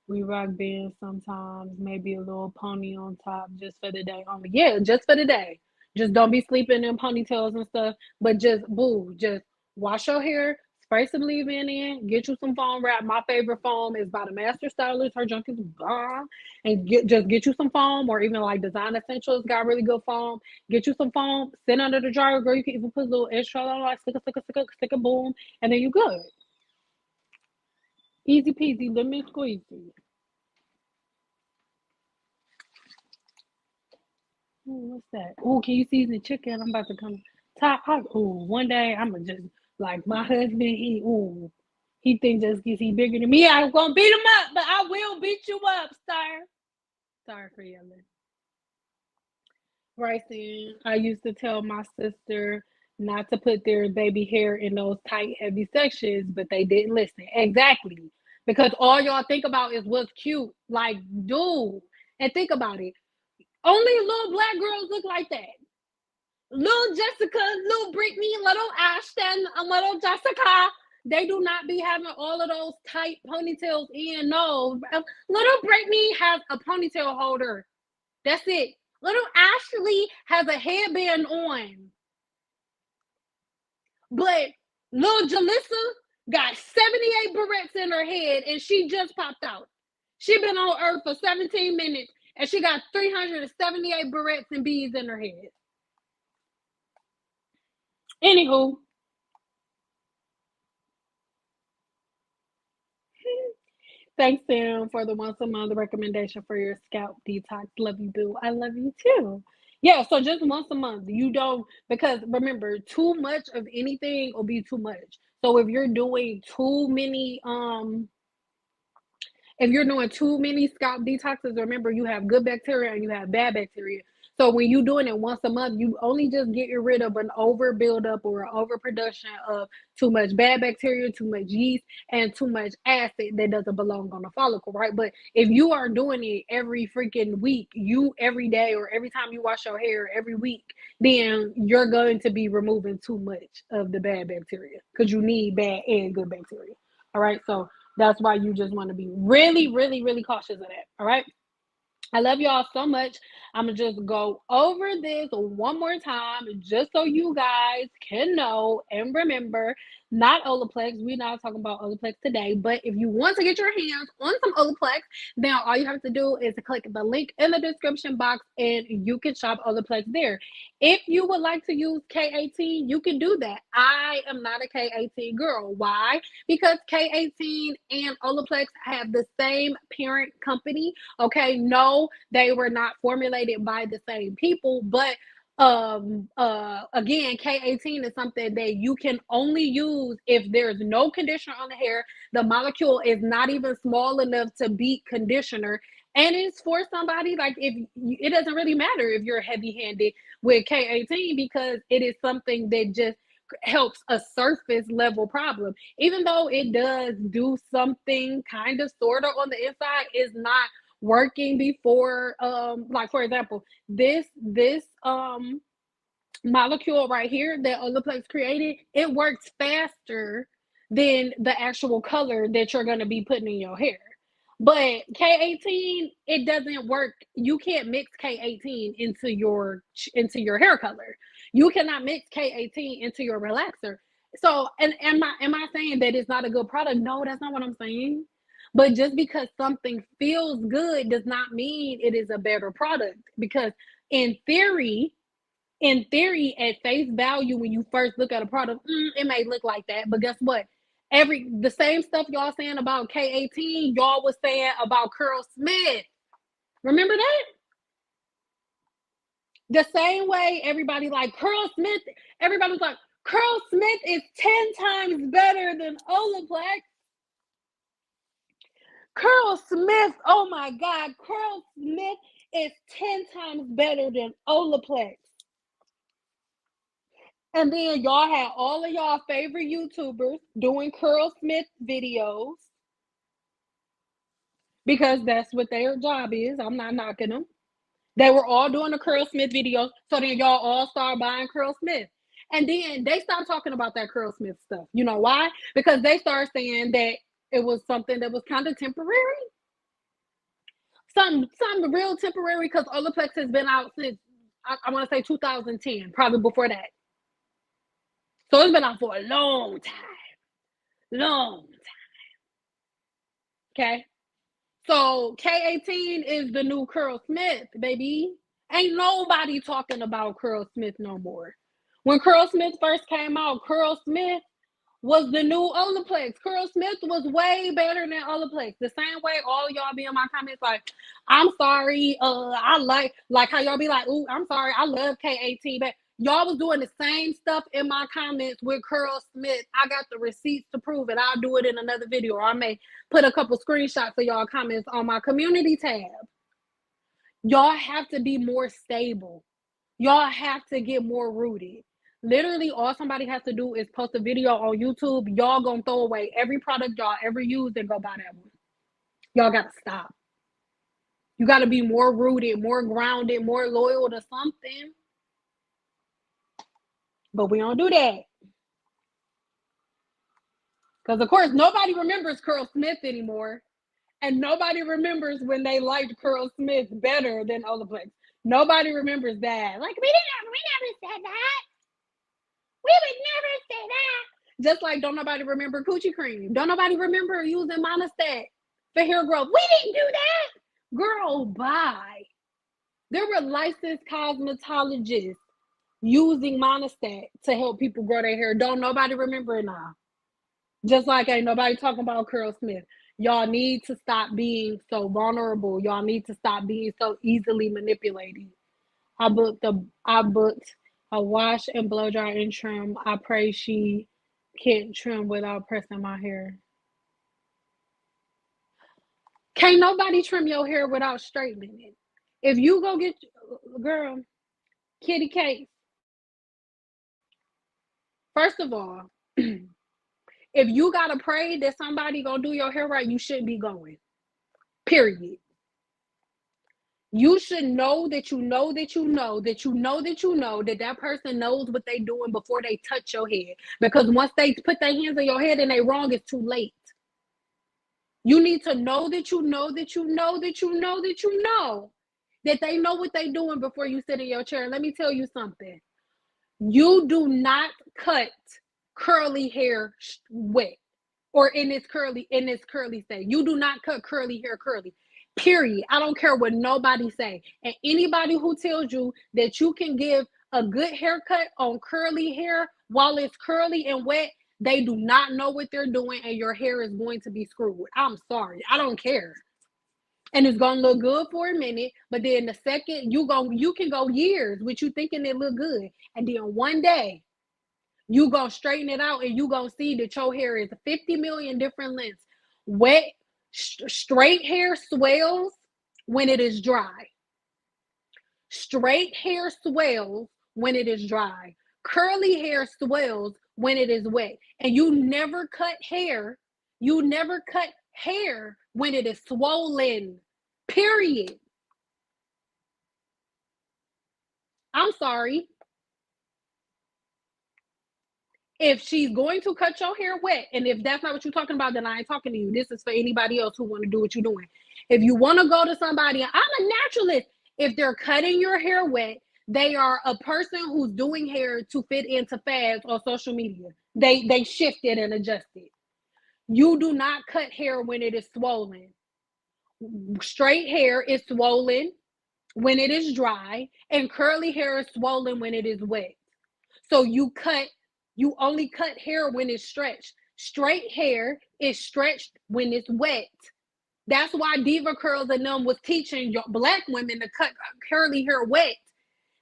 We rock bands sometimes, maybe a little pony on top just for the day only. Yeah, just for the day. Just don't be sleeping in ponytails and stuff. But just boo, just wash your hair, spray some leave-in in, get you some foam wrap. My favorite foam is by the Master Stylist. Her junk is bomb. And get you some foam, or even like Design Essentials got really good foam. Get you some foam, sit under the dryer, girl. You can even put a little extra on, like stick a boom, and then you good. Easy peasy, lemon squeezy. Ooh, what's that? Oh, can you season chicken? I'm about to come. Top. Oh, one day I'm gonna just like my husband. He thinks just because he bigger than me, I'm gonna beat him up. But I will beat you up, sir. Sorry for yelling. Right then, I used to tell my sister not to put their baby hair in those tight, heavy sections, but they didn't listen. Exactly. Because all y'all think about is what's cute. Like, dude. And think about it. Only little black girls look like that. Little Jessica, little Brittany, little Ashton, a little Jessica. They do not be having all of those tight ponytails in. No, little Brittany has a ponytail holder. That's it. Little Ashley has a headband on. But little Jalissa got 78 barrettes in her head and she just popped out. She been on Earth for 17 minutes and she got 378 barrettes and beads in her head. Anywho, thanks, Sam, for the once a month recommendation for your scalp detox. Love you, boo. I love you too. Yeah, so just once a month. You don't, because remember, too much of anything will be too much. So if you're doing too many if you're doing too many scalp detoxes, remember you have good bacteria and you have bad bacteria. So when you're doing it once a month, you only just get rid of an over buildup or an overproduction of too much bad bacteria, too much yeast, and too much acid that doesn't belong on the follicle, right? But if you are doing it every freaking week, you every day or every time you wash your hair every week, then you're going to be removing too much of the bad bacteria because you need bad and good bacteria. All right. So that's why you just want to be really, really, really cautious of that. All right. I love y'all so much. I'm going to just go over this one more time just so you guys can know and remember. Not Olaplex. We're not talking about Olaplex today. But if you want to get your hands on some Olaplex, then all you have to do is to click the link in the description box and you can shop Olaplex there. If you would like to use K18, you can do that. I am not a K18 girl. Why? Because K18 and Olaplex have the same parent company. Okay, no, they were not formulated by the same people, but again, K18 is something that you can only use if there's no conditioner on the hair. The molecule is not even small enough to beat conditioner, and it's for somebody like, if it doesn't really matter if you're heavy-handed with K18 because it is something that just helps a surface level problem. Even though it does do something kind of sort of on the inside, is not working before, like for example, this molecule right here that Olaplex created, it works faster than the actual color that you're going to be putting in your hair. But K18, it doesn't work. You can't mix K18 into your hair color. You cannot mix K18 into your relaxer. So, and am I saying that it's not a good product? No, that's not what I'm saying. But just because something feels good does not mean it is a better product. Because in theory, at face value, when you first look at a product, it may look like that. But guess what? The same stuff y'all saying about K18, y'all was saying about Curl Smith. Remember that? The same way everybody like Curl Smith, everybody's like, Curl Smith is 10 times better than Olaplex. Curl Smith, oh my God, Curl Smith is 10 times better than Olaplex. And then y'all had all of y'all favorite YouTubers doing Curl Smith videos because that's what their job is. I'm not knocking them. They were all doing the Curl Smith videos. So then y'all all start buying Curl Smith. And then they stopped talking about that Curl Smith stuff. You know why? Because they started saying that it was something that was kind of temporary. Something real temporary because Olaplex has been out since, I want to say 2010, probably before that. So it's been out for a long time. Long time. Okay. So K18 is the new Curl Smith, baby. Ain't nobody talking about Curl Smith no more. When Curl Smith first came out, Curl Smith was the new Olaplex. Curl Smith was way better than Olaplex. The same way all y'all be in my comments like, I'm sorry, I like how y'all be like, ooh, I'm sorry, I love K18, but y'all was doing the same stuff in my comments with Curl Smith. I got the receipts to prove it. I'll do it in another video, or I may put a couple screenshots of y'all comments on my community tab. Y'all have to be more stable. Y'all have to get more rooted. Literally, all somebody has to do is post a video on YouTube. Y'all gonna throw away every product y'all ever used and go buy that one. Y'all gotta stop. You gotta be more rooted, more grounded, more loyal to something. But we don't do that. Because, of course, nobody remembers Curl Smith anymore. And nobody remembers when they liked Curl Smith better than Olaplex. Nobody remembers that. Like, we never said that. We would never say that. Just like don't nobody remember coochie cream. Don't nobody remember using Monistat for hair growth. We didn't do that. Girl, bye. There were licensed cosmetologists using Monistat to help people grow their hair. Don't nobody remember it now. Just like ain't nobody talking about Curl Smith. Y'all need to stop being so vulnerable. Y'all need to stop being so easily manipulated. I booked a wash and blow dry and trim. I pray she can't trim without pressing my hair. Can't nobody trim your hair without straightening it. If you go get girl, kitty cake. First of all, if you gotta pray that somebody gonna do your hair right, you shouldn't be going. Period. You should know that you know that you know that you know that you know that that person knows what they doing before they touch your head. Because once they put their hands on your head and they wrong, it's too late. You need to know that you know that you know that you know that you know that they know what they doing before you sit in your chair. Let me tell you something. You do not cut curly hair wet or in its curly state. You do not cut curly hair curly. Period. I don't care what nobody say. And anybody who tells you that you can give a good haircut on curly hair while it's curly and wet, they do not know what they're doing and your hair is going to be screwed. I'm sorry. I don't care. And it's gonna look good for a minute, but then the second you can go years with you thinking it look good, and then one day you gonna straighten it out and you gonna see that your hair is 50 million different lengths. Wet, straight hair swells when it is dry. Straight hair swells when it is dry. Curly hair swells when it is wet. And you never cut hair. You never cut hair when it is swollen. Period. I'm sorry. If she's going to cut your hair wet, and if that's not what you're talking about, then I ain't talking to you. This is for anybody else who want to do what you're doing. If you want to go to somebody, I'm a naturalist. If they're cutting your hair wet, they are a person who's doing hair to fit into fads on social media. They shift it and adjust it. You do not cut hair when it is swollen. Straight hair is swollen when it is dry, and curly hair is swollen when it is wet. So you only cut hair when it's stretched. Straight hair is stretched when it's wet. That's why Diva Curls and them was teaching black women to cut curly hair wet.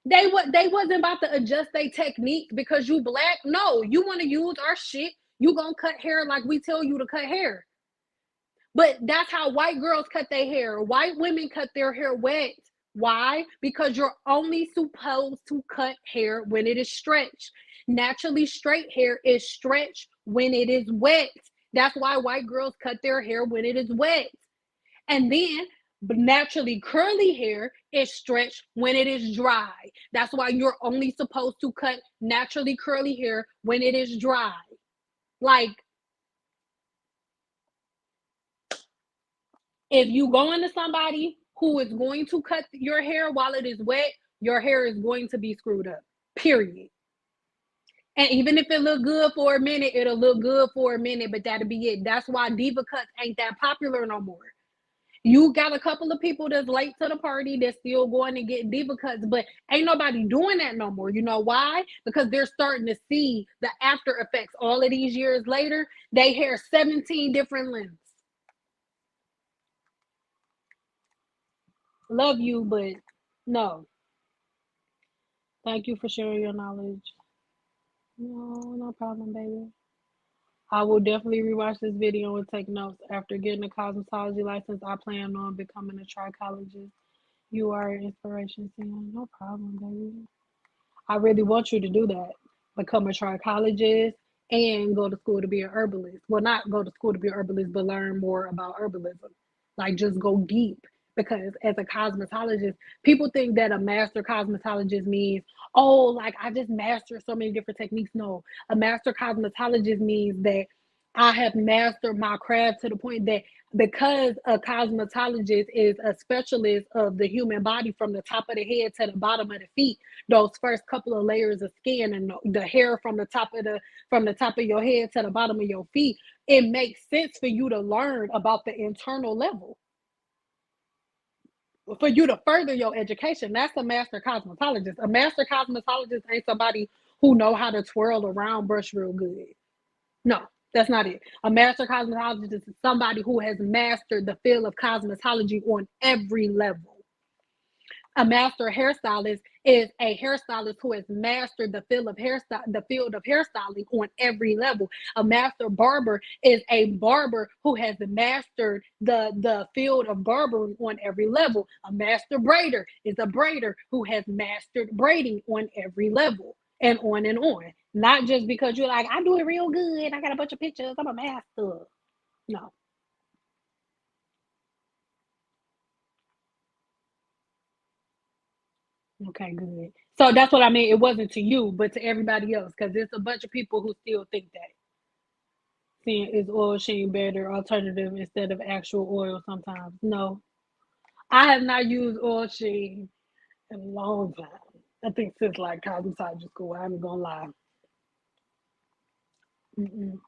They wasn't about to adjust their technique because you black. No, you want to use our shit. You gonna cut hair like we tell you to cut hair. But that's how white girls cut their hair. White women cut their hair wet. Why? Because you're only supposed to cut hair when it is stretched. Naturally straight hair is stretched when it is wet. That's why white girls cut their hair when it is wet. And then naturally curly hair is stretched when it is dry. That's why you're only supposed to cut naturally curly hair when it is dry. Like, if you go into somebody who is going to cut your hair while it is wet, your hair is going to be screwed up. Period. And even if it look good for a minute, it'll look good for a minute, but that'll be it. That's why diva cuts ain't that popular no more. You got a couple of people that's late to the party that's still going to get diva cuts, but ain't nobody doing that no more. You know why? Because they're starting to see the after effects all of these years later. They hair 17 different lengths. Love you, but no. Thank you for sharing your knowledge. No, no problem, baby. I will definitely rewatch this video and take notes. After getting a cosmetology license, I plan on becoming a trichologist. You are an inspiration, Sam. No problem, baby. I really want you to do that. Become a trichologist and go to school to be an herbalist. Well, not go to school to be an herbalist, but learn more about herbalism. Like, just go deep. Because as a cosmetologist, people think that a master cosmetologist means, oh, like I just mastered so many different techniques. No, a master cosmetologist means that I have mastered my craft to the point that because a cosmetologist is a specialist of the human body from the top of the head to the bottom of the feet, those first couple of layers of skin and the hair from the top of your head to the bottom of your feet, it makes sense for you to learn about the internal level, for you to further your education. That's a master cosmetologist. A master cosmetologist ain't somebody who know how to twirl around brush real good. No, that's not it. A master cosmetologist is somebody who has mastered the field of cosmetology on every level. A master hairstylist is a hairstylist who has mastered the field of hairstyling on every level. A master barber is a barber who has mastered the field of barbering on every level. A master braider is a braider who has mastered braiding on every level, and on and on. Not just because you're like, I do it real good, I got a bunch of pictures, I'm a master. No. Okay, good. So that's what I mean. It wasn't to you, but to everybody else, because there's a bunch of people who still think that seeing is oil sheen better alternative instead of actual oil sometimes. No, I have not used oil sheen in a long time. I think since like cosmetology school. I'm gonna lie. Mm-mm.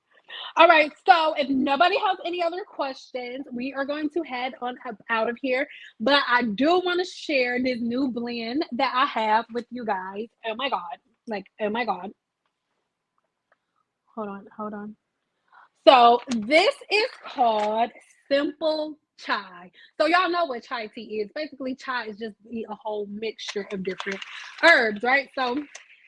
All right. So if nobody has any other questions, we are going to head on up out of here. But I do want to share this new blend that I have with you guys. Oh my god! Like, oh my god! Hold on, hold on. So this is called Simple Chai. So y'all know what chai tea is. Basically, chai is just a whole mixture of different herbs, right? So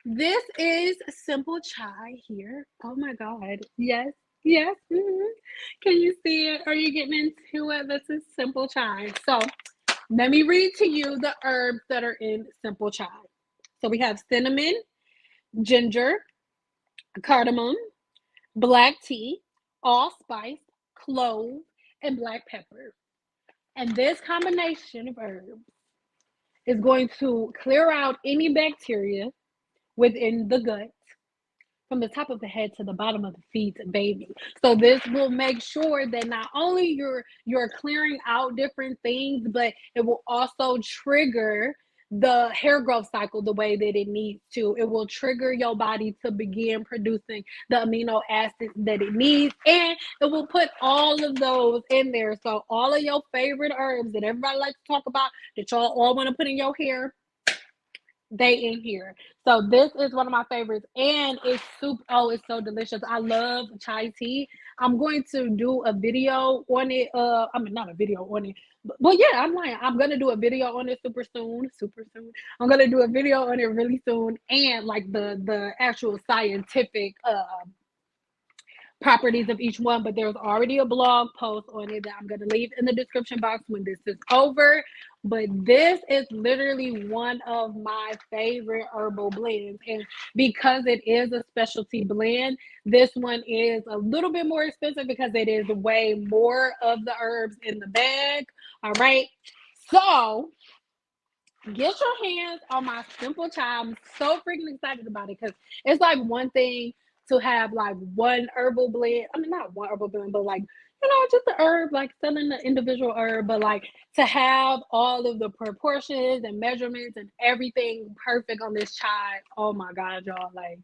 this is Simple Chai here. Oh my God. Yes. Yes. Can you see it? Are you getting into it? This is Simple Chai. So let me read to you the herbs that are in Simple Chai. So we have cinnamon, ginger, cardamom, black tea, allspice, clove, and black pepper. And this combination of herbs is going to clear out any bacteria within the gut from the top of the head to the bottom of the feet, baby. So this will make sure that not only you're clearing out different things, but it will also trigger the hair growth cycle the way that it needs to. It will trigger your body to begin producing the amino acids that it needs, and it will put all of those in there. So all of your favorite herbs that everybody likes to talk about, that y'all all want to put in your hair, they in here. So this is one of my favorites, and it's soup. Oh, it's so delicious. I love chai tea. I'm going to do a video on it. I mean, not a video on it, but well, yeah, I'm lying. I'm gonna do a video on it super soon. Super soon. I'm gonna do a video on it really soon, and like the actual scientific properties of each one, but there's already a blog post on it that I'm going to leave in the description box when this is over. But this is literally one of my favorite herbal blends. And because it is a specialty blend, this one is a little bit more expensive because it is way more of the herbs in the bag. All right. So get your hands on my Simple Chai. I'm so freaking excited about it because it's like one thing to have like one herbal blend. I mean, not one herbal blend, but like, just the herb, like selling the individual herb, but like to have all of the proportions and measurements and everything perfect on this chai. Oh my God, y'all. Like,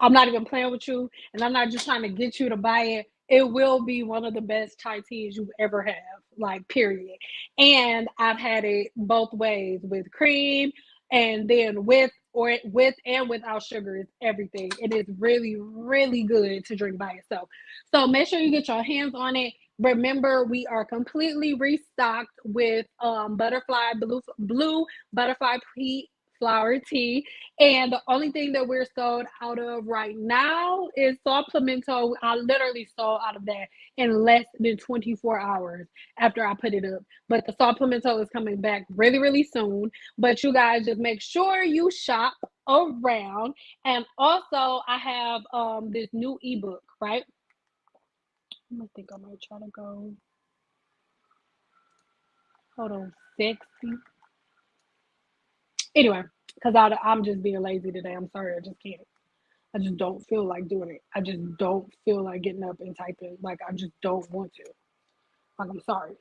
I'm not even playing with you, and I'm not just trying to get you to buy it. It will be one of the best chai teas you ever have, like period. And I've had it both ways with cream, and then with and without sugar. It's everything. It is really really good to drink by itself. So make sure you get your hands on it. Remember, we are completely restocked with butterfly blue butterfly pea flower tea, and the only thing that we're sold out of right now is supplemento. I literally sold out of that in less than 24 hours after I put it up. But the supplemento is coming back really, really soon. But you guys just make sure you shop around. And also I have this new ebook, right? I think I might try to go. Hold on, sexy. Anyway, because I'm just being lazy today. I'm sorry, I just can't. I just don't feel like doing it. I just don't feel like getting up and typing. Like I just don't want to. Like I'm sorry.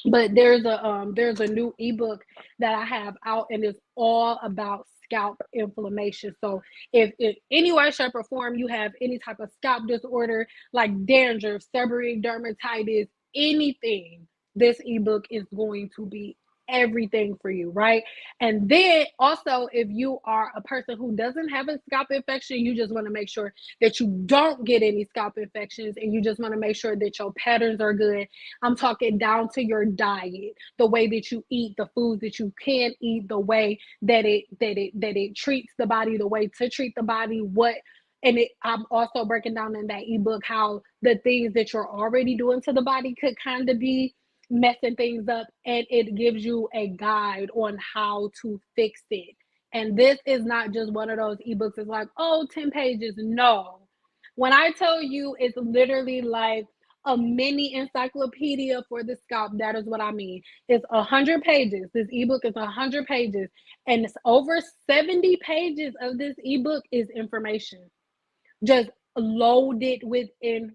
But there's a new ebook that I have out, and it's all about scalp inflammation. So if in any way, shape, or form you have any type of scalp disorder like dandruff, seborrheic dermatitis, anything, this ebook is going to be everything for you, right? And then also, if you are a person who doesn't have a scalp infection, you just want to make sure that you don't get any scalp infections, and you just want to make sure that your patterns are good. I'm talking down to your diet, the way that you eat, the foods that you can eat, the way that it treats the body, the way to treat the body, what and I'm also breaking down in that ebook how the things that you're already doing to the body could kind of be messing things up, and it gives you a guide on how to fix it. And this is not just one of those ebooks. It's like, oh, 10 pages. No. When I tell you it's literally like a mini encyclopedia for the scalp, that is what I mean. It's 100 pages. This ebook is 100 pages, and it's over 70 pages of this ebook is information, just loaded with information.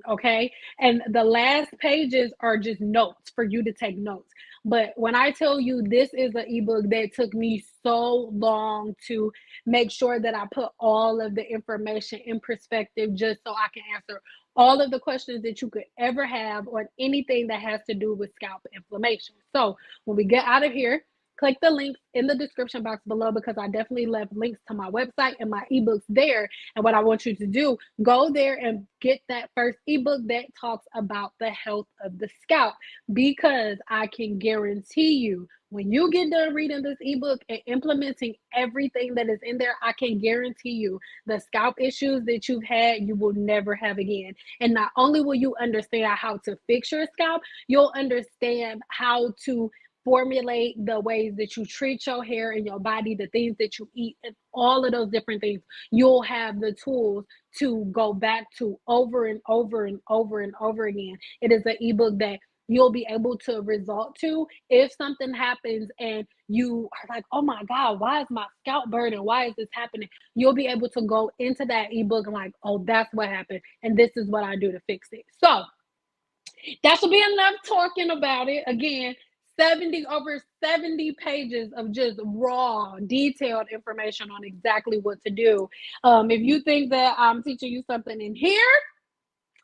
Okay. And the last pages are just notes for you to take notes. But when I tell you this is an ebook that took me so long to make sure that I put all of the information in perspective, just so I can answer all of the questions that you could ever have on anything that has to do with scalp inflammation. So when we get out of here, click the links in the description box below, because I definitely left links to my website and my ebooks there. And what I want you to do, go there and get that first ebook that talks about the health of the scalp, because I can guarantee you, when you get done reading this ebook and implementing everything that is in there, I can guarantee you the scalp issues that you've had, you will never have again. And not only will you understand how to fix your scalp, you'll understand how to formulate the ways that you treat your hair and your body, the things that you eat, and all of those different things. You'll have the tools to go back to over and over and over and over again. It is an ebook that you'll be able to resort to if something happens and you are like, oh my God, why is my scalp burning? Why is this happening? You'll be able to go into that ebook and like, oh, that's what happened. And this is what I do to fix it. So that should be enough talking about it. Again, 70 pages of just raw, detailed information on exactly what to do. If you think that I'm teaching you something in here,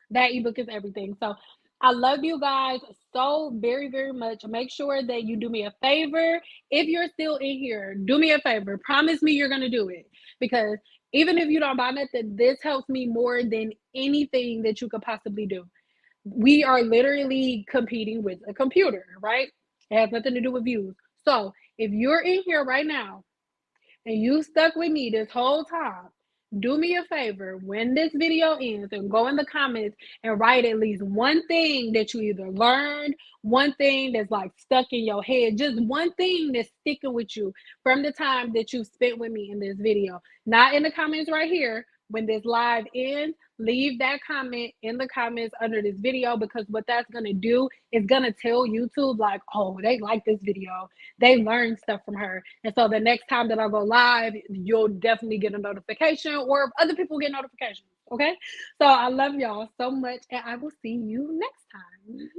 that ebook is everything. So I love you guys so very, very much. Make sure that you do me a favor. If you're still in here, do me a favor. Promise me you're going to do it, because even if you don't buy nothing, this helps me more than anything that you could possibly do. We are literally competing with a computer, right? It has nothing to do with views. So if you're in here right now and you stuck with me this whole time, do me a favor when this video ends and go in the comments and write at least one thing that you either learned, one thing that's like stuck in your head, just one thing that's sticking with you from the time that you spent with me in this video. Not in the comments right here. When this live ends, leave that comment in the comments under this video, because what that's going to do is going to tell YouTube like, oh, they like this video, they learned stuff from her. And so the next time that I go live, you'll definitely get a notification, or other people get notifications. Okay. So I love y'all so much, and I will see you next time.